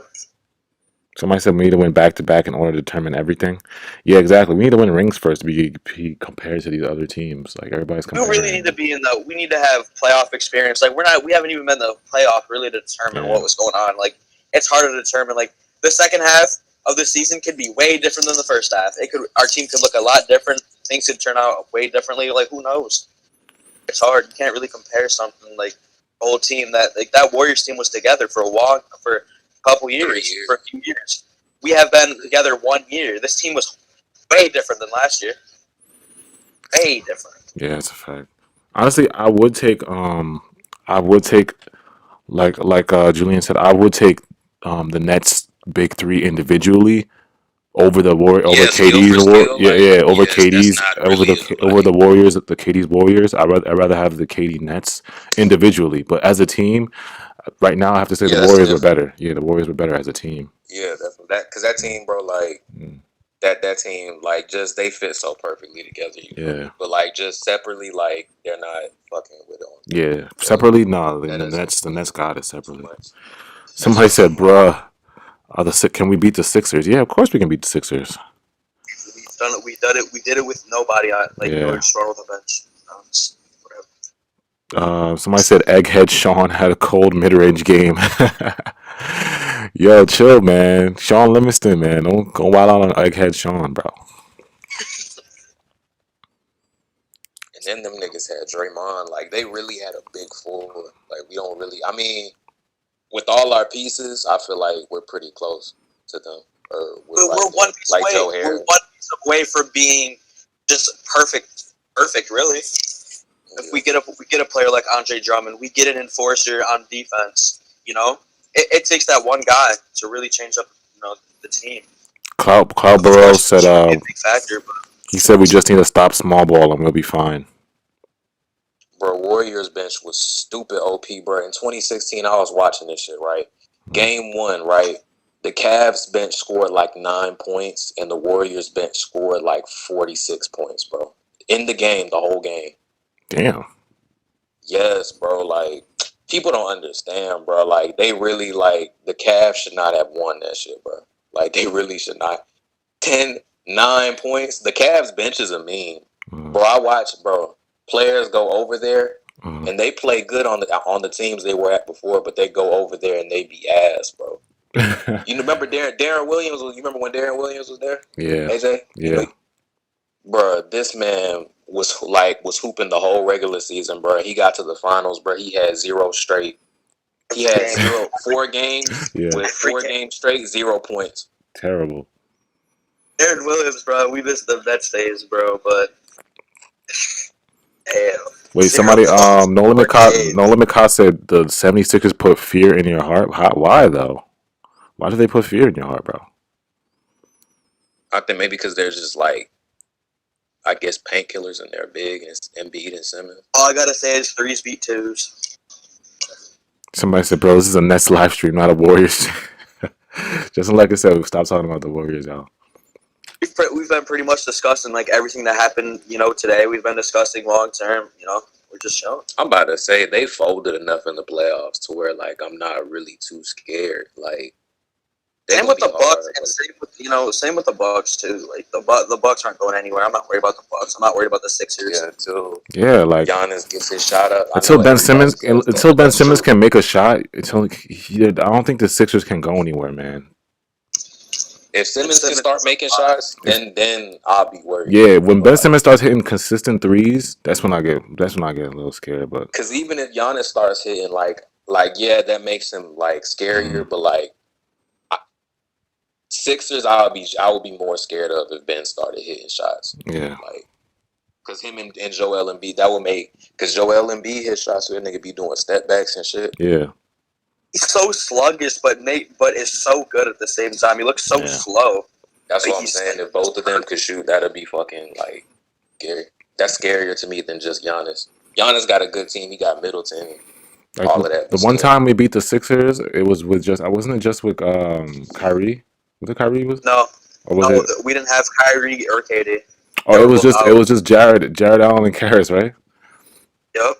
Speaker 1: Somebody said we need to win back to back in order to determine everything. Yeah, exactly. We need to win rings first to be compared to these other teams. Like everybody's comparing.
Speaker 2: We really need to be we need to have playoff experience. Like we haven't even been in the playoff really to determine what was going on. Like it's hard to determine. Like the second half of the season could be way different than the first half. Our team could look a lot different. Things could turn out way differently. Like who knows? It's hard. You can't really compare something like the whole team that Warriors team was together for a couple years, for a few years. We have been together 1 year. This team was way different than last year. Way different.
Speaker 1: Yeah, that's a fact. Honestly, I would take like Julian said, I would take the Nets big 3 individually over the over KD's over KD's over the Warriors, the KD's Warriors. I'd rather have the KD Nets individually, but as a team, right now I have to say the Warriors were better. Yeah, the Warriors were better as a team.
Speaker 3: Yeah, because that team, bro, like that team, like just they fit so perfectly together.
Speaker 1: Yeah,
Speaker 3: but like just separately, like they're not fucking with them.
Speaker 1: Yeah, separately, no. The Nets got it separately. Somebody said, "Bruh, can we beat the Sixers?" Yeah, of course we can beat the Sixers.
Speaker 2: We've done it. We did it with nobody on. Like George Strong with a bench.
Speaker 1: Somebody said Egghead Sean had a cold mid-range game. Yo, chill, man. Sean Livingston, man. Don't go wild out on Egghead Sean, bro.
Speaker 3: And then them niggas had Draymond. Like, they really had a big forward. Like, we don't really... I mean, with all our pieces, I feel like we're pretty close to them.
Speaker 2: We're one piece away. We're one piece away from being just perfect perfect, really. If we get a player like Andre Drummond, we get an enforcer on defense. You know, it takes that one guy to really change up, the team.
Speaker 1: Cloud
Speaker 2: Of
Speaker 1: Burrow
Speaker 2: course,
Speaker 1: said
Speaker 2: he should be a big factor, but
Speaker 1: he said we just need to stop small ball and we'll be fine.
Speaker 3: Bro, Warriors bench was stupid OP, bro. In 2016, I was watching this shit, right? Game 1, right? The Cavs bench scored like 9 points, and the Warriors bench scored like 46 points, bro. In the game, the whole game.
Speaker 1: Damn.
Speaker 3: Yes, bro. Like, people don't understand, bro. Like, they really, like, the Cavs should not have won that shit, bro. Like, they really should not. 9 points. The Cavs bench is a meme. Bro, I watch, bro. Players go over there, and they play good on the teams they were at before, but they go over there and they be ass, bro. You remember Darren Williams? You remember when Darren Williams was there?
Speaker 1: Yeah.
Speaker 3: AJ?
Speaker 1: Yeah.
Speaker 3: Bro, this man was hooping the whole regular season, bro. He got to the finals, bro. He had 0 straight. He had 4 games with 4 games straight, 0 points.
Speaker 1: Terrible.
Speaker 2: Darren Williams, bro, we missed the Nets days, bro, but
Speaker 1: wait, somebody No Limit Cot said the 76ers put fear in your heart. Why though? Why do they put fear in your heart, bro?
Speaker 3: I think maybe because they're just like, I guess, painkillers and they're big, and Embiid and Simmons.
Speaker 2: All I gotta say is 3s beat 2s.
Speaker 1: Somebody said, bro, this is a Nets live stream, not a Warriors. Just like I said, stop talking about the Warriors, y'all.
Speaker 2: We've been pretty much discussing like everything that happened, today. We've been discussing long term, we're just showing.
Speaker 3: I'm about to say they folded enough in the playoffs to where like I'm not really too scared. Like
Speaker 2: same with the Bucks, and same with the Bucks too. Like the Bucks aren't going anywhere. I'm not worried about the Bucks. I'm not worried about the Sixers.
Speaker 3: Yeah,
Speaker 1: like
Speaker 3: Giannis gets his shot up.
Speaker 1: Until Ben Simmons can make a shot. I don't think the Sixers can go anywhere, man.
Speaker 3: If Simmons can start making shots, then I'll be worried.
Speaker 1: Yeah, when Ben Simmons starts hitting consistent threes, that's when I get a little scared. But
Speaker 3: because even if Giannis starts hitting like yeah, that makes him like scarier. But like Sixers, I would be more scared of if Ben started hitting shots.
Speaker 1: Yeah,
Speaker 3: like because him and Joel Embiid, that would make because Joel Embiid hit shots, so that nigga be doing step backs and shit.
Speaker 1: Yeah.
Speaker 2: He's so sluggish, but is so good at the same time. He looks so slow.
Speaker 3: That's what I'm saying. If both of them could shoot, that'd be fucking like scary. That's scarier to me than just Giannis. Giannis got a good team. He got Middleton.
Speaker 1: Like
Speaker 3: all of that.
Speaker 1: The one time we beat the Sixers, it was with wasn't it just with Kyrie? Was it Kyrie?
Speaker 2: No.
Speaker 1: Or was it?
Speaker 2: We didn't have Kyrie or KD.
Speaker 1: Oh, it was just Jared Allen and Karras, right?
Speaker 2: Yep.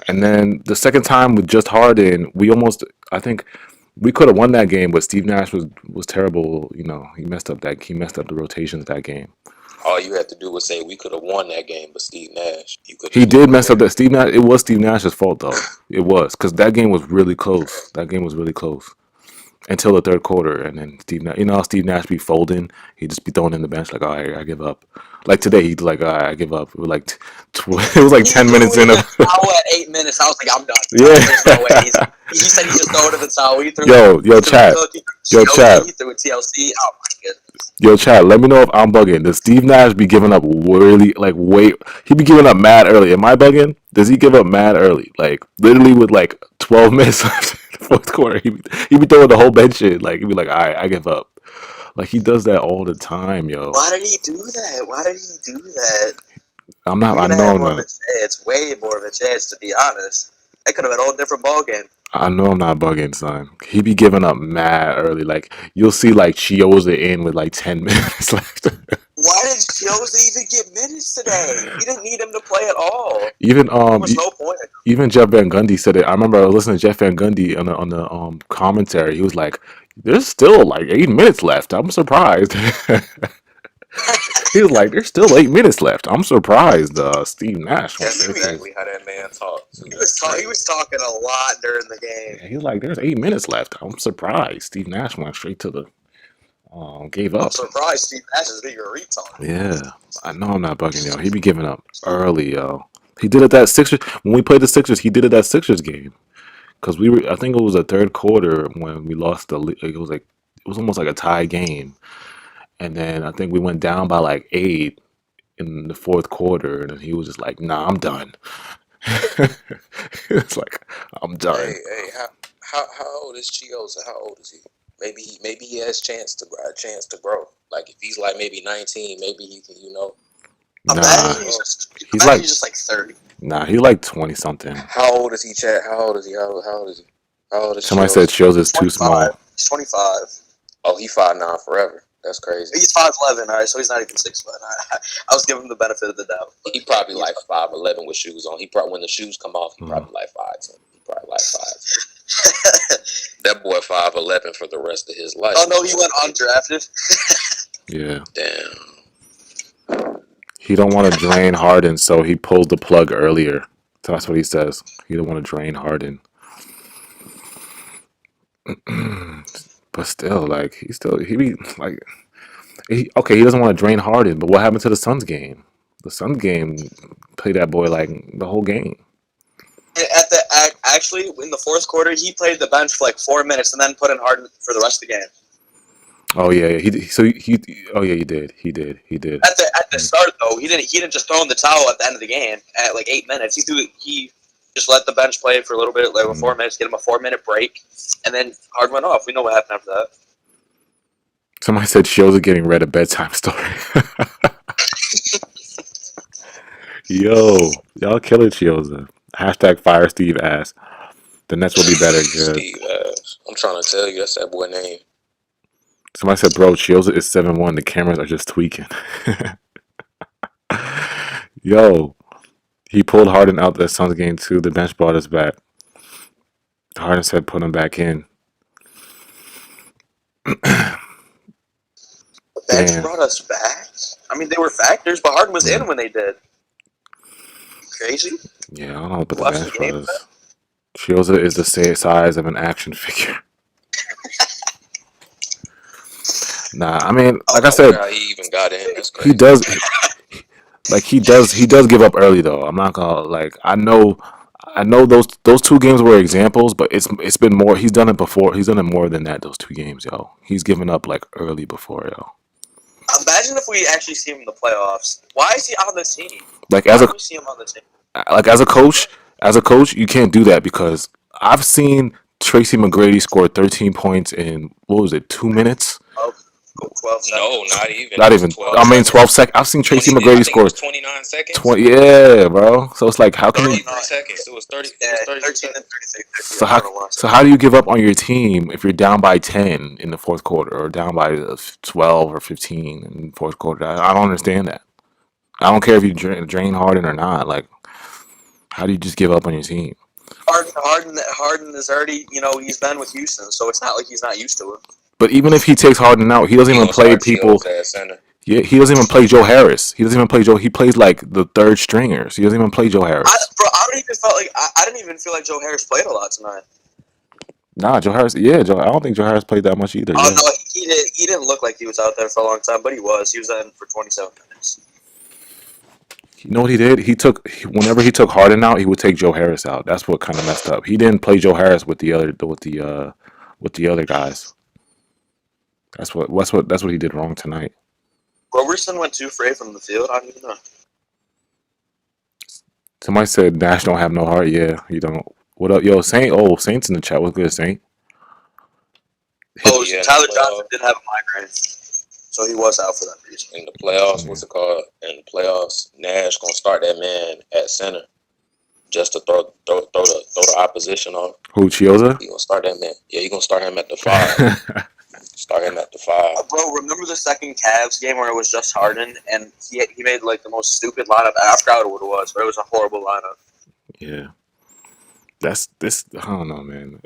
Speaker 1: And then the second time with just Harden, I think we could have won that game, but Steve Nash was terrible. He messed up the rotations that game.
Speaker 3: All you had to do was say we could have won that game, but Steve Nash,
Speaker 1: he did mess up that Steve Nash. It was Steve Nash's fault though. It was because that game was really close. Until the third quarter, and then Steve Nash, how Steve Nash be folding, he'd just be throwing in the bench like, "Oh, I give up." Like today, he'd like, "I give up." It was like, it was like 10 minutes in.
Speaker 2: I was at 8 minutes. I was like, "I'm done."
Speaker 1: Yeah.
Speaker 2: There's no way. He said he just threw it in the towel.
Speaker 1: Chat.
Speaker 2: He threw a TLC. Oh my goodness.
Speaker 1: Yo, chat. Let me know if I'm bugging. Does Steve Nash be giving up really he be giving up mad early? Am I bugging? Does he give up mad early? Like literally with like 12 minutes left in the fourth quarter, he be throwing the whole bench shit. Like he'd be like, "All right, I give up." Like he does that all the time, yo.
Speaker 2: Why did he do that?
Speaker 1: I'm not. I know I'm not.
Speaker 2: It's way more of a chance, to be honest. That could have been a whole different ball game.
Speaker 1: I know I'm not bugging, son. He be giving up mad early. Like you'll see, like Chioza in with like 10 minutes left.
Speaker 2: Why did Chioza even get minutes today? He didn't need him to play at all.
Speaker 1: Even
Speaker 2: there was no point.
Speaker 1: Even Jeff Van Gundy said it. I remember I was listening to Jeff Van Gundy on the commentary. He was like, "There's still like 8 minutes left. I'm surprised." He was like, "There's still 8 minutes left. I'm surprised." Steve Nash.
Speaker 3: That's exactly how that man talks.
Speaker 2: He was talking a lot during the game.
Speaker 1: Yeah, he was like, "There's 8 minutes left. I'm surprised." Steve Nash went straight to the gave up.
Speaker 2: I'm surprised Steve Nash is being a retard.
Speaker 1: Yeah, I know I'm not bugging, yo. He be giving up early, yo. He did it that Sixers when we played the Sixers. He did it that Sixers game because I think it was the third quarter when we lost it was almost like a tie game. And then I think we went down by like 8, in the fourth quarter, and he was just like, "Nah, I'm done." It's like, I'm done.
Speaker 3: Hey, how old is Chioza? How old is he? Maybe he has a chance to grow. Like if he's like maybe 19, maybe he can,
Speaker 1: Nah, he's like,
Speaker 2: he's just like 30.
Speaker 1: nah, he's like 20 something.
Speaker 3: How old is he, Chad? How old is he? How old is he? How old is
Speaker 1: Somebody
Speaker 3: Chioza?
Speaker 1: said Shields is too
Speaker 2: 25.
Speaker 1: small.
Speaker 2: He's 25.
Speaker 3: Oh, he 5'9" forever. That's crazy.
Speaker 2: He's 5'11", all right, so he's not even 6 foot. I was giving him the benefit of the doubt.
Speaker 3: He probably like 5'11" with shoes on. He probably when the shoes come off, he probably like 5'10". He probably like 5'10". That boy 5'11" for the rest of his life.
Speaker 2: Oh no, he went undrafted.
Speaker 1: Yeah.
Speaker 3: Damn.
Speaker 1: He don't want to drain Harden, so he pulled the plug earlier. So that's what he says. He don't want to drain Harden. But still, like he be like, okay, he doesn't want to drain Harden. But what happened to the Suns game? The Suns game played that boy like the whole game.
Speaker 2: Actually, in the fourth quarter, he played the bench for like 4 minutes and then put in Harden for the rest of the game.
Speaker 1: Oh yeah, he did.
Speaker 2: At the start though, he didn't just throw in the towel at the end of the game at like 8 minutes. He just let the bench play for a little bit, like 4 minutes, get him a 4-minute break, and then Harden went off. We know what happened after that.
Speaker 1: Somebody said Shields getting read a bedtime story. Yo, y'all killing Shields. Hashtag fire Steve ass. The Nets will be better. Good.
Speaker 3: Steve ass. I'm trying to tell you, that's that boy name.
Speaker 1: Somebody said, bro, Shields is 7-1. The cameras are just tweaking. Yo, he pulled Harden out the Suns game too. The bench brought us back. Harden said, put him back in.
Speaker 2: The bench brought us back? I mean, they were factors, but Harden was in when they did. Crazy?
Speaker 1: Yeah, I don't know, but the bench brought us. Shields is the size of an action figure. Nah, I mean, like I said,
Speaker 3: he even got in. That's crazy.
Speaker 1: he does. Like he does give up early though. I'm not gonna like. I know those 2 games were examples, but it's been more. He's done it before. He's done it more than that. Those 2 games, yo. He's given up like early before, yo.
Speaker 2: Imagine if we actually see him in the playoffs. Why is he on this team?
Speaker 1: Like
Speaker 2: Why do we see him on the team?
Speaker 1: Like as a coach, you can't do that because I've seen Tracy McGrady score 13 points in what was it, 2 minutes?
Speaker 2: 12 seconds.
Speaker 3: No, not even.
Speaker 1: Not even. 12 seconds. I've seen Tracy McGrady score
Speaker 3: 29 seconds.
Speaker 1: 20. Yeah, bro. So it's like, how can you?
Speaker 3: 39 seconds. It was 30.
Speaker 2: Yeah,
Speaker 3: It was
Speaker 2: 13 and 36.
Speaker 1: So how do you give up on your team if you're down by 10 in the fourth quarter or down by 12 or 15 in the fourth quarter? I don't understand that. I don't care if you drain Harden or not. Like, how do you just give up on your team?
Speaker 2: Harden is already, he's been with Houston, so it's not like he's not used to it.
Speaker 1: But even if he takes Harden out, he doesn't even play people. Yeah, he doesn't even play Joe Harris. He doesn't even play Joe. He plays like the third stringers. He doesn't even play Joe Harris.
Speaker 2: I didn't even feel like Joe Harris played a lot tonight.
Speaker 1: Nah, Joe Harris. Yeah, Joe. I don't think Joe Harris played that much either.
Speaker 2: Oh no, he didn't look like he was out there for a long time, but he was. He was in for 27 minutes.
Speaker 1: You know what he did? Whenever he took Harden out, he would take Joe Harris out. That's what kind of messed up. He didn't play Joe Harris with the other guys. That's what he did wrong tonight.
Speaker 2: Roberson went 2 for 8 from the field. I don't even know.
Speaker 1: Somebody said Nash don't have no heart. Yeah, he don't. What up, yo, Saint? Oh, Saint's in the chat. What's good, Saint?
Speaker 2: Tyler Johnson did have a migraine, so he was out for that reason.
Speaker 3: In the playoffs, what's it called? In the playoffs, Nash gonna start that man at center just to throw the opposition on.
Speaker 1: Who, Chioza?
Speaker 3: He gonna start that man. Yeah, he gonna start him at the 5. Start him at the 5.
Speaker 2: Bro, remember the second Cavs game where it was just Harden and he made like the most stupid lineup? I forgot what it was, but it was a horrible lineup.
Speaker 1: Yeah. That's this. I don't know, man.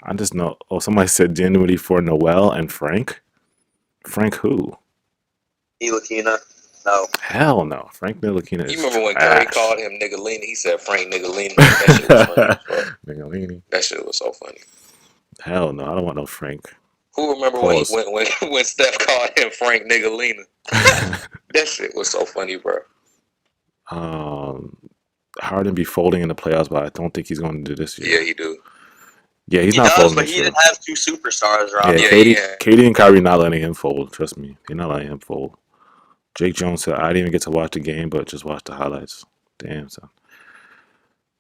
Speaker 1: I just know. Oh, somebody said January for Noel and Frank. Frank who?
Speaker 2: Ntilikina. No.
Speaker 1: Hell no. Frank Ntilikina.
Speaker 3: You remember when Curry called him Niggalini? He said Frank Niggalini. That shit was funny.
Speaker 1: Niggalini.
Speaker 3: That shit was so funny.
Speaker 1: Hell no. I don't want no Frank.
Speaker 3: Who remember when Steph called him Frank Niggalina? That shit was so funny, bro.
Speaker 1: Harden be folding in the playoffs, but I don't think he's going to do this year.
Speaker 3: Yeah, he do.
Speaker 1: Yeah, he
Speaker 2: not
Speaker 1: folding.
Speaker 2: But he didn't have 2 superstars around.
Speaker 1: Yeah, Katie and Kyrie not letting him fold. Trust me, they're not letting him fold. Jake Jones said, I didn't even get to watch the game, but just watch the highlights. Damn, son.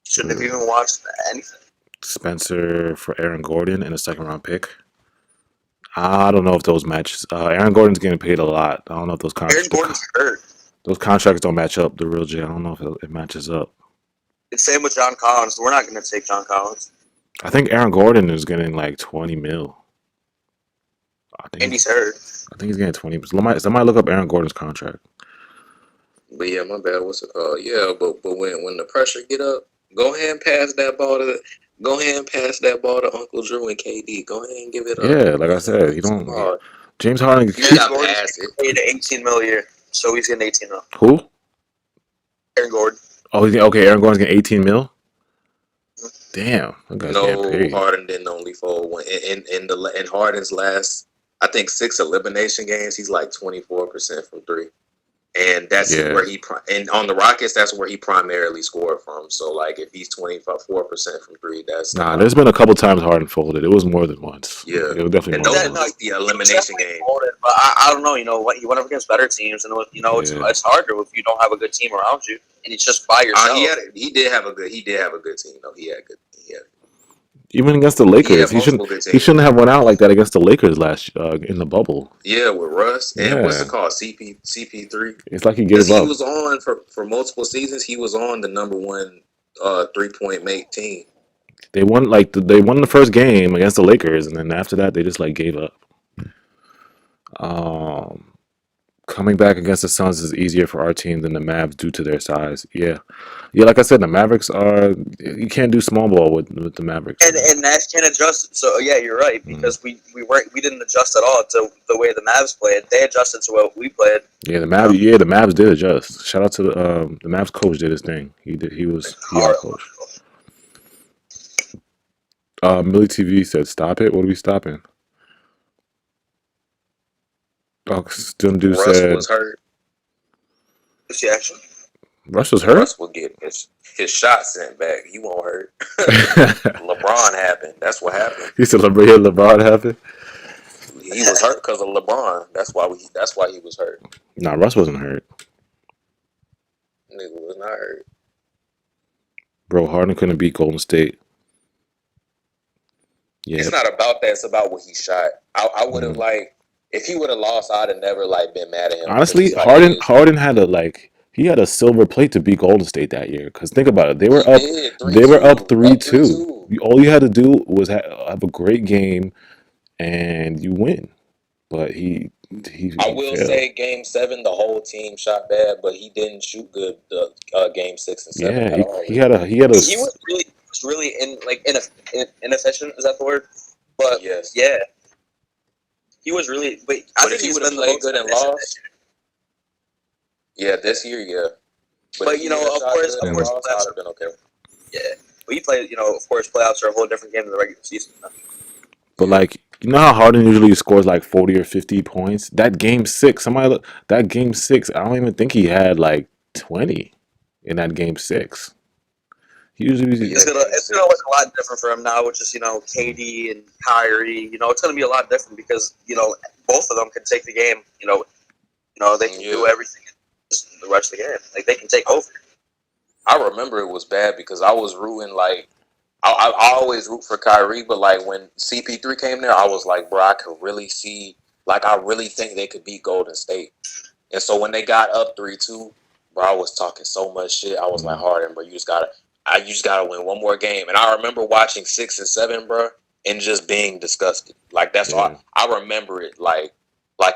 Speaker 2: Shouldn't have even watched anything.
Speaker 1: Spencer for Aaron Gordon and a second round pick. I don't know if those matches. Aaron Gordon's getting paid a lot. I don't know if those
Speaker 2: Aaron
Speaker 1: contracts.
Speaker 2: Gordon's hurt.
Speaker 1: Those contracts don't match up. The real J. I don't know if it matches up.
Speaker 2: It's same with John Collins. We're not going to take John Collins.
Speaker 1: I think Aaron Gordon is getting like 20 mil.
Speaker 2: And he's hurt.
Speaker 1: I think he's getting 20. Somebody look up Aaron Gordon's contract.
Speaker 3: But yeah, my bad. What's it called? Yeah, but when the pressure get up, go ahead and pass that ball to Uncle Drew and KD. Go ahead and give it up.
Speaker 1: Yeah, like I said, you don't. James Harden.
Speaker 2: Gordon's paid 18 mil a year, so he's getting 18 mil.
Speaker 1: Who?
Speaker 2: Aaron Gordon.
Speaker 1: Oh, okay. Aaron Gordon's getting 18 mil. Damn, that guy's getting paid.
Speaker 3: Harden didn't only fold one in Harden's last, I think 6 elimination games. He's like 24% from three. And that's where and on the Rockets, that's where he primarily scored from. So, like, if he's 24% from three, that's
Speaker 1: there's been a couple times Harden folded. It was more than once.
Speaker 3: Yeah,
Speaker 1: it was definitely more than once.
Speaker 3: Like the elimination game.
Speaker 2: Folded, but I don't know. You know what? He went up against better teams, and it's harder if you don't have a good team around you, and it's just by yourself.
Speaker 3: He did have a good team though. He had good.
Speaker 1: Even against the Lakers, he shouldn't have went out like that against the Lakers last in the bubble.
Speaker 3: Yeah, with Russ and what's it called, CP3.
Speaker 1: It's like he gave up.
Speaker 3: He was on for multiple seasons. He was on the number 1 3-point make team.
Speaker 1: They won the first game against the Lakers, and then after that they just like gave up. Coming back against the Suns is easier for our team than the Mavs due to their size. Yeah. Like I said, the Mavericks you can't do small ball with the Mavericks.
Speaker 2: And Nash can't adjust. So yeah, you're right because we didn't adjust at all to the way the Mavs played. They adjusted to what we played.
Speaker 1: Yeah, the Mavs did adjust. Shout out to the Mavs coach did his thing. He was our coach. Millie TV said, "Stop it! What are we stopping?" Russ
Speaker 3: was hurt.
Speaker 2: Is he actually?
Speaker 1: Russ was hurt?
Speaker 3: Russ will get his shot sent back. He won't hurt. LeBron happened. That's what happened.
Speaker 1: He said LeBron happened?
Speaker 3: He was hurt because of LeBron. That's why he was hurt.
Speaker 1: Nah, Russ wasn't hurt.
Speaker 3: Nigga was not hurt.
Speaker 1: Bro, Harden couldn't beat Golden State. Yeah.
Speaker 3: It's not about that. It's about what he shot. I would have if he would have lost, I'd have never been mad at him.
Speaker 1: Honestly, Harden had he had a silver plate to beat Golden State that year. Because think about it, they were up 3-2. All you had to do was have a great game, and you win. But he
Speaker 3: I will say, Game 7, the whole team shot bad, but he didn't shoot good. Game 6 and 7.
Speaker 1: Yeah, he was
Speaker 2: really inefficient. Is that the word? But
Speaker 3: yes,
Speaker 2: yeah. He was really. But I think
Speaker 3: he would have played good and lost. Yeah, this year, yeah.
Speaker 2: But of course, playoffs have been okay. Yeah, but he played. Of course, playoffs are a whole different game than the regular season.
Speaker 1: But you know how Harden usually scores like 40 or 50 points. That game 6, that game 6. I don't even think he had like 20 in that game 6.
Speaker 2: It's gonna look a lot different for him now, which is KD and Kyrie. It's gonna be a lot different because both of them can take the game. They can do everything just the rest of the game. Like they can take over.
Speaker 3: I remember it was bad because I was rooting I always root for Kyrie, but when CP3 came there, I was like, bro, I could really see I really think they could beat Golden State. And so when they got up 3-2, bro, I was talking so much shit. I was like, Harden, bro, you just gotta win one more game. And I remember watching 6 and 7, bro, and just being disgusted. That's all. I remember it like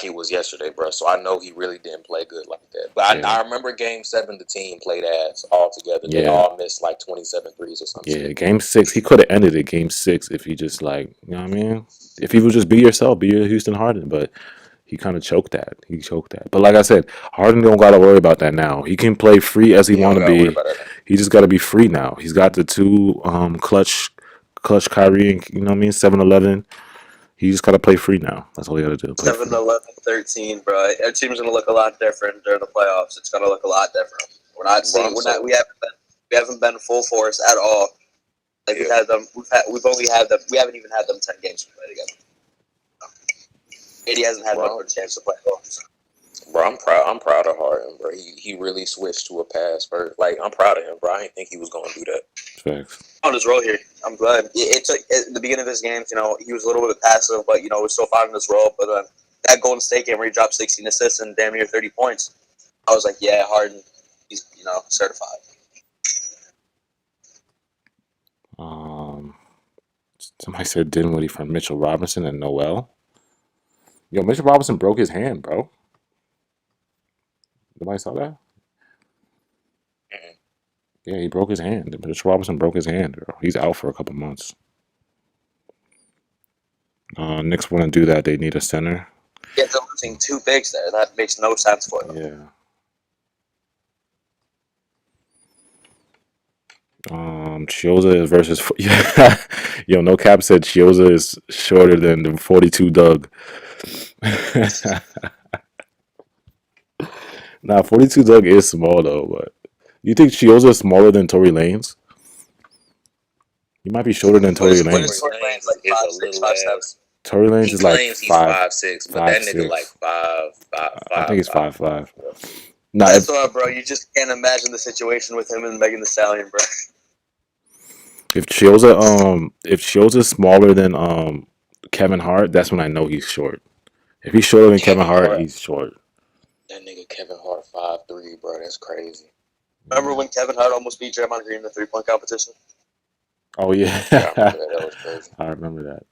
Speaker 3: it was yesterday, bro. So I know he really didn't play good like that. But I remember Game 7, the team played ass all together. They all missed 27 threes or something.
Speaker 1: Yeah, Game 6, he could have ended it Game 6 if he just you know what I mean? If he would just be yourself, be your Houston Harden. But he kind of choked that. But like I said, Harden don't got to worry about that now. He can play free as he want to be. He just got to be free now. He's got the 2 clutch Kyrie and, 7-11. He just got to play free now. That's all he got to do.
Speaker 2: 7-11, 13, bro. Our team's going to look a lot different during the playoffs. It's going to look a lot different. We haven't been full force at all. We had them. We haven't even had them 10 games to play together. 80 hasn't had one chance to play at all.
Speaker 3: Bro, I'm proud of Harden, bro. He really switched to a pass first. Like, I'm proud of him, bro. I didn't think he was gonna do that.
Speaker 1: Facts.
Speaker 2: On his role here, I'm glad. It took at the beginning of his games, he was a little bit passive, but was still finding his role. But that Golden State game where he dropped 16 assists and damn near 30 points, I was like, yeah, Harden, he's certified.
Speaker 1: Somebody said Dinwiddie from Mitchell Robinson and Noel. Yo, Mitchell Robinson broke his hand, bro. Nobody saw that?
Speaker 3: Mm-mm.
Speaker 1: Yeah, he broke his hand. Mitchell Robinson broke his hand, bro. He's out for a couple months. Knicks want to do that. They need a center.
Speaker 2: Yeah, they're losing 2 bigs there. That makes no sense for them.
Speaker 1: Yeah. Chioza versus yeah. Yo, no cap said Chioza is shorter than the 42 Doug. Nah, 42 Doug is small though, but you think Chioza is smaller than Tory Lanez? He might be shorter than Tory Lanez.
Speaker 2: Tory Lanez like
Speaker 3: is
Speaker 2: 5'6", 5'7".
Speaker 1: Tory Lanez
Speaker 3: He
Speaker 1: is like
Speaker 3: claims he's
Speaker 1: 5'6",
Speaker 3: 5'6", but that nigga
Speaker 1: 5'6".
Speaker 3: like 5'5".
Speaker 1: I think he's 5'5". Nah,
Speaker 2: That's why, bro. You just can't imagine the situation with him and Megan Thee Stallion, bro.
Speaker 1: if Chioza's smaller than Kevin Hart, that's when I know he's short. If he's shorter than Kevin Hart, he's short.
Speaker 3: That nigga Kevin Hart 5'3", bro. That's crazy.
Speaker 2: Remember when Kevin Hart almost beat Draymond Green in the 3-point competition?
Speaker 1: Oh yeah,
Speaker 3: Yeah, I remember that. That was crazy.
Speaker 1: I remember that.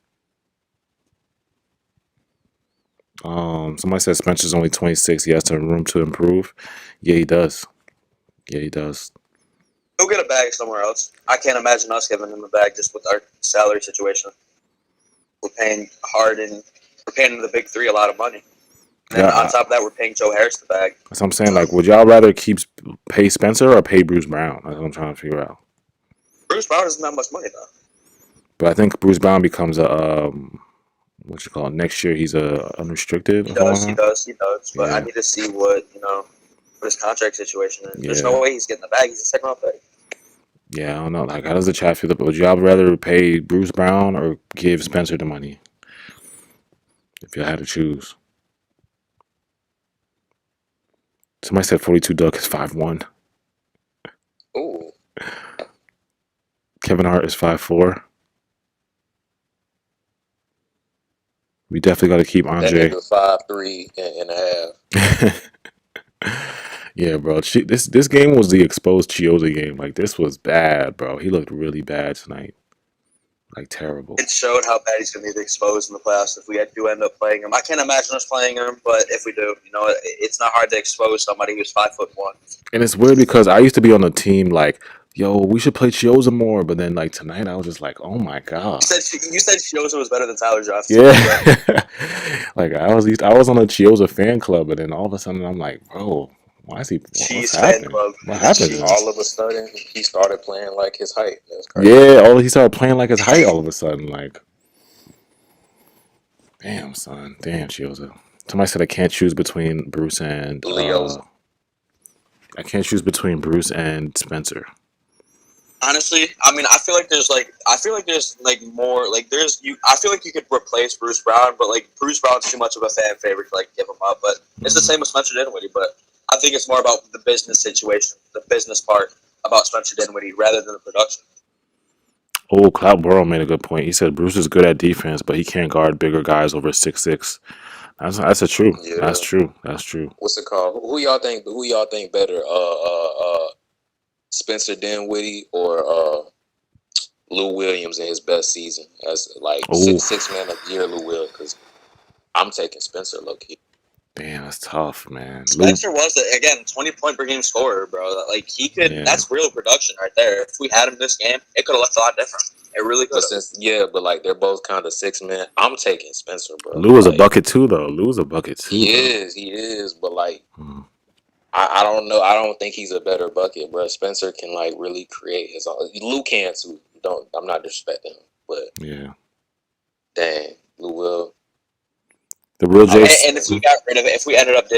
Speaker 1: Somebody said Spencer's only 26. He has some room to improve. Yeah, he does. Yeah, he does.
Speaker 2: He'll get a bag somewhere else. I can't imagine us giving him a bag just with our salary situation. We're paying Harden. We're paying the big 3 a lot of money. And then
Speaker 1: Yeah,
Speaker 2: on top of that, we're paying Joe Harris the bag.
Speaker 1: That's what I'm saying. Like, would y'all rather pay Spencer or pay Bruce Brown? That's what I'm trying to figure out.
Speaker 2: Bruce Brown doesn't have much money, though.
Speaker 1: But I think Bruce Brown becomes a what you call it, next year. He's a unrestricted.
Speaker 2: He does. But I
Speaker 1: Yeah.
Speaker 2: need to see what his contract situation is. There's
Speaker 1: Yeah.
Speaker 2: no way he's getting the bag. He's a second-round pick.
Speaker 1: Yeah, I don't know. Like, how does the chat feel? Would y'all rather pay Bruce Brown or give Spencer the money? If you had to choose. Somebody said 42 Duck is 5'1".
Speaker 3: Ooh.
Speaker 1: Kevin Hart is 5'4". We definitely got to keep
Speaker 3: That
Speaker 1: Andre.
Speaker 3: nigga 5'3" and a half.
Speaker 1: Yeah, bro. This game was the exposed Chioza game. Like, this was bad, bro. He looked really bad tonight. Like, terrible.
Speaker 2: It showed how bad he's going to be exposed in the playoffs if we do end up playing him. I can't imagine us playing him, but if we do, it's not hard to expose somebody who's 5'1".
Speaker 1: And it's weird because I used to be on a team like, yo, we should play Chioza more. But then, like, tonight I was just like, oh my god.
Speaker 2: You said Chioza was better than Tyler Johnson.
Speaker 1: Yeah. Like, I was on a Chioza fan club, and then all of a sudden I'm like, bro, why is he? What's happening? What happened?
Speaker 3: All of a sudden, he started playing like his height. That's crazy.
Speaker 1: Yeah, he started playing like his height all of a sudden. Like, damn, son. Damn, Chioza. Somebody said I can't choose between Bruce and
Speaker 3: Leo's.
Speaker 1: I can't choose between Bruce and Spencer.
Speaker 2: Honestly, I mean, I feel like there's more I feel like you could replace Bruce Brown, but like Bruce Brown's too much of a fan favorite to like give him up. But it's the same with Spencer Dinwiddie. But I think it's more about the business situation, the business part about Spencer Dinwiddie rather than the production.
Speaker 1: Oh, Cloud Burrow made a good point. He said Bruce is good at defense, but he can't guard bigger guys over 6'6". That's a true.
Speaker 3: Yeah.
Speaker 1: That's true. That's true.
Speaker 3: What's it called? Who y'all think better? Spencer Dinwiddie or Lou Williams in his best season as like six man of the year, Lou Will, because I'm taking Spencer low key.
Speaker 1: Damn, that's tough, man.
Speaker 2: Spencer was 20-point per game scorer, bro. Like he could. Yeah. That's real production right there. If we had him this game, it could have looked a lot different. It really could.
Speaker 3: But like they're both kind of 6 men. I'm taking Spencer, bro.
Speaker 1: Lou is a bucket too, though. Lou's a bucket too.
Speaker 3: He is. But like, I don't know. I don't think he's a better bucket, bro. Spencer can like really create his own. Lou can too. I'm not disrespecting him, but
Speaker 1: yeah.
Speaker 3: Dang, Lou will.
Speaker 1: The real Jace.
Speaker 2: And if we got rid of it, if we ended up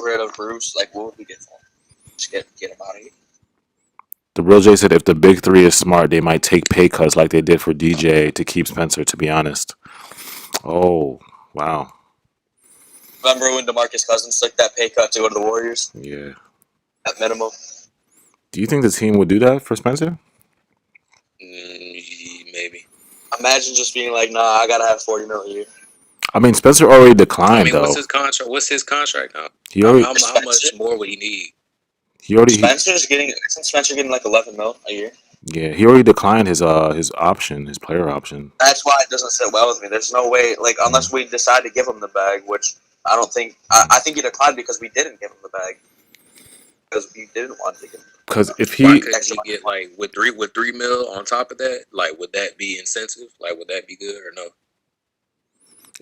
Speaker 2: rid of Bruce, like what would we get for him? Just get him out of here.
Speaker 1: The real Jay said if the big three is smart, they might take pay cuts like they did for DJ to keep Spencer, to be honest. Oh, wow.
Speaker 2: Remember when DeMarcus Cousins took that pay cut to go to the Warriors
Speaker 1: Yeah.
Speaker 2: at minimum?
Speaker 1: Do you think the team would do that for Spencer?
Speaker 3: Maybe.
Speaker 2: Imagine just being like, nah, I gotta have $40 million a year.
Speaker 1: I mean, Spencer already declined
Speaker 3: I mean,
Speaker 1: though.
Speaker 3: what's his contract? What's his contract now?
Speaker 1: He already,
Speaker 3: How much more would he need?
Speaker 2: Spencer's getting like 11 mil a year.
Speaker 1: he already declined his option, his player option.
Speaker 2: That's why it doesn't sit well with me. There's no way, like, unless we decide to give him the bag, which I don't think. I think he declined because we didn't give him the bag because we didn't want to give him.
Speaker 1: Because if
Speaker 3: Why
Speaker 1: he
Speaker 3: couldn't he get like with 3 mil on top of that? Like, would that be incentive? Like, would that be good or no?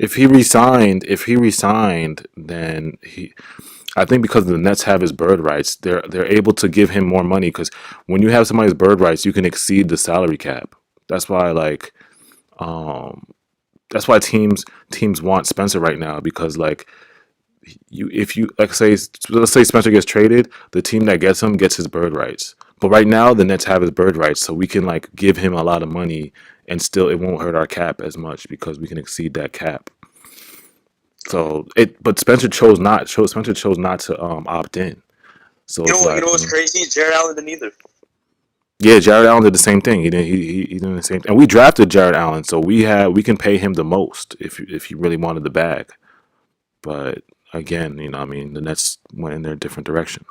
Speaker 1: if he resigned, then I think because the Nets have his bird rights, they're able to give him more money because when you have somebody's bird rights, you can exceed the salary cap. That's why that's why teams want Spencer right now because like if you let's say Spencer gets traded, the team that gets him gets his bird rights. But right now the Nets have his bird rights, so we can like give him a lot of money and still it won't hurt our cap as much because we can exceed that cap. So but Spencer chose not to opt in. So
Speaker 2: You
Speaker 1: it's
Speaker 2: know what's crazy? Jared Allen didn't either.
Speaker 1: Yeah, Jared Allen did the same thing. He did the same thing. And we drafted Jared Allen, so we can pay him the most if he really wanted the bag. But again, I mean, the Nets went in their different direction.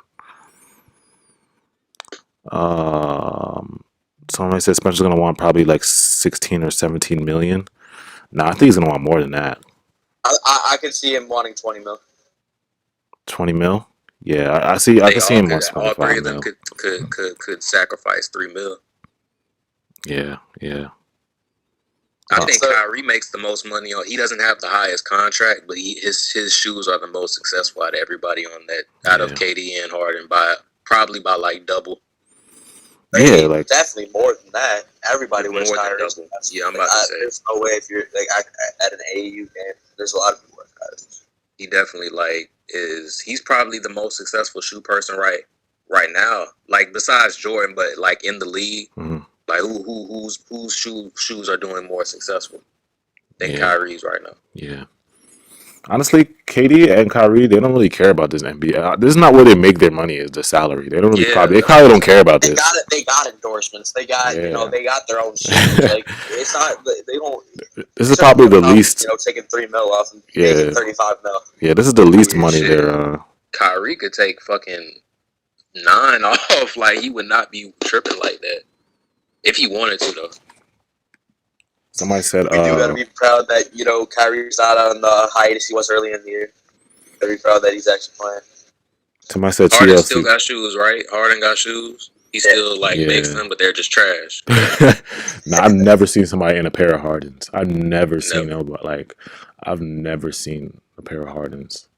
Speaker 1: Somebody said Spencer's gonna want probably like 16 or 17 million. Nah, I think he's gonna want more than that.
Speaker 2: I could see him wanting 20 mil.
Speaker 1: 20 mil? Yeah, I see. I can see him want
Speaker 3: All
Speaker 1: 25
Speaker 3: three of them
Speaker 1: mil.
Speaker 3: could sacrifice 3 mil.
Speaker 1: Yeah.
Speaker 3: I think Kyrie makes the most money on. He doesn't have the highest contract, but his shoes are the most successful out of everybody on that. Out of KD and Harden probably by like double.
Speaker 1: Yeah, like
Speaker 2: definitely more than that. Everybody wears Kyrie.
Speaker 3: Yeah, I'm about to say.
Speaker 2: There's no way if you're like at an AAU game. There's a lot of people wearing Kyrie.
Speaker 3: He definitely he's probably the most successful shoe person right now. Like besides Jordan, but like in the league, like whose shoes are doing more successful than Kyrie's right now? Yeah.
Speaker 1: Honestly, KD and Kyrie, they don't really care about this NBA. This is not where they make their mony. Is the salary? They don't really. They probably don't care about this.
Speaker 2: They got endorsements. They got they got their own shoes. Like it's not. They don't.
Speaker 1: This is probably the least.
Speaker 2: Taking 3 mil off and making 35 mil.
Speaker 1: Yeah, this is the least money there.
Speaker 3: Kyrie could take fucking 9 off. Like he would not be tripping like that if he wanted to though.
Speaker 1: Somebody said,
Speaker 2: "We do gotta be proud that Kyrie's not on the hiatus he was early in the year. Gotta be proud that he's actually playing."
Speaker 1: Somebody said,
Speaker 3: "Harden still got shoes, right? Harden got shoes. He still makes them, but they're just trash."
Speaker 1: No, I've never seen somebody in a pair of Hardens. I've never seen nobody I've never seen a pair of Hardens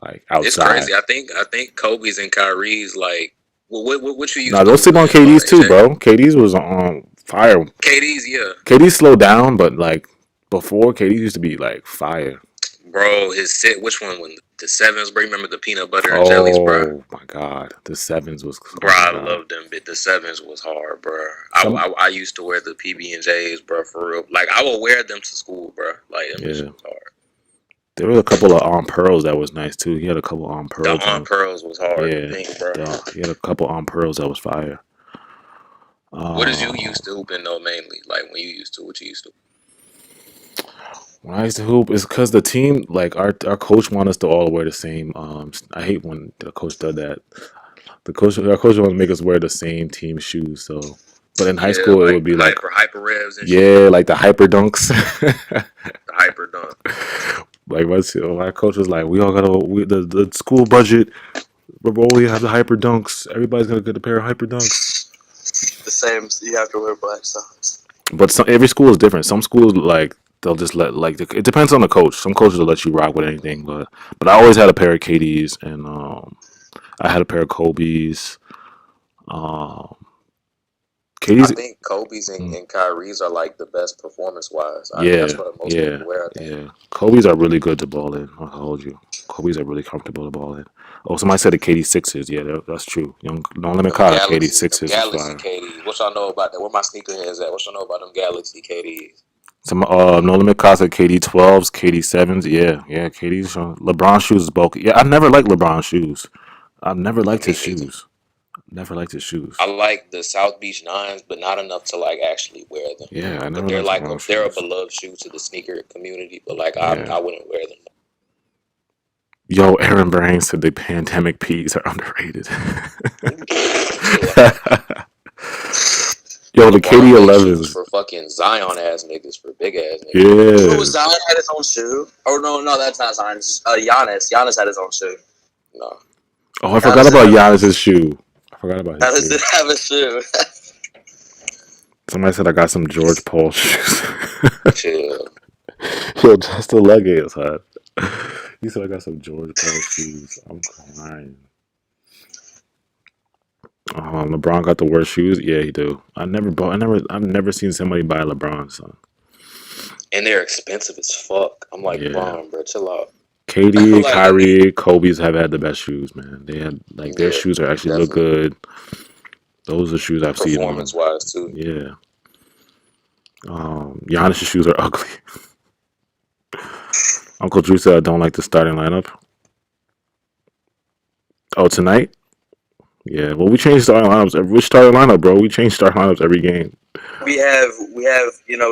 Speaker 1: like outside.
Speaker 3: It's crazy. I think Kobe's and Kyrie's like. What you use?
Speaker 1: Nah, don't sleep on KD's too, bro. KD's was on fire.
Speaker 3: KD's, yeah.
Speaker 1: KD slowed down, but like before, KD used to be like fire.
Speaker 3: Bro, his set. Which one? When the sevens, bro. Remember the peanut butter and jellies, bro?
Speaker 1: Oh my god, the sevens was.
Speaker 3: Bro, I loved them. But the sevens was hard, bro. I used to wear the PB&Js, bro, for real. Like I would wear them to school, bro. Like them was hard.
Speaker 1: There was a couple of on pearls that was nice too. He had a couple on pearls.
Speaker 3: The on pearls was hard.
Speaker 1: Yeah,
Speaker 3: think, bro.
Speaker 1: He had a couple on pearls that was fire.
Speaker 3: What did you used to hooping though mainly? Like when you used to, what you used to?
Speaker 1: When I used to hoop, it's because the team, like our coach, wanted us to all wear the same. I hate when the coach does that. Our coach wanted to make us wear the same team shoes. So, but in high school, it would be like
Speaker 3: hyper revs and shit.
Speaker 1: Yeah, like the hyper dunks.
Speaker 3: The hyper dunk.
Speaker 1: Like my coach was like, we all gotta the school budget. We only have the hyper dunks. Everybody's gonna get a pair of hyper dunks.
Speaker 2: The same. You have to wear black socks.
Speaker 1: But every school is different. Some schools like they'll just let it depends on the coach. Some coaches will let you rock with anything, but I always had a pair of KDs and I had a pair of Kobe's. KD's,
Speaker 3: I think Kobe's and Kyrie's are like the best performance wise.
Speaker 1: That's
Speaker 3: what most people wear. I think.
Speaker 1: Yeah. Kobe's are really good to ball in. I'll hold you. Kobe's are really comfortable to ball in. Oh, somebody said the KD sixes. Yeah, that's true. Don't let me call it KD sixes.
Speaker 3: Galaxy KDs. What y'all know about that? Where my sneakerheads at? What y'all know about them Galaxy KDs?
Speaker 1: Some No Limit Cost at KD 12s, KD 7s. Yeah, KD's LeBron shoes is bulky. Yeah, I never liked LeBron shoes. I've never
Speaker 3: I
Speaker 1: liked his
Speaker 3: mean, neither.
Speaker 1: shoes. Never liked his
Speaker 3: I
Speaker 1: shoes.
Speaker 3: like the South Beach Nines, but not enough to like actually wear them.
Speaker 1: Yeah, I
Speaker 3: But
Speaker 1: never
Speaker 3: they're
Speaker 1: liked
Speaker 3: like
Speaker 1: LeBron
Speaker 3: they're a
Speaker 1: shoes.
Speaker 3: beloved shoe to the sneaker community. But like
Speaker 1: Yeah.
Speaker 3: I wouldn't wear them.
Speaker 1: Yo, Aaron Brang said the pandemic P's are underrated.
Speaker 3: Chill out.
Speaker 1: Yo, the
Speaker 3: LeBron
Speaker 1: KD
Speaker 3: made shoes
Speaker 1: 11s.
Speaker 3: for fucking Zion ass niggas, for big ass niggas.
Speaker 1: Yeah.
Speaker 2: Oh, Zion had his own shoe. Oh no, that's not Zion. Giannis. Giannis had his own shoe.
Speaker 3: No.
Speaker 1: Oh, I forgot about Giannis's shoe. I forgot about his
Speaker 2: Giannis
Speaker 1: shoe.
Speaker 2: did have a shoe.
Speaker 1: Somebody said I got some George Paul shoes.
Speaker 3: Chill.
Speaker 1: Yo, just the leggings, huh? He said I got some George Paul shoes. I'm crying. LeBron got the worst shoes. Yeah, he do. I've never seen somebody buy LeBron. Son.
Speaker 3: And they're expensive as fuck. I'm like,
Speaker 1: Yeah.
Speaker 3: LeBron, bro, chill out.
Speaker 1: KD,
Speaker 2: Like,
Speaker 1: Kyrie, Kobe's have had the best shoes, man. They had like their
Speaker 3: Yeah,
Speaker 1: shoes are actually look
Speaker 3: definitely.
Speaker 1: good. Those are shoes I've seen.
Speaker 3: Performance wise too.
Speaker 1: Yeah. Giannis' shoes are ugly. Uncle Drew said I don't like the starting lineup. Oh, tonight? Yeah. Well, we change starting lineups. Which starting lineup, bro? We change starting lineups every game.
Speaker 2: we have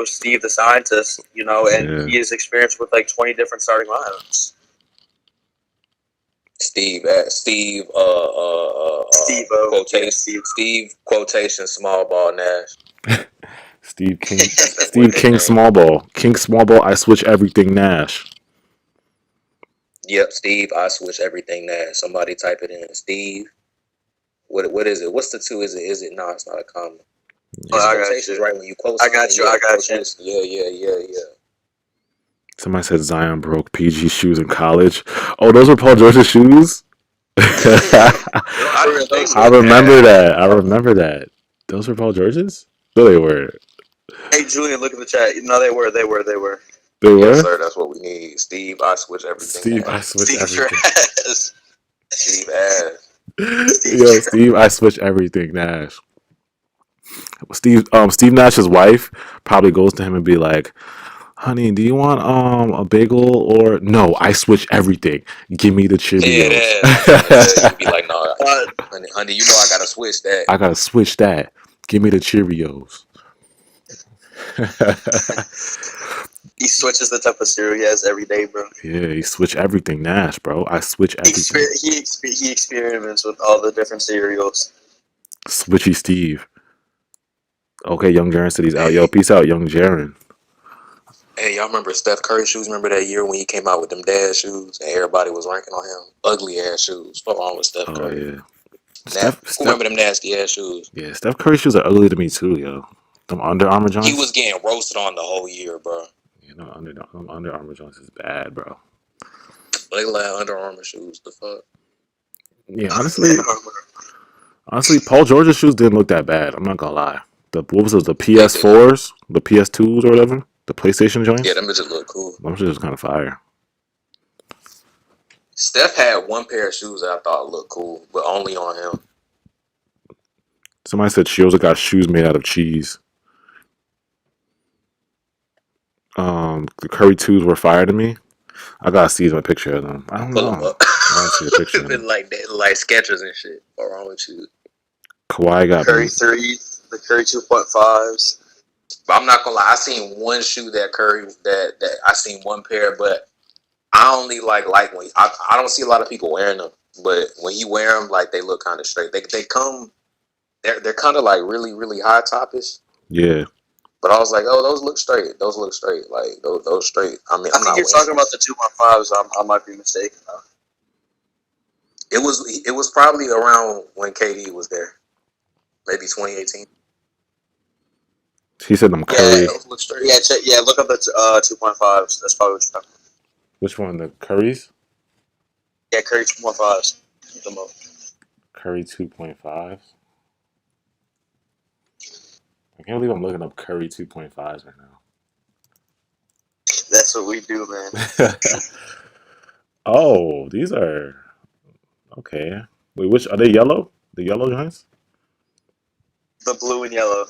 Speaker 2: Steve the scientist, and
Speaker 1: Yeah.
Speaker 2: he has experience with like 20 different starting lineups.
Speaker 3: Steve,
Speaker 2: Steve
Speaker 3: quotation small ball Nash.
Speaker 1: Steve King.
Speaker 3: That's
Speaker 1: Steve King small ball. King small ball. I switch everything Nash.
Speaker 3: Yep, Steve, I switch everything Nash. Somebody type it in. Steve. What is it? What's the two? Is it no, it's not a comma.
Speaker 2: Oh, I got
Speaker 3: Quotations,
Speaker 2: you.
Speaker 3: right? When you quote
Speaker 2: I got you.
Speaker 3: Yeah.
Speaker 1: Somebody said Zion broke PG shoes in college. Oh, those were Paul George's shoes? I remember that. I remember that. Those were Paul George's? No, they were.
Speaker 2: Hey, Julian, look at the chat. No, they were.
Speaker 1: They were?
Speaker 3: Yes, sir, that's what we need. Steve, I switch everything.
Speaker 1: Steve, I switch
Speaker 2: Steve
Speaker 1: everything.
Speaker 2: Trash.
Speaker 3: Steve ass.
Speaker 1: Yo, Steve, I switch everything Nash. Steve Nash's wife probably goes to him and be like, "Honey, do you want a bagel or no? I switch everything. Give me the Cheerios."
Speaker 3: Yeah, you'd be like, "No, honey, you know I gotta switch that.
Speaker 1: I gotta switch that. Give me the Cheerios."
Speaker 2: He switches the type of cereal he has every day, bro.
Speaker 1: Yeah, he switch everything Nash, bro. I switch everything.
Speaker 2: He experiments with all the different cereals.
Speaker 1: Switchy Steve. Okay, Young Jaren said he's out. Yo, peace out, Young Jaren.
Speaker 3: Hey, y'all remember Steph Curry shoes? Remember that year when he came out with them dad shoes and everybody was ranking on him? Ugly ass shoes. What's wrong with Steph Curry?
Speaker 1: Oh yeah.
Speaker 3: Remember them nasty ass shoes?
Speaker 1: Yeah, Steph Curry shoes are ugly to me too, yo. Them Under Armour joints.
Speaker 3: He was getting roasted on the whole year, bro.
Speaker 1: You know, Under Armour joints is bad, bro.
Speaker 3: They like Under Armour shoes. The fuck?
Speaker 1: Yeah, honestly, Paul George's shoes didn't look that bad. I'm not gonna lie. What was it? The PS4s, the PS2s, or whatever. The PlayStation joints.
Speaker 3: Yeah, them bitches look cool.
Speaker 1: Them shit was kind of fire.
Speaker 3: Steph had one pair of shoes that I thought looked cool, but only on him.
Speaker 1: Somebody said she also got shoes made out of cheese. The Curry 2s were fire to me. I gotta see a picture of them. I don't know.
Speaker 3: Pull them up.
Speaker 1: I gotta see a picture of them.
Speaker 3: like that, like Skechers and shit. What's wrong with you?
Speaker 1: Kawhi got
Speaker 2: Curry 3s, the Curry 2.5s.
Speaker 3: But I'm not gonna lie, I seen one shoe that Curry that I seen one pair, but I only like when I don't see a lot of people wearing them. But when you wear them, like they look kind of straight. They're kind of like really really high topish.
Speaker 1: Yeah.
Speaker 3: But I was like, oh, those look straight. Those look straight. Like those straight. I mean,
Speaker 2: I think you're talking about the 2.5s. I might be mistaken though.
Speaker 3: It was probably around when KD was there, maybe 2018.
Speaker 1: He said them Curry.
Speaker 3: Yeah, those look straight.
Speaker 2: Yeah, look up the 2.5s. That's probably what you're talking about.
Speaker 1: Which one? The Currys?
Speaker 2: Yeah, Curry 2.5s. The most.
Speaker 1: Curry 2.5s. I can't believe I'm looking up Curry 2.5s right now.
Speaker 2: That's what we do, man.
Speaker 1: Oh, these are okay. Wait, which are they yellow? The yellow joints?
Speaker 2: The blue and yellow.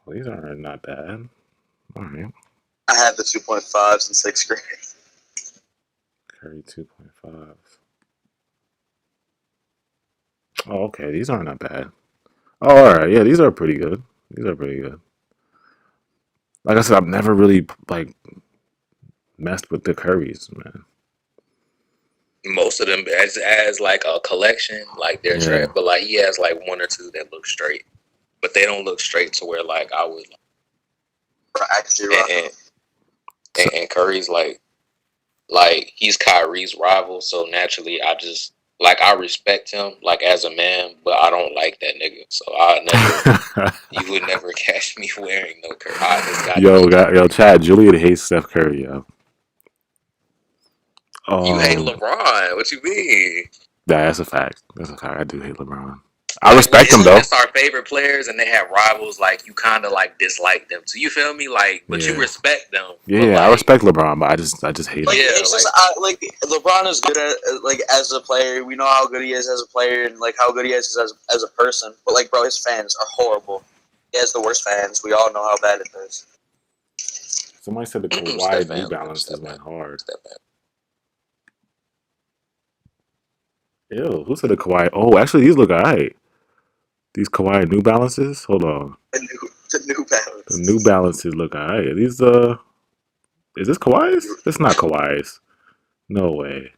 Speaker 1: Well, these are not bad. All right.
Speaker 2: I had the 2.5s in 6th grade.
Speaker 1: Curry 2.5. Oh, okay. These aren't that bad. Oh, all right. Yeah, these are pretty good. These are pretty good. Like I said, I've never really like messed with the Currys, man.
Speaker 3: Most of them as like a collection, like they're
Speaker 1: Yeah.
Speaker 3: but like he has like one or two that look straight, but they don't look straight to where like I would.
Speaker 2: Actually,
Speaker 3: And Curry's like he's Kyrie's rival, so naturally I just like I respect him like as a man, but I don't like that nigga. So you would never catch me wearing no Curry. It's got to be Kyrie.
Speaker 1: Chad. Juliet hates Steph Curry, yo.
Speaker 3: You hate
Speaker 1: Um,
Speaker 3: LeBron? What you mean?
Speaker 1: that's a fact. That's a fact. I do hate LeBron. I
Speaker 3: Like
Speaker 1: respect
Speaker 3: when
Speaker 1: him
Speaker 3: two
Speaker 1: though.
Speaker 3: just our favorite players and they have rivals, like you kind of like dislike them. So you feel me? Like, but you
Speaker 1: Yeah.
Speaker 3: respect them.
Speaker 1: Yeah,
Speaker 3: but, like,
Speaker 1: I respect LeBron, but I just hate
Speaker 2: like
Speaker 1: him.
Speaker 3: Yeah,
Speaker 2: it's just like LeBron is good at like as a player. We know how good he is as a player and like how good he is as a person. But like, bro, his fans are horrible. He has the worst fans. We all know how bad it is.
Speaker 1: Somebody said the Kawhi
Speaker 3: Steph
Speaker 1: New
Speaker 3: fans,
Speaker 1: Balances went hard.
Speaker 3: Steph fans.
Speaker 1: Ew, who said the Kawhi? Oh, actually, these look alright. These Kawhi New Balances. Hold on,
Speaker 2: The New Balance.
Speaker 1: the New Balances look alright. These is this Kawhi's? It's not Kawhi's. No way.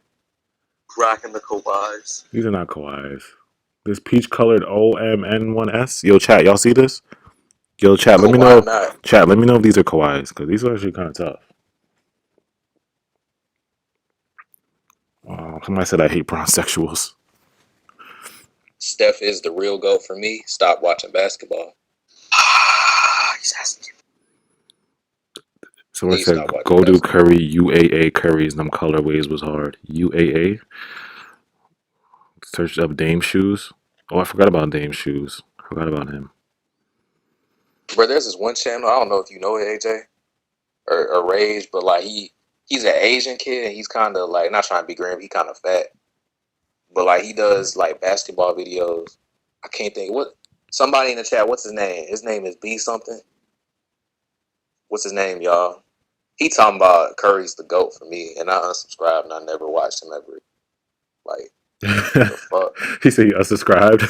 Speaker 2: Rocking the Kawhis.
Speaker 1: These are not Kawhi's. This peach colored OMN1S. Yo, chat, y'all see this? Yo, chat, let me know.
Speaker 3: Kawhi not.
Speaker 1: Chat, let me know if these are Kawhi's because these are actually kind of tough. Somebody said I hate bronsexuals.
Speaker 3: Steph is the real GOAT for me. Stop watching basketball.
Speaker 2: He's asking.
Speaker 1: Someone
Speaker 3: Please
Speaker 1: said
Speaker 3: stop watching
Speaker 1: go do
Speaker 3: basketball.
Speaker 1: Curry UAA Curry's. Them colorways was hard. UAA. Searched up Dame shoes. Oh, I forgot about Dame shoes. Forgot about him.
Speaker 3: Bro, there's this one channel. I don't know if you know it, AJ or Rage, but like he's an Asian kid and he's kind of like not trying to be grim. He kind of fat, but like he does like basketball videos. I can't think what. Somebody in the chat. What's his name? His name is B something. What's his name, y'all? He talking about Curry's the GOAT for me, and I unsubscribed and I never watched him ever. Like, the fuck?
Speaker 1: He said he unsubscribed.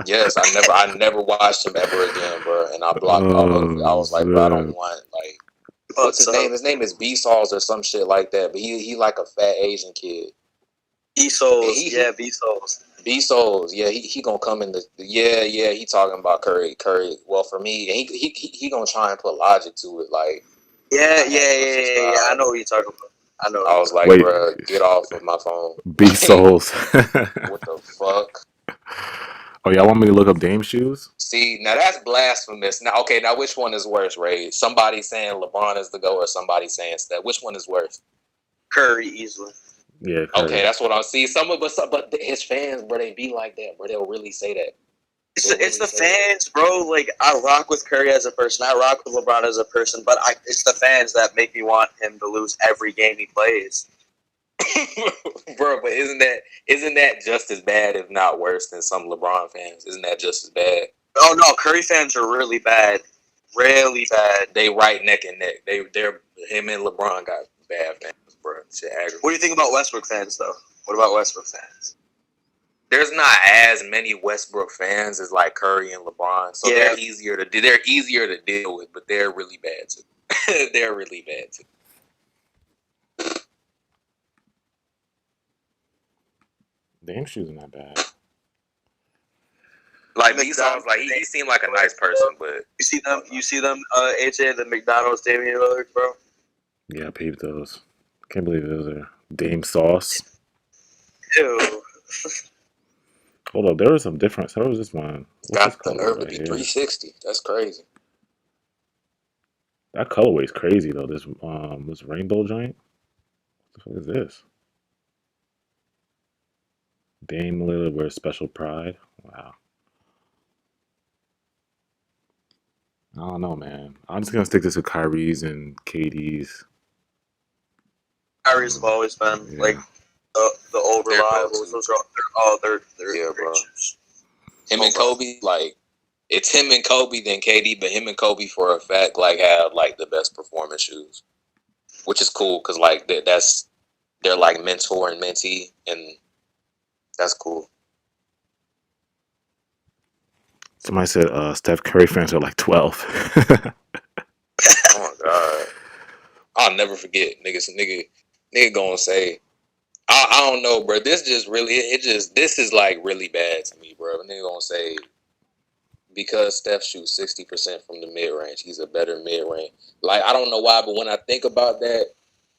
Speaker 3: Yes, I never watched him ever again, bro. And I blocked all of it. I was like, bro, I don't want like what's his name? His name is B Sauls or some shit like that. But he like a fat Asian kid.
Speaker 2: B Souls, yeah, B Souls.
Speaker 3: B Souls, yeah, he gonna come in the he talking about Curry. Well, for me, he gonna try and put logic to it, like
Speaker 2: yeah. I know what you're talking about. I know.
Speaker 3: I was like,
Speaker 1: Wait.
Speaker 3: bro, get off of my phone.
Speaker 1: B Souls.
Speaker 3: What the fuck?
Speaker 1: Oh, y'all want me to look up Dame shoes?
Speaker 3: See, now that's blasphemous. Now, okay, now which one is worse, Ray? Somebody saying LeBron is the GOAT or somebody saying Steph? Which one is worse?
Speaker 2: Curry easily.
Speaker 1: Yeah.
Speaker 3: Curry. Okay, that's what I see. But his fans, bro, they be like that, bro. They'll really say that.
Speaker 2: It's the fans, bro. Like I rock with Curry as a person. I rock with LeBron as a person. But it's the fans that make me want him to lose every game he plays.
Speaker 3: Bro, but isn't that just as bad, if not worse, than some LeBron fans? Isn't that just as bad?
Speaker 2: Oh no, Curry fans are really bad. Really bad.
Speaker 3: They right neck and neck. They're him and LeBron got bad fans, bro. Shit aggravating.
Speaker 2: What do you think about Westbrook fans, though? What about Westbrook fans?
Speaker 3: There's not as many Westbrook fans as like Curry and LeBron, so they're easier to deal with, but they're really bad too. They're really bad too.
Speaker 1: Dame shoes are not bad.
Speaker 3: Like he sounds like he seemed like a nice person, but
Speaker 2: you see them, AJ, the McDonald's Damian Lillard, bro.
Speaker 1: Yeah, I peeped those. Can't believe those are Dame sauce.
Speaker 2: Ew.
Speaker 1: Hold up, there was some difference. How was this one?
Speaker 3: Got the nerve to be 360. That's crazy.
Speaker 1: That colorway is crazy though. This rainbow joint. What the fuck is this? Dame Lillard wears special pride. Wow. I don't know, man. I'm just gonna stick this with Kyrie's and KD's.
Speaker 2: Kyrie's have always been like the old reliables. Those are they're
Speaker 3: yeah, bro.
Speaker 2: shoes.
Speaker 3: Him and Kobe, like It's him and Kobe, then KD, but him and Kobe for a fact like have like the best performance shoes, which is cool because like they're like mentor and mentee, and that's cool.
Speaker 1: Somebody said Steph Curry fans are like 12.
Speaker 3: Oh my god, I'll never forget nigga gonna say. I don't know, bro. This just really this is like really bad to me, bro. Nigga gonna say because Steph shoots 60% from the mid range, he's a better mid range. Like I don't know why, but when I think about that,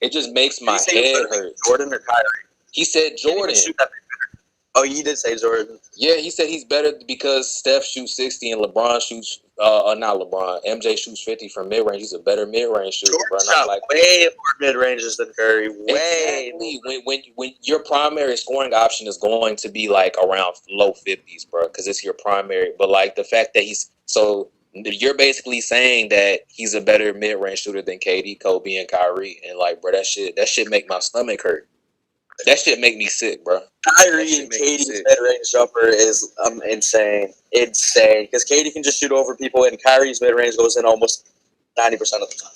Speaker 3: it just makes my head hurt.
Speaker 2: Jordan or Kyrie?
Speaker 3: He said Jordan.
Speaker 2: Oh, you did say Jordan.
Speaker 3: Yeah, he said he's better because Steph shoots 60 and LeBron shoots not LeBron. MJ shoots 50 from mid range. He's a better mid range shooter, bro.
Speaker 2: Shot like way more mid ranges than Curry. Way
Speaker 3: exactly. When your primary scoring option is going to be like around low 50s, bro, because it's your primary. But like the fact that you're basically saying that he's a better mid range shooter than KD, Kobe, and Kyrie, and like, bro, that shit make my stomach hurt. That shit make me sick, bro.
Speaker 2: Kyrie and KD's mid-range jumper is insane. Insane. Because KD can just shoot over people, and Kyrie's mid-range goes in almost 90% of the time.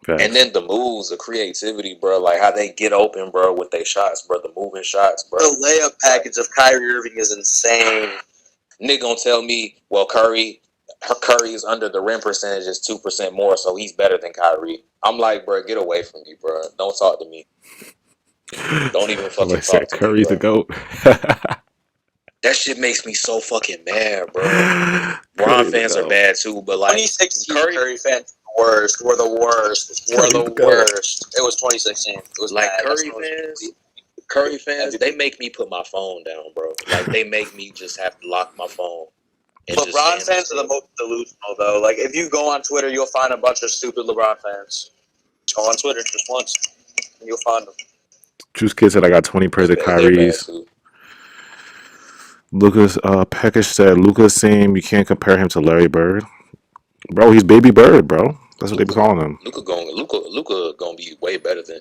Speaker 1: Okay.
Speaker 3: And then the moves, the creativity, bro. Like how they get open, bro, with their shots, bro. The moving shots, bro.
Speaker 2: The layup package of Kyrie Irving is insane.
Speaker 3: Nigga gonna tell me, well, Curry is under the rim percentage is 2% more, so he's better than Kyrie. I'm like, bro, get away from me, bro. Don't talk to me. Don't even fucking talk to
Speaker 1: Curry's
Speaker 3: me, bro.
Speaker 1: the GOAT.
Speaker 3: That shit makes me so fucking mad, bro. Bron fans are bad too, but like
Speaker 2: 2016 Curry fans were the worst. It was 2016. It was
Speaker 3: like
Speaker 2: bad.
Speaker 3: Curry fans, they make me put my phone down, bro. Like they make me just have to lock my phone.
Speaker 2: LeBron fans are the most delusional though. Like if you go on Twitter, you'll find a bunch of stupid LeBron fans. Go on Twitter just once, and you'll find them.
Speaker 1: Juice Kid said I got 20 pairs of Kyrie's. Lucas Peckish said Luka's same. You can't compare him to Larry Bird, bro. He's Baby Bird, bro. That's what they be calling him.
Speaker 3: Luka gonna be way better than.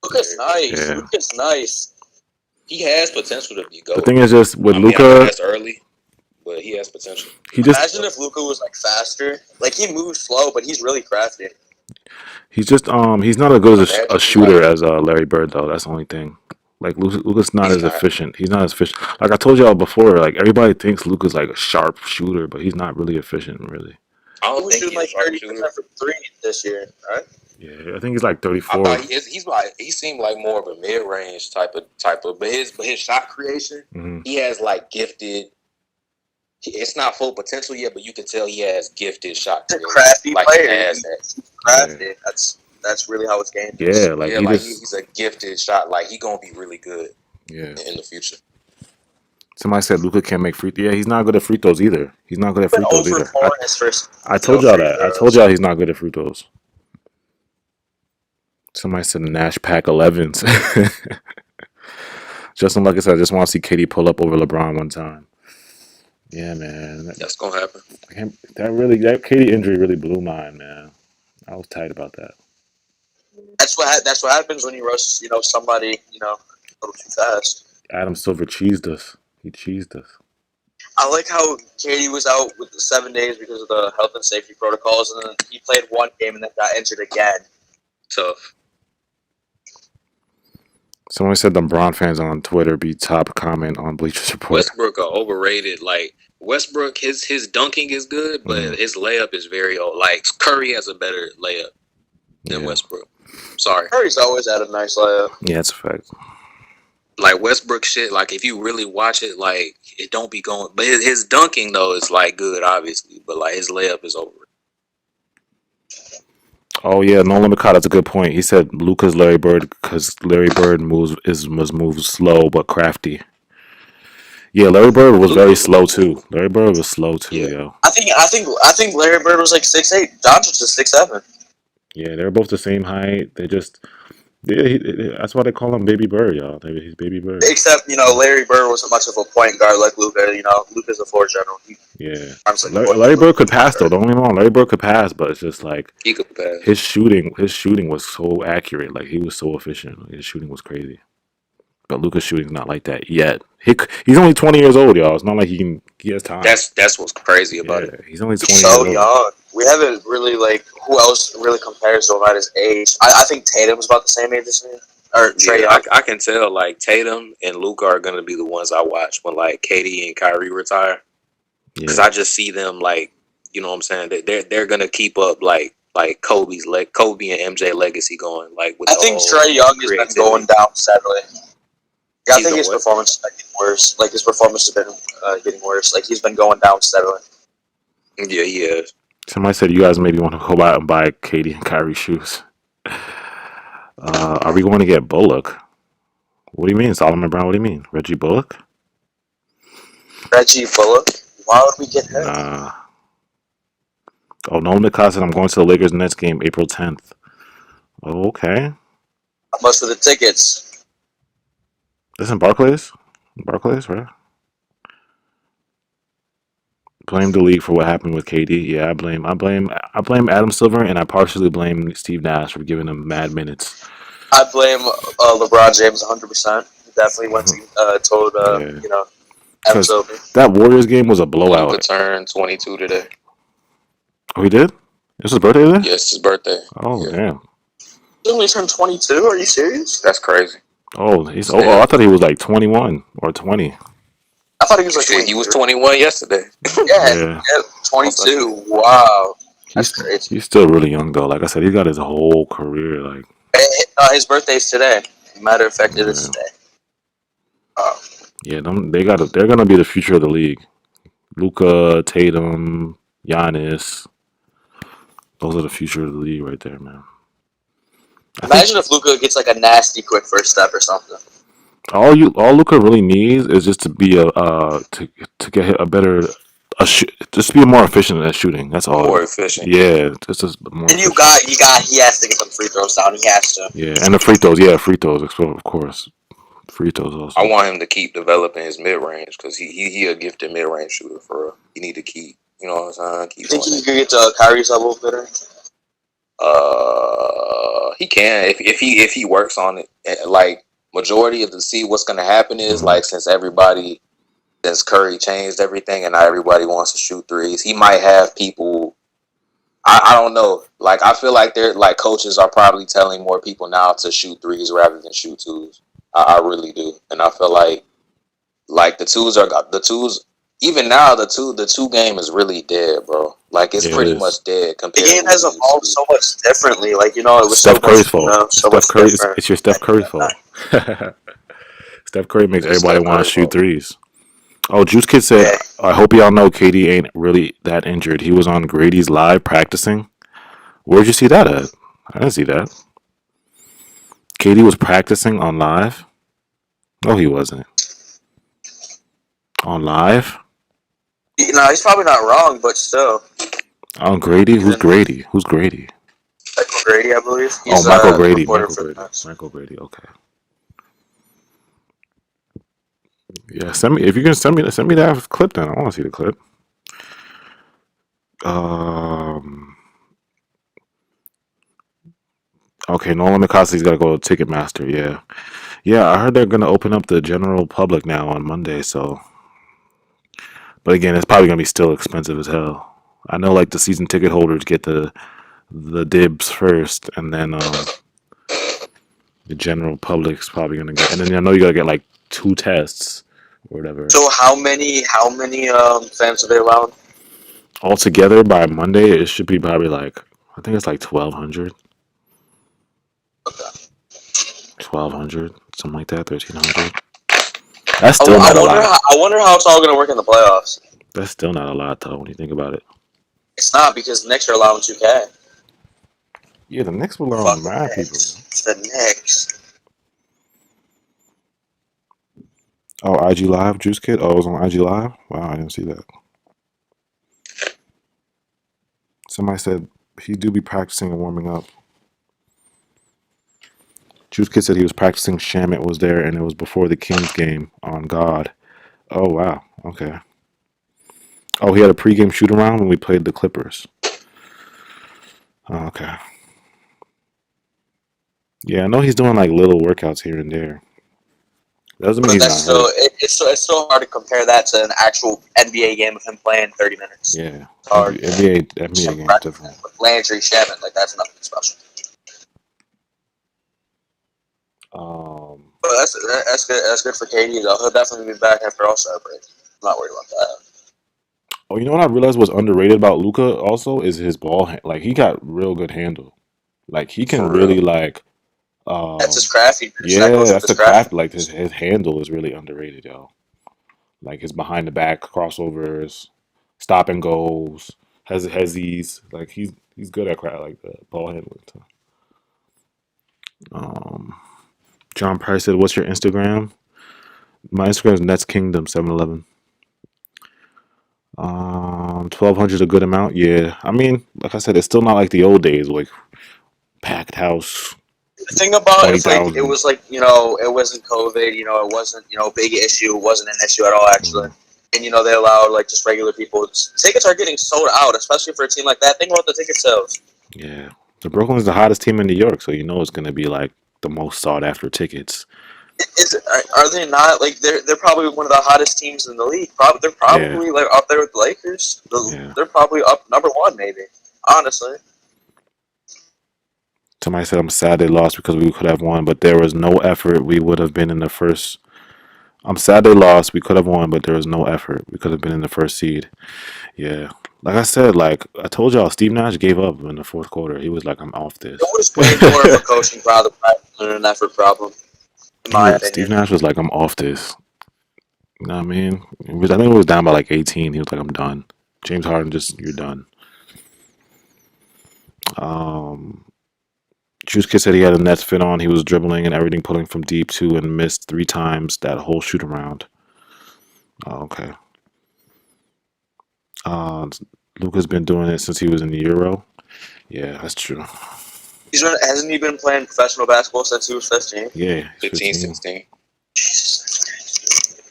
Speaker 2: Luka's nice. Yeah. Luka's nice.
Speaker 3: He has potential to be GOAT.
Speaker 1: The thing is just with Luka,
Speaker 3: that's early, but he has potential.
Speaker 2: Imagine if Luka was like faster. Like he moves slow, but he's really crafty.
Speaker 1: He's just he's not as good as a shooter as Larry Bird though. That's the only thing. Like Luka's not as efficient. He's not as efficient. Like I told y'all before, like everybody thinks Luka's like a sharp shooter, but he's not really efficient, really.
Speaker 3: I don't think
Speaker 2: he's like 30% from three this year, right?
Speaker 1: Yeah, I think he's like 34.
Speaker 3: I thought he seemed like more of a mid range type of, but his shot creation, he has like gifted. It's not full potential yet, but you can tell he has gifted shot creation.
Speaker 2: He's a crafty
Speaker 3: like
Speaker 2: player.
Speaker 3: He has that.
Speaker 2: He's crafty. Yeah. That's really how it's gained.
Speaker 1: Yeah, like
Speaker 3: he's a gifted shot. Like he gonna be really good.
Speaker 1: Yeah.
Speaker 3: In the future.
Speaker 1: Somebody said Luka can't make free. Yeah, he's not good at free throws either. He's not good at free throws either. I told y'all that. I told y'all he's not good at free throws. Somebody said Nash pack 11s. Justin Luckett said I just want to see KD pull up over LeBron one time. Yeah, man.
Speaker 3: That's gonna happen.
Speaker 1: That KD injury really blew mine, man. I was tight about that.
Speaker 2: That's what happens when you rush, somebody, a little too fast.
Speaker 1: Adam Silver cheesed us. He cheesed us.
Speaker 2: I like how KD was out with the 7 days because of the health and safety protocols, and then he played one game and then got injured again.
Speaker 3: Tough.
Speaker 1: Someone said the Bron fans on Twitter be top comment on Bleachers Report.
Speaker 3: Westbrook are overrated. Like Westbrook, his dunking is good, but his layup is very old. Like Curry has a better layup than Westbrook. Sorry,
Speaker 2: Curry's always had a nice layup.
Speaker 1: Yeah, that's a fact.
Speaker 3: Like Westbrook shit. Like if you really watch it, like it don't be going. But his dunking though is like good, obviously. But like his layup is over.
Speaker 1: Oh yeah, Nolan McCott, that's a good point. He said Luka's Larry Bird because Larry Bird moves slow but crafty. Yeah, Larry Bird was very slow too. Larry Bird was slow too, yo.
Speaker 2: I think Larry Bird was like 6'8". Doncic is 6'7".
Speaker 1: Yeah, they're both the same height. They just that's why they call him Baby Bird, y'all. He's Baby Bird.
Speaker 2: Except, Larry Bird wasn't much of a point guard like Luka. Luka's a floor general.
Speaker 1: Larry Bird could pass though. Don't get me wrong. Larry Bird could pass, but it's just like
Speaker 3: he could pass.
Speaker 1: His shooting was so accurate. Like he was so efficient. His shooting was crazy. But Luka's shooting's not like that yet. He's only 20 years old, y'all. It's not like he has time.
Speaker 3: That's what's crazy about
Speaker 1: Yeah,
Speaker 3: it.
Speaker 1: he's only
Speaker 2: He's
Speaker 1: 20
Speaker 2: so
Speaker 1: years old.
Speaker 2: young. We haven't really who else really compares to him at his age. I think Tatum's about the same age as him. Or Trey
Speaker 3: Yeah,
Speaker 2: Young.
Speaker 3: I can tell like Tatum and Luka are gonna be the ones I watch when like KD and Kyrie retire. Because
Speaker 1: Yeah,
Speaker 3: I just see them like, you know what I'm saying? They're gonna keep up like Kobe and MJ legacy going like with
Speaker 2: I
Speaker 3: the
Speaker 2: think
Speaker 3: whole
Speaker 2: Trey Young has been
Speaker 3: creativity.
Speaker 2: going down steadily. Yeah, I
Speaker 3: He's
Speaker 2: think
Speaker 3: doing
Speaker 2: his
Speaker 3: what?
Speaker 2: performance has been getting worse. Like his performance has been getting worse. Like he's been going down steadily.
Speaker 3: Yeah, he is.
Speaker 1: somebody said you guys maybe want to go out and buy Katie and Kyrie shoes. Are we going to get Bullock? What do you mean, Solomon Brown? What do you mean, Reggie Bullock?
Speaker 2: Reggie Bullock. Why would we get him?
Speaker 1: Nah. Oh, Nolan McCall said I'm going to the Lakers Nets game April 10th. Oh, okay.
Speaker 2: How much for the tickets?
Speaker 1: Listen, Barclays, right? Blame the league for what happened with KD. Yeah, I blame Adam Silver, and I partially blame Steve Nash for giving him mad minutes.
Speaker 2: I blame LeBron James 100%. He definitely went to told
Speaker 1: Yeah,
Speaker 2: Adam
Speaker 1: because
Speaker 2: Silver.
Speaker 1: that Warriors game was a
Speaker 3: Luka
Speaker 1: blowout.
Speaker 3: turned 22 today.
Speaker 1: Oh, he did? It's his birthday today?
Speaker 3: Yes, his birthday.
Speaker 1: Oh,
Speaker 3: Yeah.
Speaker 1: damn.
Speaker 2: He only turned 22. Are you serious?
Speaker 3: That's crazy.
Speaker 1: Oh, I thought he was like 21 or 20.
Speaker 2: I thought he was like
Speaker 3: Shit,
Speaker 2: 22.
Speaker 3: he was 21 yesterday.
Speaker 2: Yeah, 22. Wow. That's crazy.
Speaker 1: He's still really young though. Like I said, he's got his whole career. Like,
Speaker 2: His birthday's today. Matter of fact, it is today.
Speaker 1: yeah, they're gonna be the future of the league. Luka, Tatum, Giannis. Those are the future of the league right there, man.
Speaker 2: Imagine if Luka gets like a nasty quick first step or something.
Speaker 1: All Luka really needs is just to be to get a better just be more efficient at shooting. That's all.
Speaker 3: More efficient.
Speaker 1: Yeah, just more.
Speaker 2: And
Speaker 1: efficient.
Speaker 2: he has to get them free throws down. He has to.
Speaker 1: Yeah, and the free throws. Yeah, free throws. Of course, free throws also.
Speaker 3: I want him to keep developing his mid range because he a gifted mid range shooter for real. You need to keep, you know what I'm saying? Keep
Speaker 2: You think
Speaker 3: doing
Speaker 2: he could get to Kyrie's level better?
Speaker 3: He can if he works on it. Like majority of the see what's gonna happen is like since Curry changed everything and now everybody wants to shoot threes, he might have people. I don't know. Like I feel like they're like coaches are probably telling more people now to shoot threes rather than shoot twos. I really do, and I feel like the twos. Even now, the two game is really dead, bro. Like it's pretty much dead compared.
Speaker 2: The game has evolved so much differently. Like it was
Speaker 1: Steph Curry's
Speaker 2: so
Speaker 1: fault.
Speaker 2: so much
Speaker 1: Curry,
Speaker 2: different.
Speaker 1: it's your Steph Curry fault. Steph Curry makes everybody want to shoot threes. Oh, Juice Kid said, I hope y'all know KD ain't really that injured. He was on Grady's live practicing. Where'd you see that at? I didn't see that. KD was practicing on live? No, he wasn't. On live?
Speaker 2: He's probably not wrong, but still.
Speaker 1: On Grady? Who's Grady? Who's Grady?
Speaker 2: Michael Grady, I believe.
Speaker 1: He's, Michael Grady. Michael Grady, okay. Yeah, if you can send me that clip then. I want to see the clip. Okay, Nolan McCaskey's got to go to Ticketmaster. Yeah. I heard they're gonna open up the general public now on Monday. So, but again, it's probably gonna be still expensive as hell. I know, like the season ticket holders get the dibs first, and then the general public's probably gonna get. And then I know you gotta get like 2 tests or whatever.
Speaker 2: So how many fans are they allowed?
Speaker 1: Altogether by Monday, it should be probably like I think it's like 1,200.
Speaker 2: Okay.
Speaker 1: 1,200, something like that, 1,300. That's still not a lot.
Speaker 2: I wonder how it's all going to work in the playoffs.
Speaker 1: That's still not a lot, though, when you think about it.
Speaker 2: It's not because the Knicks are allowing 2K.
Speaker 1: Yeah, the Knicks will allow mad people.
Speaker 2: The Knicks.
Speaker 1: Oh, IG Live, Juice Kid? Oh, it was on IG Live? Wow, I didn't see that. Somebody said he do be practicing and warming up. Juice Kid said he was practicing. Shamit was there, and it was before the Kings game on God. Oh, wow. Okay. Oh, he had a pregame shoot-around when we played the Clippers. Oh, okay. Yeah, I know he's doing like little workouts here and there. doesn't mean
Speaker 2: But
Speaker 1: he's
Speaker 2: that's
Speaker 1: not
Speaker 2: still
Speaker 1: hurt.
Speaker 2: it's so hard to compare that to an actual NBA game of him playing 30 minutes.
Speaker 1: Yeah,
Speaker 2: It's hard.
Speaker 1: NBA game's different.
Speaker 2: With Landry Shaman, like that's nothing special. But that's good. That's good for KD though. He'll definitely be back after All Star break. I'm not worried about that.
Speaker 1: Oh, you know what I realized was underrated about Luka also is his ball like he got real good handle. Like he can
Speaker 3: For
Speaker 1: really
Speaker 3: real.
Speaker 2: That's his
Speaker 1: um
Speaker 2: crafty. That
Speaker 1: yeah,
Speaker 2: goes with
Speaker 1: that's
Speaker 2: his
Speaker 1: the
Speaker 2: crafty.
Speaker 1: craft. Like his handle is really underrated, yo. Like his behind the back crossovers, stop and goes, has these like he's good at crowd like the ball handling. So. Um, John Price said, "What's your Instagram?" My Instagram is Nets Kingdom 711. 1,200 is a good amount. Yeah, I mean, like I said, it's still not like the old days, like packed house,
Speaker 2: The thing about it's like it
Speaker 1: 20,000.
Speaker 2: was like it wasn't COVID. It wasn't big issue. It wasn't an issue at all actually.
Speaker 1: Mm,
Speaker 2: And they allowed like just regular people. Tickets are getting sold out, especially for a team like that. Think about the ticket sales.
Speaker 1: yeah, the Brooklyn's the hottest team in New York, so you know it's gonna be like the most sought after tickets.
Speaker 2: Are they not like they're probably one of the hottest teams in the league? They're
Speaker 1: Yeah,
Speaker 2: probably like up there with the Lakers.
Speaker 1: yeah.
Speaker 2: They're probably up number one maybe. Honestly,
Speaker 1: Somebody said I'm sad they lost because we could have won, but there was no effort. We would have been in the first. I'm sad they lost. We could have won, but there was no effort. We could have been in the first seed. Yeah. Like I said, like I told y'all, Steve Nash gave up in the fourth quarter. He was like, I'm off
Speaker 2: it
Speaker 1: this.
Speaker 2: was way more of a coaching problem than an effort problem, in my
Speaker 1: Steve
Speaker 2: opinion.
Speaker 1: Nash was like, I'm off this. You know what I mean? I think it was down by like 18. He was like, I'm done. James Harden, just, you're done. Um, Juice Kid said he had a Nets fit on. He was dribbling and everything, pulling from deep too, and missed 3 times that whole shoot around. Oh, okay. Uh, Luka's been doing it since he was in the Euro. Yeah, that's true.
Speaker 2: Hasn't he been playing professional basketball since he was 15?
Speaker 1: Yeah, he's
Speaker 3: 15,
Speaker 1: 15.
Speaker 3: 16.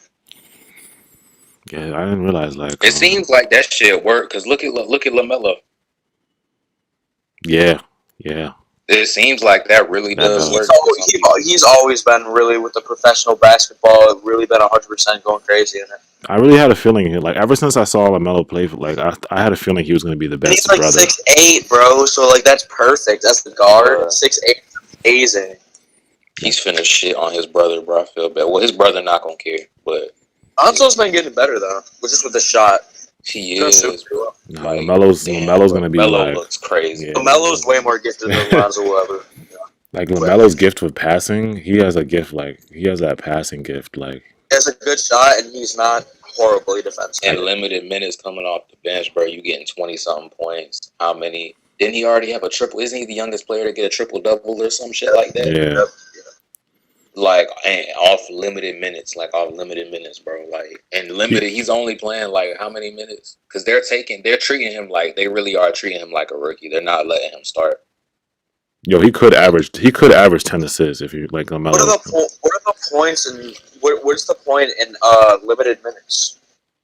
Speaker 1: Yeah, I didn't realize like.
Speaker 3: It seems like that shit work because look at LaMelo.
Speaker 1: Yeah, yeah,
Speaker 3: It seems like that really
Speaker 1: that
Speaker 3: does work.
Speaker 1: does.
Speaker 2: He's always been really with the professional basketball. Really been 100% going crazy in it.
Speaker 1: I really had a feeling like ever since I saw Lamelo play, like I had a feeling he was going to be the
Speaker 2: And he's
Speaker 1: best
Speaker 2: like
Speaker 1: brother.
Speaker 2: 6'8", bro. So like that's perfect. That's the guard. 6'8", amazing.
Speaker 3: He's finna shit on his brother, bro. I feel bad. Well, his brother not gonna care, but
Speaker 2: Lonzo's been getting better though, just with the shot.
Speaker 3: he
Speaker 2: He's doing
Speaker 3: is.
Speaker 2: super well.
Speaker 1: Nah,
Speaker 3: Like,
Speaker 1: Lamelo's
Speaker 3: damn,
Speaker 1: going to be
Speaker 3: LaMelo
Speaker 1: like
Speaker 3: looks crazy.
Speaker 1: yeah,
Speaker 2: LaMelo's way more gifted than Lonzo will ever.
Speaker 1: like Lamelo's gift with passing. He has a gift like he has that passing gift like.
Speaker 2: He has a good shot, and he's not horribly defensive.
Speaker 3: And limited minutes coming off the bench, bro. You getting 20-something points. How many? Didn't he already have a triple? Isn't he the youngest player to get a triple-double or some shit like that?
Speaker 1: Yeah.
Speaker 3: Like, and off limited minutes, bro. Like, and limited, he's only playing like how many minutes? Because they're treating him like they really are treating him like a rookie. They're not letting him start.
Speaker 1: Yo, he could average 10 assists if you like Lamelo.
Speaker 2: What are the points and what's the point in limited minutes?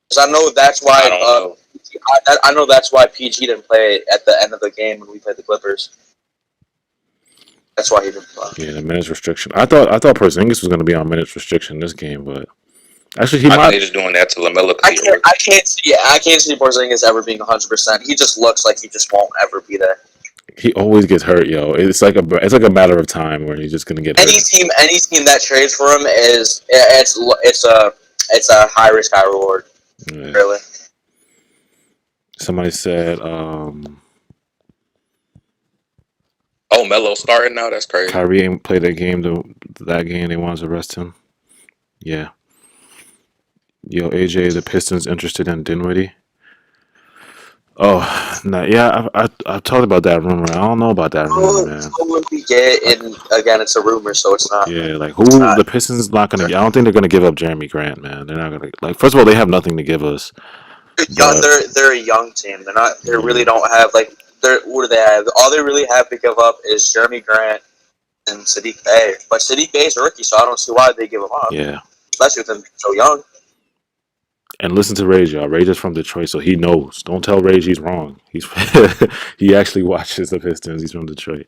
Speaker 2: Because I know that's why
Speaker 3: I don't know.
Speaker 2: I know that's why PG didn't play at the end of the game when we played the Clippers. That's why he didn't play.
Speaker 1: Yeah, the minutes restriction. I thought Porzingis was going to be on minutes restriction this game, but actually he
Speaker 3: I think
Speaker 1: might.
Speaker 3: they're just doing that to LaMelo.
Speaker 2: I can't see Porzingis ever being 100%. He just looks like he just won't ever be there.
Speaker 1: He always gets hurt, yo. It's like a matter of time where he's just going to get hurt.
Speaker 2: Any team that trades for him it's a high risk, high reward.
Speaker 1: Yeah.
Speaker 2: Really.
Speaker 1: Somebody said
Speaker 3: Oh, Melo starting now? That's crazy.
Speaker 1: Kyrie ain't played that game. That game they wanted to rest him. Yeah. Yo, AJ, the Pistons interested in Dinwiddie. Oh, no, yeah, I've talked about that rumor. I don't know about that rumor, man.
Speaker 2: We get, and again, it's a rumor, so it's not.
Speaker 1: Yeah, like the Pistons not gonna. I don't think they're gonna give up Jeremy Grant, man. They're not gonna like. First of all, they have nothing to give us.
Speaker 2: They're a young team. They're not. They really don't have like. What do they have? All they really have to give up is Jeremy Grant and Sadiq Bey. But Sadiq Bey is a rookie, so I don't see why they give him up.
Speaker 1: Yeah,
Speaker 2: especially with him being so young.
Speaker 1: And listen to Rage, y'all. Rage is from Detroit, so he knows. Don't tell Rage he's wrong. He actually watches the Pistons. He's from Detroit.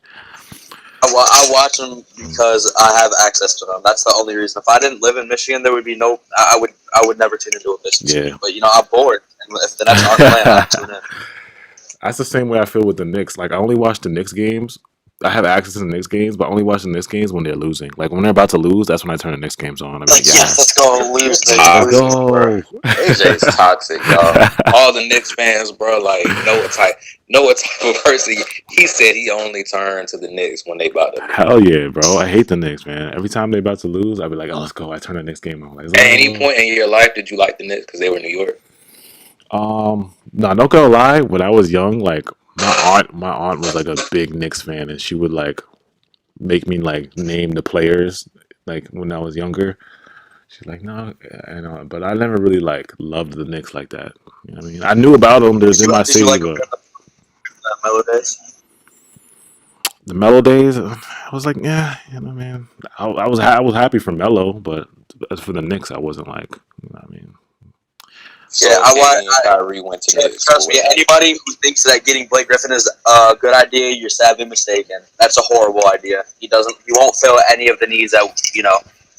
Speaker 2: I watch them because I have access to them. That's the only reason. If I didn't live in Michigan, there would be no. I would never tune into a Pistons
Speaker 1: Yeah.
Speaker 2: game. But I'm bored, and if the Nets aren't playing, I tune in.
Speaker 1: That's the same way I feel with the Knicks. Like I only watch the Knicks games. I have access to the Knicks games, but I only watch the Knicks games when they're losing. Like when they're about to lose, that's when I turn the Knicks games on. I'm like,
Speaker 2: Yes, let's go lose.
Speaker 1: let's
Speaker 2: Lose.
Speaker 1: go.
Speaker 3: AJ's toxic, y'all. All the Knicks fans, bro, like know what type of person he said he only turned to the Knicks when they about to lose.
Speaker 1: Hell yeah, bro. I hate the Knicks, man. Every time they're about to lose, I'll be like, oh, let's go. I turn the Knicks game on. Like,
Speaker 3: At any point in your life did you like the Knicks because they were in New York?
Speaker 1: No, don't gonna lie. When I was young, like my aunt was like a big Knicks fan, and she would like make me like name the players. Like when I was younger, she's like, no, but I never really like loved the Knicks like that. You know what I mean? I knew about them. They're in my
Speaker 2: Did you
Speaker 1: city,
Speaker 2: like
Speaker 1: but
Speaker 2: Melo days?
Speaker 1: the Melo days, I was like, yeah, you know what I mean. I was happy for Melo, but as for the Knicks, I wasn't like, you know what I mean.
Speaker 3: So
Speaker 2: Yeah,
Speaker 3: Kyrie went to Knicks.
Speaker 2: Trust me, anybody who thinks that getting Blake Griffin is a good idea, you're sadly mistaken. That's a horrible idea. He won't fill any of the needs that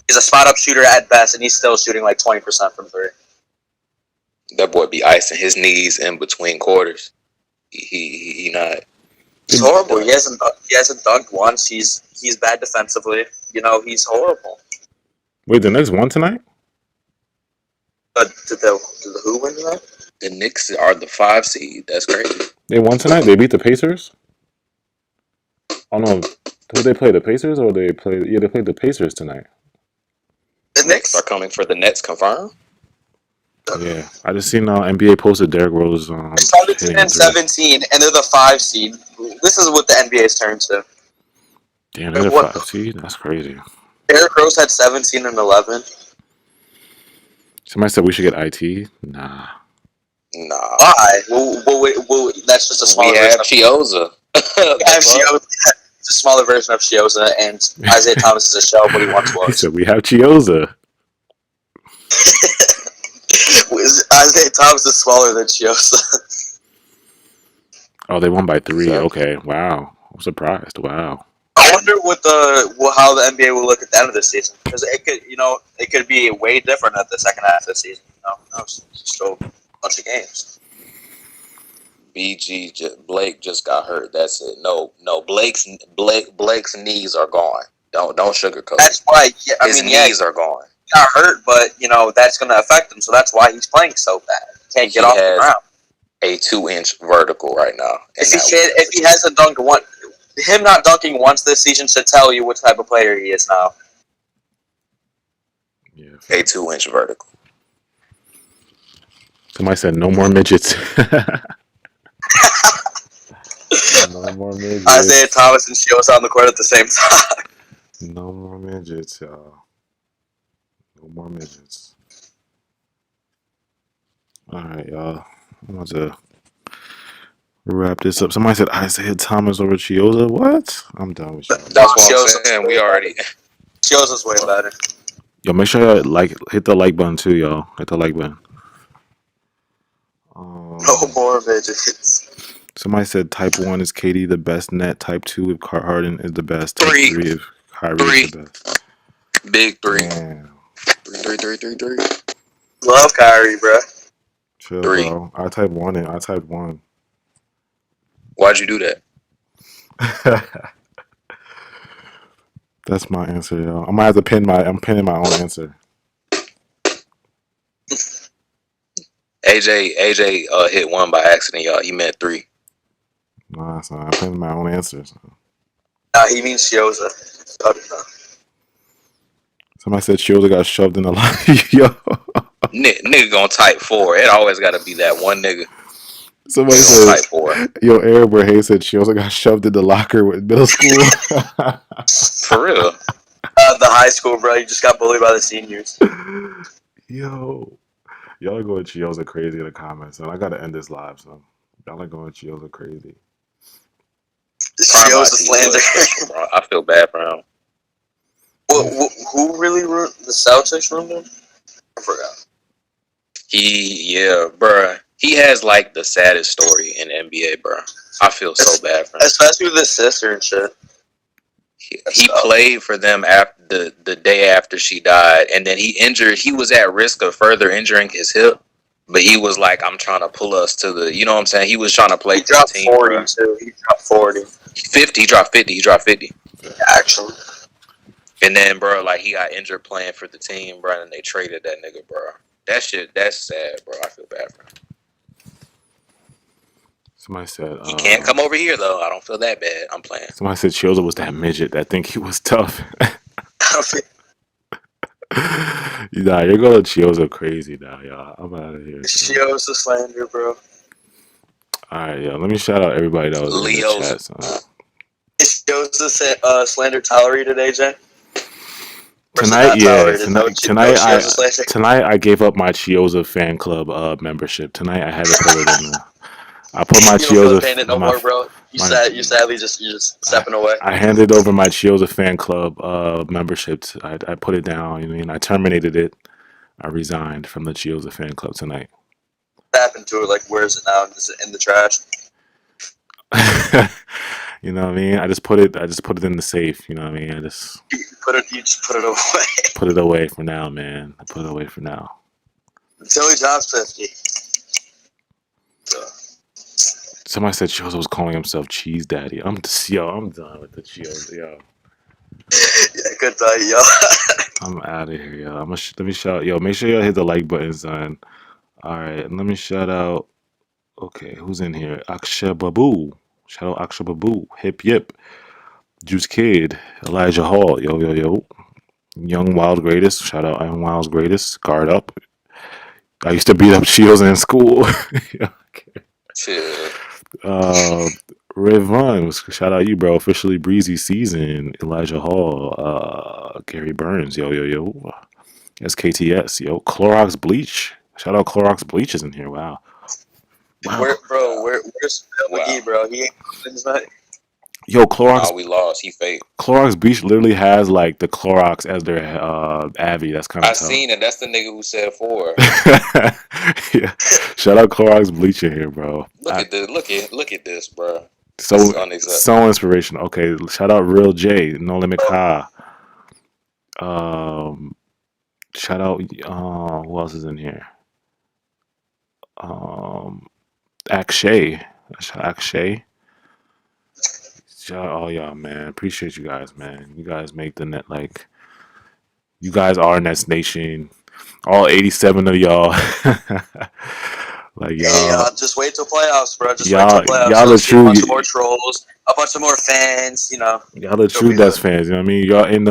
Speaker 2: He's a spot up shooter at best, and he's still shooting like 20% from three.
Speaker 3: That boy be icing his knees in between quarters. He not.
Speaker 2: He's horrible. He hasn't dunked once. He's bad defensively. He's horrible.
Speaker 1: Wait, the Knicks won tonight?
Speaker 2: Did the who win tonight?
Speaker 3: The Knicks are the 5 seed. That's crazy.
Speaker 1: They won tonight. They beat the Pacers. Oh no, who they play? The Pacers or they played? Yeah, they played the Pacers tonight.
Speaker 2: The Knicks
Speaker 3: are coming for the Nets. Confirmed.
Speaker 1: Yeah, I just seen NBA posted Derrick Rose.
Speaker 2: 17 and 17, and they're the 5 seed. This is what the NBA's turned to.
Speaker 1: Damn, they're the 5 seed. That's crazy.
Speaker 2: Derrick Rose had 17 and 11.
Speaker 1: Somebody said we should get IT. Nah.
Speaker 2: Why? Well, that's just a smaller
Speaker 3: version. We have Chioza.
Speaker 2: It's a smaller version of Chioza, and Isaiah Thomas is a shell, but he once was.
Speaker 1: He said we have Chioza.
Speaker 2: Isaiah Thomas is smaller than Chioza.
Speaker 3: Oh,
Speaker 1: they won by 3. So, okay, wow. I'm surprised. Wow.
Speaker 2: I wonder how the NBA will look at the end of this season, because it could be way different at the second half of the season. It's still a bunch of games.
Speaker 3: Blake just got hurt. That's it. No. Blake's knees are gone. Don't sugarcoat.
Speaker 2: That's why. Yeah,
Speaker 3: his knees are gone.
Speaker 2: He got hurt, but that's going to affect him. So that's why he's playing so bad. He can't get off the ground.
Speaker 3: A 2-inch vertical right now.
Speaker 2: If he hasn't dunked one. Him not dunking once this season should tell you what type of player he is now.
Speaker 1: Yeah.
Speaker 3: A 2-inch vertical.
Speaker 1: Somebody said no more midgets. No more midgets.
Speaker 2: Isaiah Thomas and Shields on the court at the same time.
Speaker 1: No more midgets, y'all. No more midgets. All right, y'all. I'm about to wrap this up. Somebody said Isaiah Thomas over Chioza. What? I'm done with you.
Speaker 3: That's what I'm saying. We already.
Speaker 2: Chioza's way better.
Speaker 1: Yo, make sure you hit the like button too, y'all. Hit the like button.
Speaker 2: No more midgets.
Speaker 1: Somebody said type 1 is KD the best net. Type 2 if Harden is the best. Type 3 if Kyrie is the best.
Speaker 3: Big 3.
Speaker 1: Damn.
Speaker 3: 3.
Speaker 2: Love Kyrie, bro.
Speaker 1: Chill, 3. Bro. I typed 1 and I typed 1.
Speaker 3: Why'd you do that?
Speaker 1: That's my answer, y'all. I'm gonna have to I'm pinning my own answer.
Speaker 3: AJ hit 1 by accident, y'all. He meant 3.
Speaker 1: Nah, son. I'm pinning my own answer. So.
Speaker 2: Nah, he means Chioza.
Speaker 1: Somebody said Chioza got shoved in the line. Yo.
Speaker 3: Nigga gonna type 4. It always gotta be that one nigga.
Speaker 1: Somebody said type 4. Yo, Arab where Hayes said Chioza got shoved in the locker with middle school.
Speaker 3: For real.
Speaker 2: The high school, bro. You just got bullied by the seniors.
Speaker 1: Yo. Y'all are going Chioza crazy in the comments. So I gotta end this live, so y'all are going Chioza crazy.
Speaker 2: Chioza slander.
Speaker 3: I feel bad for him.
Speaker 2: Who really ruined the Celtics ruined him? I forgot.
Speaker 3: Bruh. He has like the saddest story in the NBA, bruh. I feel so bad for him.
Speaker 2: Especially with his sister and shit.
Speaker 3: He played for them after the day after she died, and then he injured. He was at risk of further injuring his hip, but he was like, "I'm trying to pull us to the." You know what I'm saying? He was trying to play.
Speaker 2: He dropped 40 too. He dropped 40.
Speaker 3: 50. He dropped 50. He dropped 50.
Speaker 2: Actually.
Speaker 3: And then, bro, like he got injured playing for the team, bro, and they traded that nigga, bro. That shit, that's sad, bro. I feel bad for him.
Speaker 1: Somebody said
Speaker 3: He can't come over here though. I don't feel that bad. I'm playing.
Speaker 1: Somebody said Chioza was that midget that think he was tough. Nah, you're going Chioza crazy now, y'all. I'm out of here.
Speaker 2: Chioza slander, bro.
Speaker 1: Alright, yo. Let me shout out everybody that was in the chat, son.
Speaker 2: Is Chioza slander tolerated, AJ?
Speaker 1: Tonight, yeah. Tonight I gave up my Chioza fan club membership. Tonight I had to put it in there. I put my Chioza.
Speaker 2: Paying it no more, bro. You sadly just stepping away.
Speaker 1: I handed over my Chioza fan club membership. I put it down. You know, and I terminated it. I resigned from the Chioza fan club tonight.
Speaker 2: What happened to it? Like, where is it now? Is it in the trash?
Speaker 1: You know what I mean? I just put it in the safe. You know what I mean? You just put it
Speaker 2: away.
Speaker 1: Put it away for now, man. I put it away for now.
Speaker 2: Until he drops 50. So.
Speaker 1: Somebody said Chioza was calling himself Cheese Daddy. I'm done with the Chioza, yo.
Speaker 2: Yeah, good night, yo.
Speaker 1: I'm out of here, yo. Let me shout, yo. Make sure y'all hit the like button, son. All right, and let me shout out. Okay, who's in here? Aksha Babu. Shout out Aksha Babu. Hip Yip. Juice Kid. Elijah Hall. Yo. Young Wild Greatest. Shout out Young Wild's Greatest. Guard up. I used to beat up Chioza in school. Okay.
Speaker 3: Shit.
Speaker 1: Rivon, shout out you, bro. Officially breezy season. Elijah Hall, Gary Burns, yo. SKTS, yo. Clorox Bleach. Shout out Clorox Bleach is in here. Wow.
Speaker 2: Where's McGee, bro? He ain't his night.
Speaker 1: Yo, Clorox.
Speaker 3: No, we lost. He fake.
Speaker 1: Clorox Bleach literally has like the Clorox as their Avi. That's kind of.
Speaker 3: I seen it. That's the nigga who said 4.
Speaker 1: Yeah. Shout out Clorox Bleach in here, bro.
Speaker 3: Look at this. Look at this, bro.
Speaker 1: So inspirational. Okay, shout out Real J, No Limit Ka. Shout out. Who else is in here? Akshay. Akshay. Shout out all y'all, man. Appreciate you guys, man. You guys make the net like. You guys are Nets Nation. All 87 of y'all. Like y'all.
Speaker 2: Just wait till playoffs, bro. Just
Speaker 1: y'all,
Speaker 2: wait till playoffs.
Speaker 1: Y'all are true.
Speaker 2: A bunch of more trolls, a bunch of more fans. You know.
Speaker 1: Y'all are true Nets fans. You know what I mean? Y'all in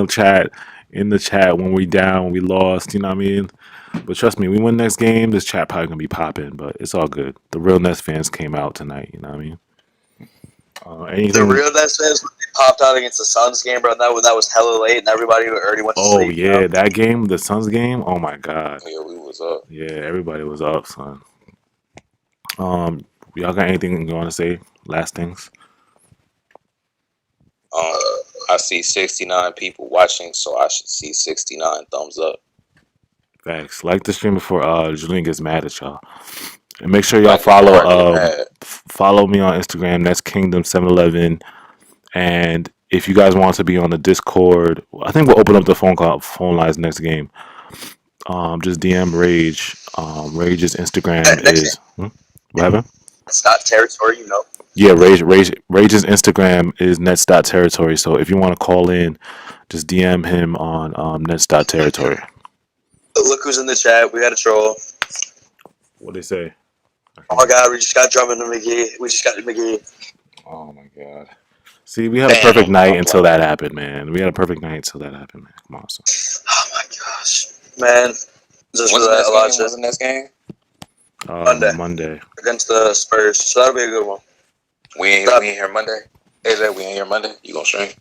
Speaker 1: the chat when we down, when we lost. You know what I mean? But trust me, we win next game. This chat probably gonna be popping, but it's all good. The real Nets fans came out tonight. You know what I mean?
Speaker 2: The real Nets fans popped out against the Suns game, bro. That was hella late, and everybody already went to sleep.
Speaker 1: Oh yeah, that game, the Suns game. Oh my god.
Speaker 3: Yeah, we was up.
Speaker 1: Yeah, everybody was up, son. Y'all got anything you want to say? Last things.
Speaker 3: I see 69 people watching, so I should see 69 thumbs up.
Speaker 1: Thanks. Like the stream before Julian gets mad at y'all. And make sure y'all follow me on Instagram. That's Kingdom711. And if you guys want to be on the Discord, I think we'll open up the phone lines next game. Just DM Rage. Rage's Instagram is what happened?
Speaker 2: Nets territory, you know.
Speaker 1: Yeah, Rage's Instagram is Nets.territory. So if you want to call in, just DM him on Nets.territory.
Speaker 2: Look who's in the chat. We got a troll.
Speaker 1: What'd they say?
Speaker 2: Oh my god, we just got Drummond and McGee. We just got McGee.
Speaker 1: Oh my god. See, we had a perfect night until that happened, man. We had a perfect night until that happened, man. Come on, son.
Speaker 2: Oh my gosh. Man.
Speaker 3: When's the next game?
Speaker 1: Monday.
Speaker 2: Against the Spurs. So that'll be a good one.
Speaker 3: We ain't here Monday? AJ, we ain't here Monday? You gonna stream?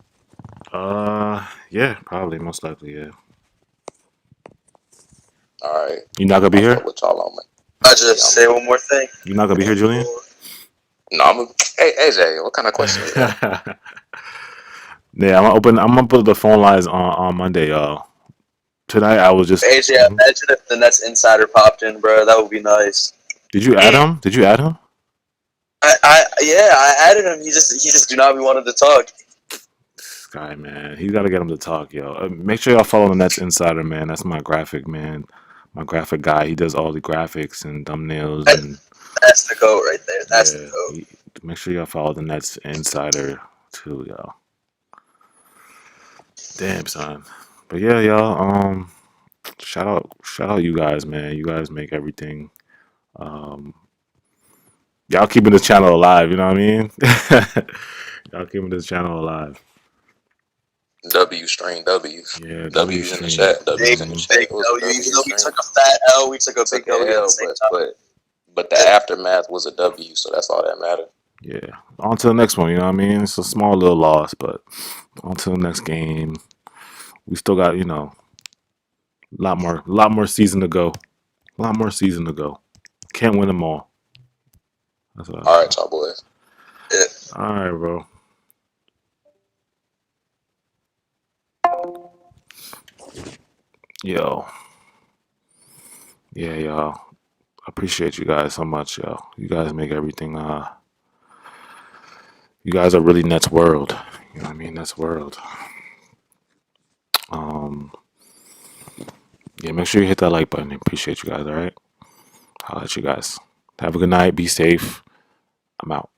Speaker 1: Yeah, probably. Most likely, yeah.
Speaker 3: Alright.
Speaker 1: You not gonna be here?
Speaker 3: With y'all on me.
Speaker 2: I just say one more thing.
Speaker 1: You not gonna be here, Julian?
Speaker 3: No, hey AJ, what kind of question is that?
Speaker 1: Yeah, I'm gonna put the phone lines on Monday, y'all. Tonight I was just
Speaker 2: AJ, imagine if the Nets insider popped in, bro. That would be nice.
Speaker 1: Did you add him?
Speaker 2: I added him. He just do not be wanting to talk.
Speaker 1: guy, man. He's got to get him to talk, yo. Make sure y'all follow the Nets Insider, man. That's my graphic, man. My graphic guy. He does all the graphics and thumbnails and
Speaker 2: That's the goat right there. That's the
Speaker 1: yeah.
Speaker 2: goat.
Speaker 1: Make sure y'all follow the Nets Insider too, y'all. Damn, son. But yeah, y'all. Shout out, you guys, man. You guys make everything. Um, y'all keeping this channel alive. You know what I mean? Y'all keeping this channel alive.
Speaker 3: W string W's.
Speaker 1: Yeah, W
Speaker 3: W's in the
Speaker 1: stream.
Speaker 3: chat.
Speaker 2: Big,
Speaker 3: W's in the
Speaker 1: Mhm.
Speaker 3: chat.
Speaker 2: big
Speaker 3: It was a
Speaker 2: W.
Speaker 3: W
Speaker 2: Even though we
Speaker 3: string.
Speaker 2: took a fat L, we took a
Speaker 3: Took
Speaker 2: big W
Speaker 3: a
Speaker 2: at
Speaker 3: L,
Speaker 2: the same time.
Speaker 3: but the aftermath was a W, so that's all that mattered.
Speaker 1: Yeah. On to the next one. You know what I mean? It's a small little loss, but on to the next game. We still got lot more season to go. A lot more season to go. Can't win them all. That's what I
Speaker 3: All right,
Speaker 1: say.
Speaker 3: y'all boys.
Speaker 2: Yeah.
Speaker 1: All right, bro. Yo, yeah, y'all. I appreciate you guys so much, yo. You guys make everything. You guys are really Nets world. You know what I mean? Nets world. Um, yeah. Make sure you hit that like button. I appreciate you guys. All right. I'll let you guys have a good night. Be safe. I'm out.